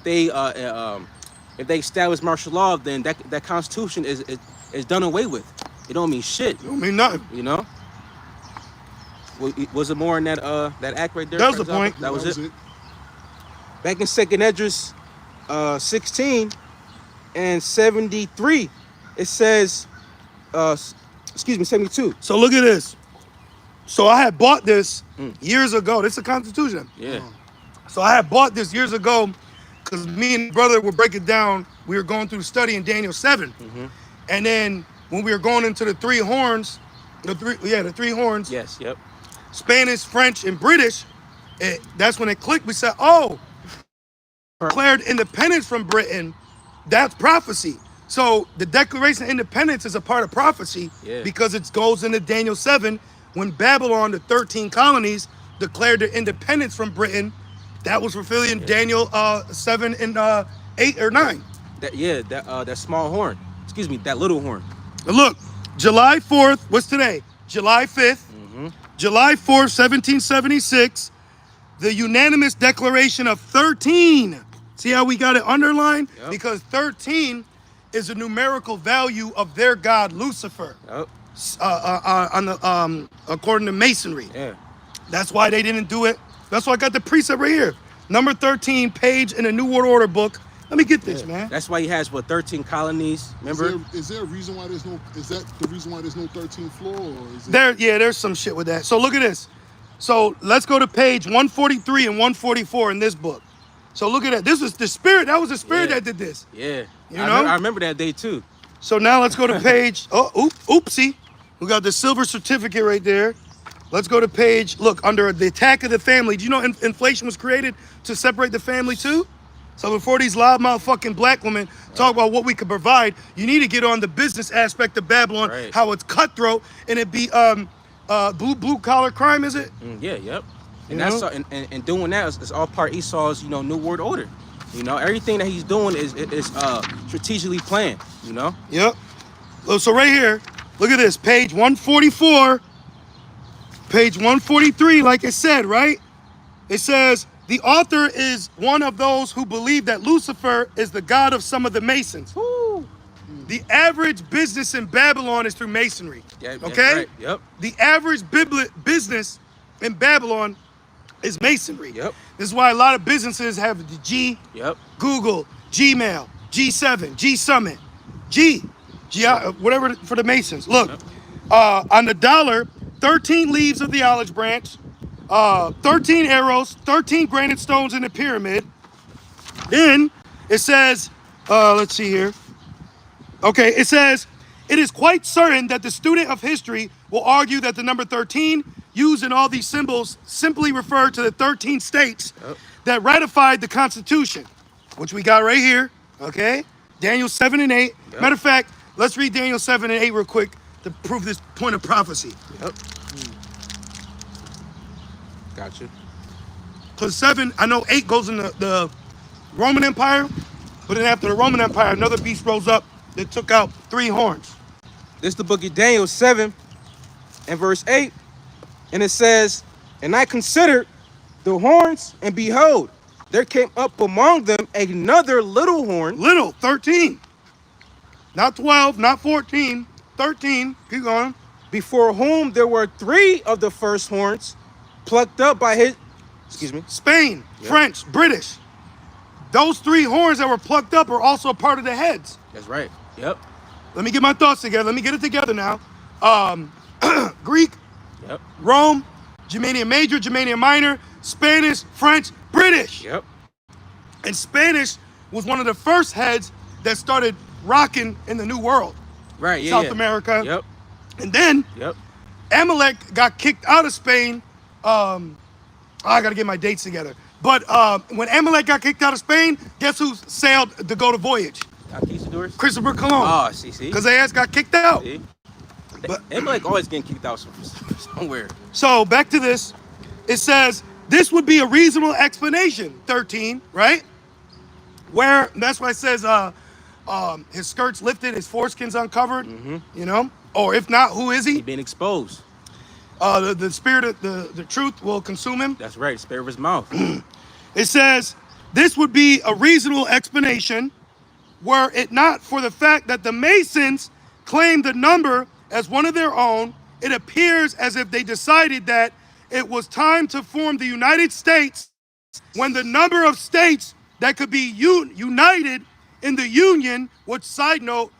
they establish martial law, then that Constitution is done away with. It don't mean shit. It don't mean nothing. You know? Was it more in that act right there? That was the point. That was it. Back in 2nd Ezra 16 and 73, it says, 72. So look at this. So I had bought this years ago. This is the Constitution. Yeah. So I had bought this years ago because me and brother were breaking down. We were going through studying Daniel 7. And then when we were going into the three horns, the three horns. Yes, yep. Spanish, French, and British, that's when it clicked. We said, oh, declared independence from Britain, that's prophecy. So the Declaration of Independence is a part of prophecy because it goes into Daniel 7 when Babylon, the 13 colonies, declared their independence from Britain. That was fulfilling Daniel 7 and 8 or 9. That small horn. Excuse me, that little horn. And look, July 4th, what's today? July 5th, July 4th, 1776, the unanimous declaration of 13. See how we got it underlined? Yep. Because 13 is a numerical value of their god Lucifer. Yep. According to Masonry. Yeah. That's why they didn't do it. That's why I got the precept right here. Number 13 page in the New World Order book. Let me get this, man. That's why he has 13 colonies. Remember? Is there a reason why there's no? Is that the reason why there's no 13th floor? Or is it... There's some shit with that. So look at this. So let's go to page 143 and 144 in this book. So look at that. This was the spirit. That was the spirit that did this. Yeah. You know? I remember that day too. So now let's go to page. Oopsie. We got the silver certificate right there. Let's go to page. Look, under the attack of the family. Do you know inflation was created to separate the family too? So before these loudmouth fucking black women talk about what we could provide, you need to get on the business aspect of Babylon, Right. how it's cutthroat, and it be blue collar crime, is it? Yeah, yep. And You that's know? all, and doing that is all part of Esau's, you know, new world order. You know, everything that he's doing is strategically planned. You know. Yep. So right here, look at this, page 144, page 143, like I said, right? It says, the author is one of those who believe that Lucifer is the god of some of the Masons. Woo. The average business in Babylon is through Masonry. Yeah, that's okay? right. Yep. The average business in Babylon is Masonry. Yep. This is why a lot of businesses have the G, Yep. Google, Gmail, G7, G Summit, whatever for the Masons. Look, on the dollar, 13 leaves of the olive branch, 13 arrows, 13 granite stones in the pyramid. Then it says, let's see here. Okay, it says, it is quite certain that the student of history will argue that the number 13 used in all these symbols simply refer to the 13 states that ratified the Constitution, which we got right here, okay? Daniel 7 and 8. Matter of fact, let's read Daniel 7 and 8 real quick to prove this point of prophecy. Yep. Gotcha. Because 7, I know 8 goes in the Roman Empire, but then after the Roman Empire, another beast rose up that took out 3 horns. This is the book of Daniel 7 and verse 8. And it says, and I considered the horns, and behold, there came up among them another little horn. Little, 13. Not 12, not 14, 13. Keep going. Before whom there were 3 of the first horns plucked up by his, Spain, French, British. Those 3 horns that were plucked up are also a part of the heads. That's right. Yep. Let me get my thoughts together. Let me get it together now. Greek, Yep. Rome, Germanian Major, Germanian Minor, Spanish, French, British. Yep. And Spanish was one of the first heads that started rocking in the New World. Right. Yeah. South America. Yep. And then Yep. Amalek got kicked out of Spain. I got to get my dates together. But when Amalek got kicked out of Spain, guess who sailed to go to voyage? Conquistadors? Christopher Columbus. Oh, see. Because their ass got kicked out. See? But They're like always getting kicked out somewhere. so back to this. It says this would be a reasonable explanation. 13, right? Where that's why it says his skirt's lifted, his foreskin's uncovered. You know, or if not, who is he? He been exposed. The spirit of the truth will consume him. That's right. Spare of his mouth. It says this would be a reasonable explanation were it not for the fact that the Masons claimed the number as one of their own. It appears as if they decided that it was time to form the United States when the number of states that could be united in the Union, which, side note,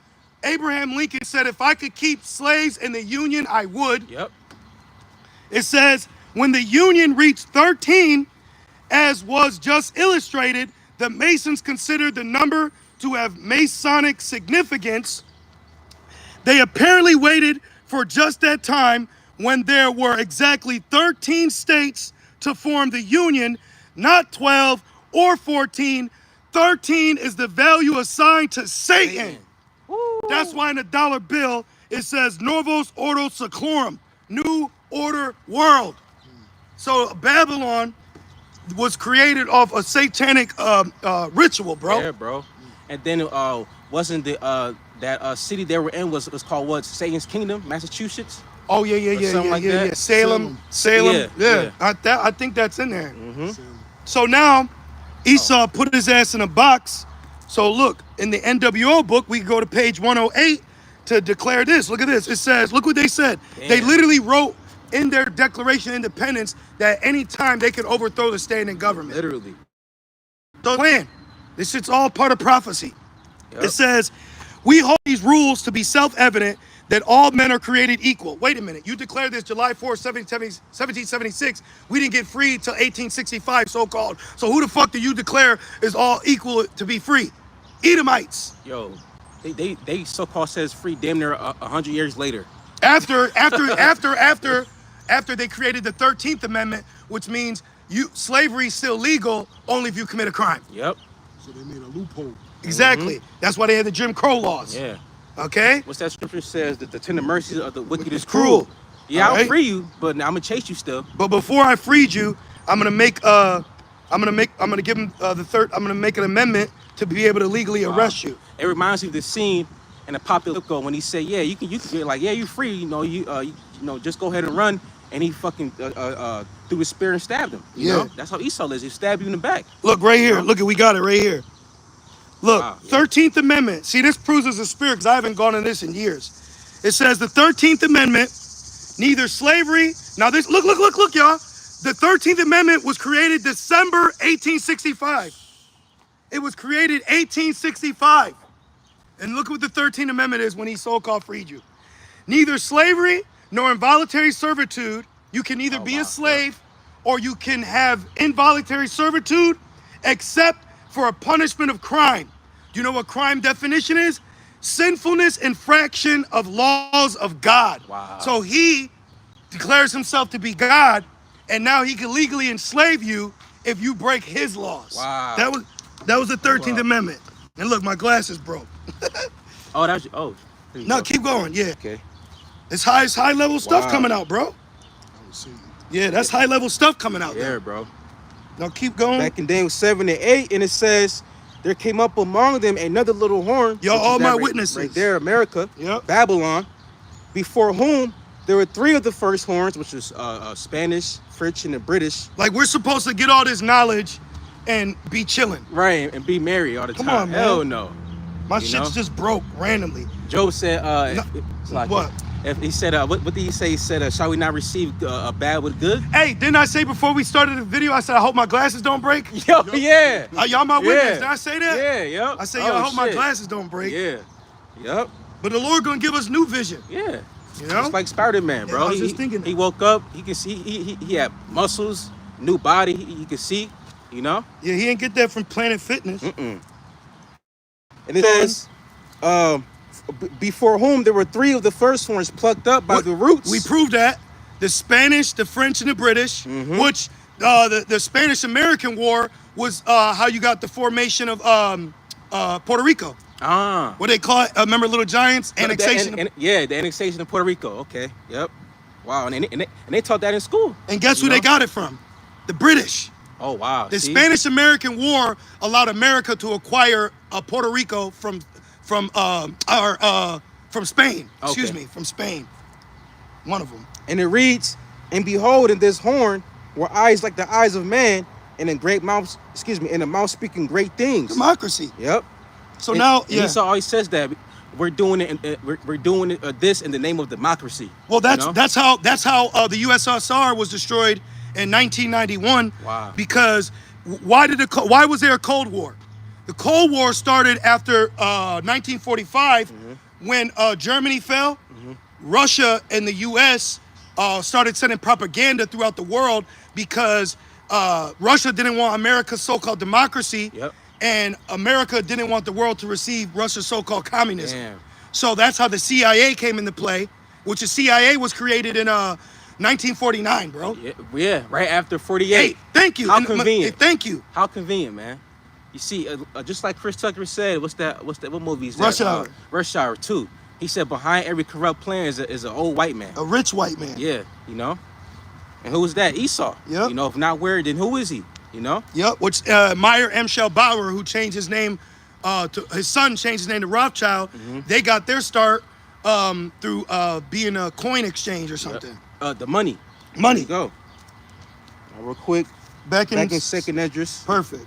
Abraham Lincoln said, if I could keep slaves in the Union, I would. Yep. It says, when the Union reached 13, as was just illustrated, the Masons considered the number to have Masonic significance. They apparently waited for just that time when there were exactly 13 states to form the Union, not 12 or 14. 13 is the value assigned to Satan. That's why in the dollar bill, it says Novos Ordo Seclorum, New Order World. So Babylon was created off a satanic ritual, bro. Yeah, bro. And then wasn't that city they were in was called what? Satan's Kingdom, Massachusetts? Oh yeah. something like that. Salem. Yeah. I think that's in there. So now Esau put his ass in a box. So look, in the NWO book, we go to page 108 to declare this. Look at this. It says, look what they said. Damn. They literally wrote in their Declaration of Independence that any time they could overthrow the standing government. Literally. The plan. This shit's all part of prophecy. Yep. It says, we hold these rules to be self-evident that all men are created equal. Wait a minute. You declared this July 4th, 1776. We didn't get free till 1865, so-called. So who the fuck do you declare is all equal to be free? Edomites. Yo, they so-called says free damn near 100 years later. After they created the 13th Amendment, which means slavery is still legal only if you commit a crime. Yep. So they made a loophole. Exactly. That's why they had the Jim Crow laws. Yeah. Okay? What's that scripture says that the tender mercies of the wicked is Cruel. cruel. Yeah, All I'll right? free you, but now I'm gonna chase you still. But before I freed you, I'm gonna make I'm gonna give him I'm gonna make an amendment to be able to legally arrest you. It reminds me of the scene in the Apocalypse when he said, "Yeah, you can like, yeah, you're free. You know, just go ahead and run." And he fucking threw his spear and stabbed him. You know? That's how Esau is. He stabbed you in the back. Look right here. Look, we got it right here. Look, Wow, 13th Amendment. See, this proves as a spirit because I haven't gone in this in years. It says the 13th Amendment, neither slavery. Now this, look, y'all. The 13th Amendment was created December 1865. It was created 1865. And look what the 13th Amendment is when he so-called freed you. Neither slavery nor involuntary servitude. You can either be a slave or you can have involuntary servitude except for a punishment of crime. Do you know what crime definition is? Sinfulness, infraction of laws of God. Wow. So he declares himself to be God, and now he can legally enslave you if you break his laws. Wow. That was the 13th Amendment. And look, my glasses broke. Oh, that's No, keep going. Yeah. Okay. It's high level stuff coming out, bro. Yeah, that's high level stuff coming out there. Yeah, bro. Now keep going. Back in Daniel 7 and 8, and it says, there came up among them another little horn. Y'all, all my witnesses. Right there, America, Yep. Babylon, before whom there were 3 of the first horns, which was Spanish, French, and the British. Like we're supposed to get all this knowledge and be chilling. Right, and be merry all the Come time. on, man. Hell no. My shit's just broke randomly. Job said, What? If he said, what did he say? He said, shall we not receive a bad with good? Hey, didn't I say before we started the video, I said, I hope my glasses don't break? Yo, yeah. Y'all my witness. Did I say that? Yeah, yep. I said, I hope my glasses don't break. Yeah, yep. But the Lord gonna give us new vision. Yeah. You know? It's like Spider-Man, bro. Yeah, I was just thinking that. He woke up, he can see, he had muscles, new body, he could see, you know? Yeah, he didn't get that from Planet Fitness. And it says, before whom there were 3 of the first horns plucked up by the roots. We proved that. The Spanish, the French, and the British, which the Spanish-American War was how you got the formation of Puerto Rico. What they call it, remember Little Giants? Annexation. The annexation of Puerto Rico. Okay, yep. Wow, and they taught that in school. And guess who they got it from? The British. Oh, wow. The Spanish-American War allowed America to acquire Puerto Rico from Spain. Excuse me, from Spain. One of them. And it reads, and behold, in this horn were eyes like the eyes of man, and in great mouths, and a mouth speaking great things. Democracy. Yep. So now, Esau always says that we're doing it. We're doing this in the name of democracy. Well, that's how the USSR was destroyed in 1991. Wow. Because why was there a Cold War? The Cold War started after 1945 when Germany fell. Russia and the U.S. Started sending propaganda throughout the world because Russia didn't want America's so-called democracy. Yep. And America didn't want the world to receive Russia's so-called communism. Damn. So that's how the CIA came into play, which the CIA was created in 1949, bro. Yeah, right after 48. Hey, thank you. How convenient. Thank you. How convenient, man. You see, just like Chris Tucker said, what movie is that? Rush Hour. Rush Hour 2. He said behind every corrupt plan is an old white man. A rich white man. Yeah, you know. And who is that? Esau. Yep. You know, if not where, then who is he? You know? Yep, which Meyer M. Shell Bauer, who changed his name, his son changed his name to Rothschild, they got their start through being a coin exchange or something. The money. Money. There you go. Real quick. Back in 2nd Esdras. Perfect.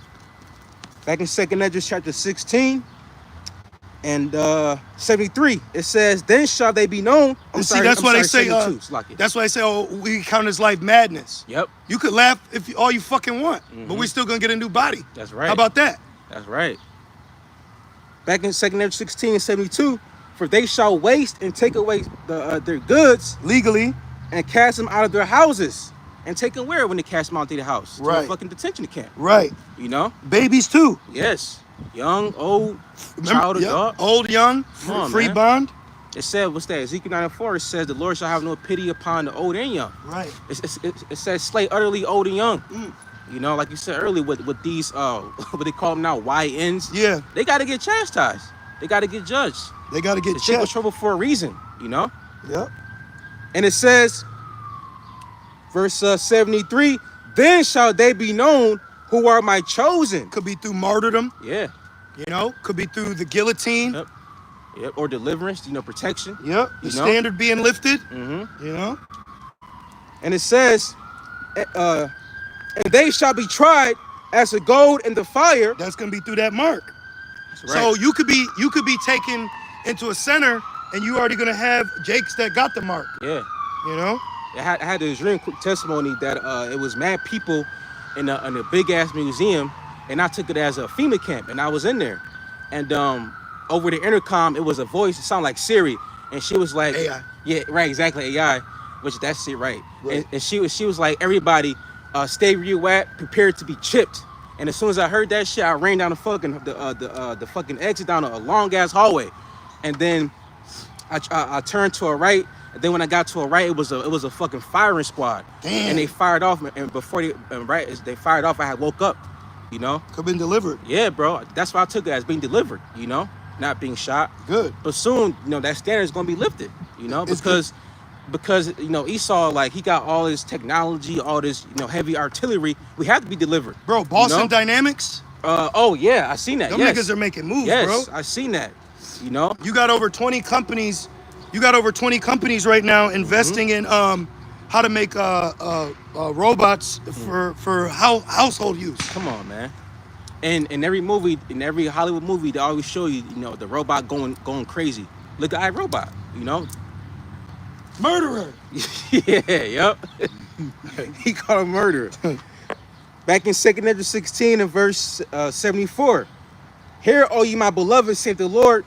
Back in 2nd Esdras chapter 16 and 73, it says, then shall they be known. That's why they say, oh, we count his life madness. Yep. You could laugh if all you fucking want, but we still gonna get a new body. That's right. How about that? That's right. Back in 2nd Esdras 16 and 72, for they shall waste and take away their goods legally and cast them out of their houses. And take them where when they cast them out of the house? Right. To a fucking detention camp. Right. You know? Babies too. Yes. Young, old, child, adult. Old, young, free man. bond. It said, what's that? Ezekiel 9:4, it says, the Lord shall have no pity upon the old and young. Right. It says, slay utterly old and young. You know, like you said earlier, with these what they call them now, YNs. Yeah. They got to get chastised. They got to get judged. They got to get The shit was checked. trouble for a reason. You know. Yep. And it says, verse 73, then shall they be known who are my chosen. Could be through martyrdom. Yeah. You know. Could be through the guillotine. Yep. Yep. Or deliverance. You know, protection. Yep. The standard being lifted. Mm-hmm. You know. And it says, and they shall be tried as the gold in the fire. That's gonna be through that mark. That's right. So you could be taken into a center, and you already gonna have Jakes that got the mark. Yeah. You know. I had this really quick testimony that it was mad people in a big ass museum, and I took it as a FEMA camp, and I was in there, and over the intercom it was a voice. It sounded like Siri, and she was like, AI. Yeah, right, exactly, AI, which that's it, right. And she was like, everybody, stay where you at, prepared to be chipped. And as soon as I heard that shit, I ran down the fucking exit down a long ass hallway, and then I turned to a right. And then when I got to a right, it was a fucking firing squad. Damn. And they fired off, and before they fired off, I had woke up, you know. Could have been delivered. Yeah, bro. That's why I took it as being delivered, you know, not being shot. Good. But soon, you know, that standard is gonna be lifted, you know, because you know, Esau, like, he got all this technology, all this, you know, heavy artillery. We have to be delivered, Bro, Boston you know? Dynamics. Oh yeah, I seen that. Them yes. niggas are making moves, yes, bro. I seen that. You know. You got over 20 companies. You got over 20 companies right now investing in how to make robots for household use. Come on, man. And in every movie, in every Hollywood movie, they always show you, you know, the robot going crazy. Look at iRobot, you know. Murderer. Yeah, yep. He called him murderer. Back in 2 Ezra 16 and verse 74. Hear, O ye my beloved, saith the Lord,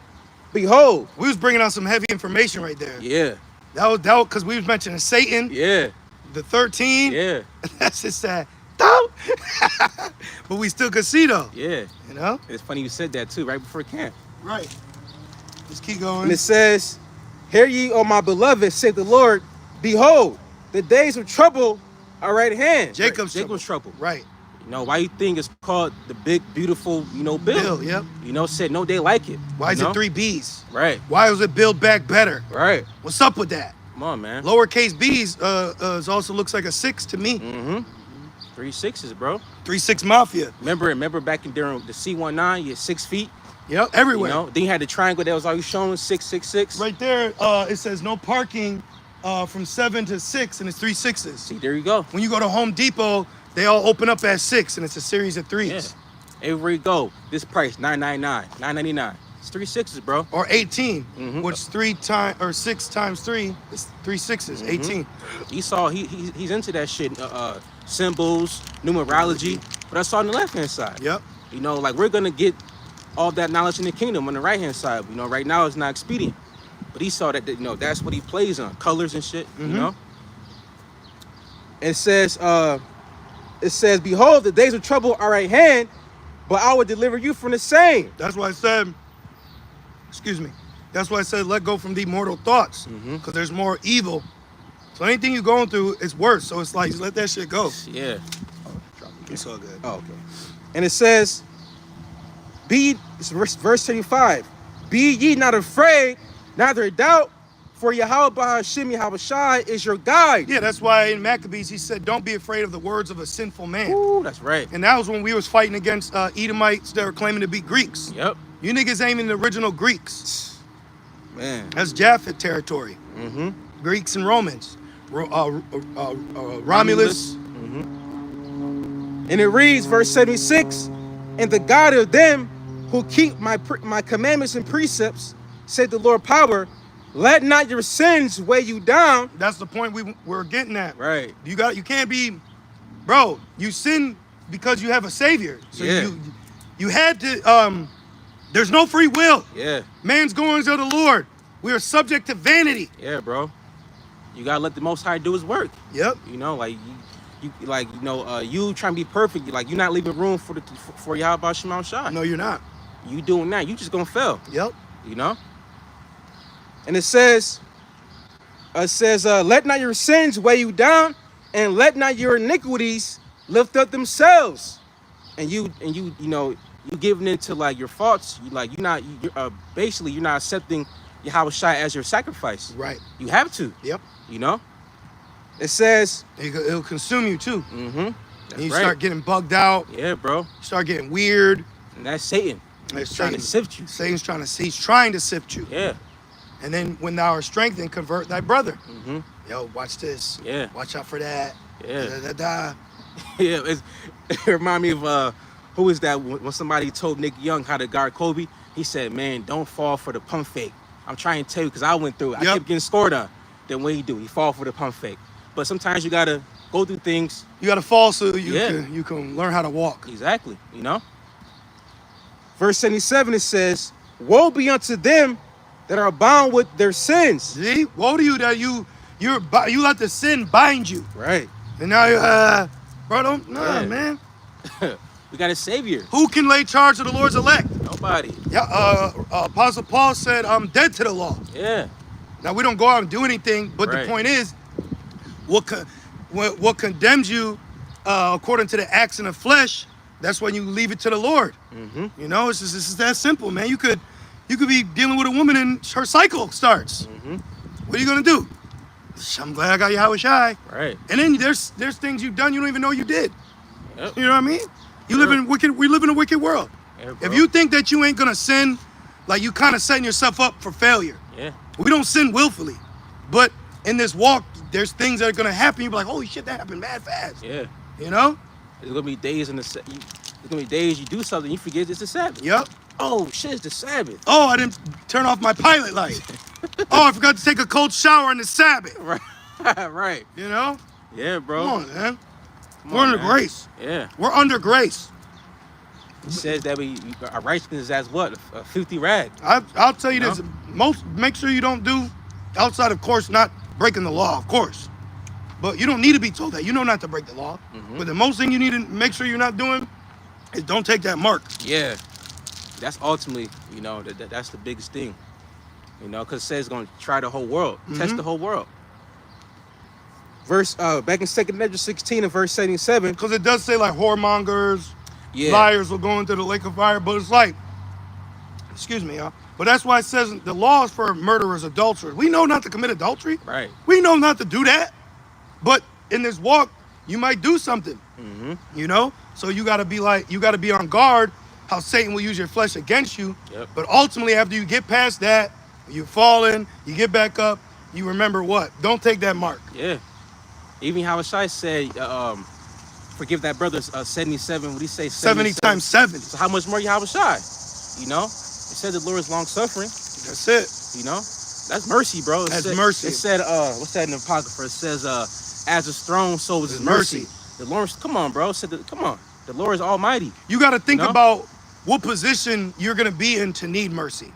behold. We was bringing out some heavy information right there. Yeah. That was because we was mentioning Satan. Yeah. The 13. Yeah. That's just sad. But we still could see though. Yeah. You know? It's funny you said that too, right before camp. Right. Let's keep going. And it says, hear ye, O my beloved, saith the Lord, behold, the days of trouble are right at hand. Jacob's trouble. Right. You know, why you think it's called the big, beautiful, you know, bill? Yep. You know, said no, they like it. Why is it 3 B's? Right. Why was it build back better? Right. What's up with that? Come on, man. Lowercase B's also looks like a 6 to me. Mm-hmm. 3 6s, bro. 3-6 Mafia. Remember back during the C19, you had 6 feet. Yep, everywhere. You know, then you had the triangle that was always showing 666. Right there, it says no parking from 7 to 6, and it's 3 6s. See, there you go. When you go to Home Depot, they all open up at 6, and it's a series of 3s. Yeah. Everywhere you go, this price $9.99, $9.99. It's 3 6s, bro. Or 18, which 6 times 3 is 3 6s. 18. Esau, he's into that shit. Symbols, numerology, but that's all on the left hand side. Yep. You know, like, we're gonna get all that knowledge in the kingdom on the right hand side. You know, right now it's not expedient, but Esau, that, you know, that's what he plays on, colors and shit. You know. It says, behold, the days of trouble are at hand, but I will deliver you from the same. That's why I said, that's why I said, let go from the mortal thoughts, because there's more evil. So anything you're going through is worse. So it's like, just let that shit go. Yeah. It's all good. Oh, okay. And it says, it's verse 35, be ye not afraid, neither doubt, for Yahweh Hashem Yahweh Shai is your guide. Yeah, that's why in Maccabees he said, don't be afraid of the words of a sinful man. Ooh, that's right. And that was when we was fighting against Edomites that were claiming to be Greeks. Yep. You niggas ain't even the original Greeks. Man. That's Japhet territory. Greeks and Romans. Romulus. And it reads, verse 76, and the God of them who keep my commandments and precepts, said the Lord power, let not your sins weigh you down. That's the point we're getting at. Right. You can't be, bro, you sin because you have a savior. So you had to, there's no free will. Yeah. Man's goings are the Lord. We are subject to vanity. Yeah, bro. You gotta let the Most High do His work. Yep. You know, like you trying to be perfect. Like, you're not leaving room for Yahweh Shema Shai. No, you're not. You doing that, you just gonna fail. Yep. You know. And it says, let not your sins weigh you down, and let not your iniquities lift up themselves, and you know you giving into like your faults. You like you're basically you're not accepting Yahushua as your sacrifice. Right. You have to. Yep. You know. It says it'll consume you too. Mm-hmm. And you start getting bugged out. Yeah, bro. You start getting weird. And that's Satan. He's trying to sift you. Satan's he's trying to sift you. Yeah. And then when thou art strengthened, convert thy brother. Mm-hmm. Yo, watch this. Yeah. Watch out for that. Yeah. Da, da, da. Yeah. It remind me of who is that when somebody told Nick Young how to guard Kobe? He said, "Man, don't fall for the pump fake. I'm trying to tell you because I went through it. I kept getting scored on. Then what he do? He fall for the pump fake. But sometimes you gotta go through things. You gotta fall so you can learn how to walk. Exactly. You know. Verse 77 it says, "Woe be unto them that are bound with their sins." See, woe to you that you let the sin bind you. Right. And now bro, man. We got a savior. Who can lay charge of the Lord's elect? Nobody. Yeah. Apostle Paul said, "I'm dead to the law." Yeah. Now we don't go out and do anything, but the point is, what condemns you, according to the acts in the flesh, that's when you leave it to the Lord. Mm-hmm. You know, it's just that simple, man. You could be dealing with a woman and her cycle starts. Mm-hmm. What are you gonna do? I'm glad I got Yahushai. Right. And then there's things you've done you don't even know you did. Yep. You know what I mean? We live in a wicked world. Yeah, if you think that you ain't gonna sin, like you kind of setting yourself up for failure. Yeah. We don't sin willfully, but in this walk, there's things that are gonna happen. You're like, holy shit, that happened mad fast. Yeah. You know? There's gonna be days there's gonna be days you do something you forget it's the Sabbath. Yep. Oh shit, it's the Sabbath. Oh, I didn't turn off my pilot light. Oh, I forgot to take a cold shower on the Sabbath. Right. Right. You know? Yeah, bro. Come on, man. We're under grace. Yeah. We're under grace. It says that our righteousness is as what? A filthy rag. I'll tell you this. Make sure you don't do outside, of course, not breaking the law, of course. But you don't need to be told that. You know not to break the law. Mm-hmm. But the most thing you need to make sure you're not doing is don't take that mark. Yeah. That's ultimately, you know, that's the biggest thing. You know, because it says it's going to try the whole world, test the whole world. Verse, back in 2nd Ezra 16 and verse 77. Because it does say like whoremongers, liars will go into the lake of fire. But it's like, excuse me, y'all. But that's why it says the law is for murderers, adulterers. We know not to commit adultery. Right. We know not to do that. But in this walk, you might do something. Mm-hmm. You know? So you got to be on guard how Satan will use your flesh against you. Yep. But ultimately, after you get past that, you fall in, you get back up, you remember what? Don't take that mark. Yeah. Even Yahushua said, forgive that brother 77. What did he say? 70 times 7. So how much more Yahushua? You know? It said the Lord is long suffering. That's it. You know? That's mercy, bro. That's mercy. It said, what's that in the Apocrypha? It says, as his throne, so is his mercy. The Lord, come on, bro. Come on. The Lord is almighty. You got to think about what position you're going to be in to need mercy.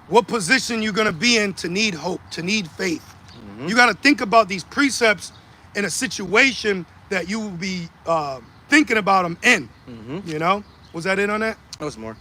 What position you're going to be in to need hope, to need faith. Mm-hmm. You got to think about these precepts in a situation that you will be thinking about them in. Mm-hmm. You know? Was that it on that? That was more.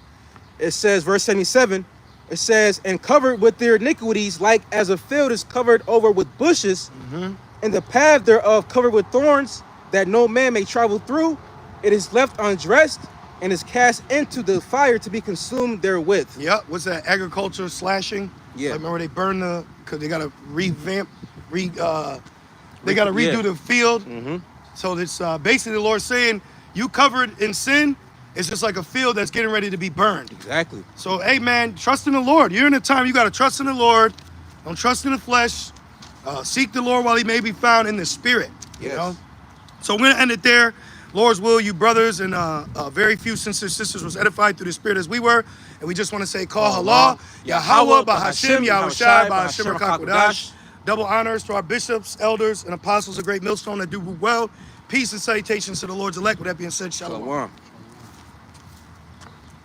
It says, verse 77, it says, and covered with their iniquities, like as a field is covered over with bushes, and the path thereeof covered with thorns, that no man may travel through. It is left undressed, and is cast into the fire to be consumed therewith. Yep. What's that? Agriculture slashing? Yeah. Like remember they burn because they got to revamp, they got to redo the field. Mm-hmm. So it's basically the Lord saying, you covered in sin, it's just like a field that's getting ready to be burned. Exactly. So, hey, man, trust in the Lord. You're in a time you got to trust in the Lord. Don't trust in the flesh. Seek the Lord while he may be found in the spirit. You know? So we're going to end it there. Lord's will, you brothers and very few sincere sisters was edified through the spirit as we were. And we just want to say, Call Allah, Yahweh, Bahashim, Yahushai, Bahashim, Rakakodash. Double honors to our bishops, elders, and apostles, a great millstone that do well. Peace and salutations to the Lord's elect. With that being said, shalom.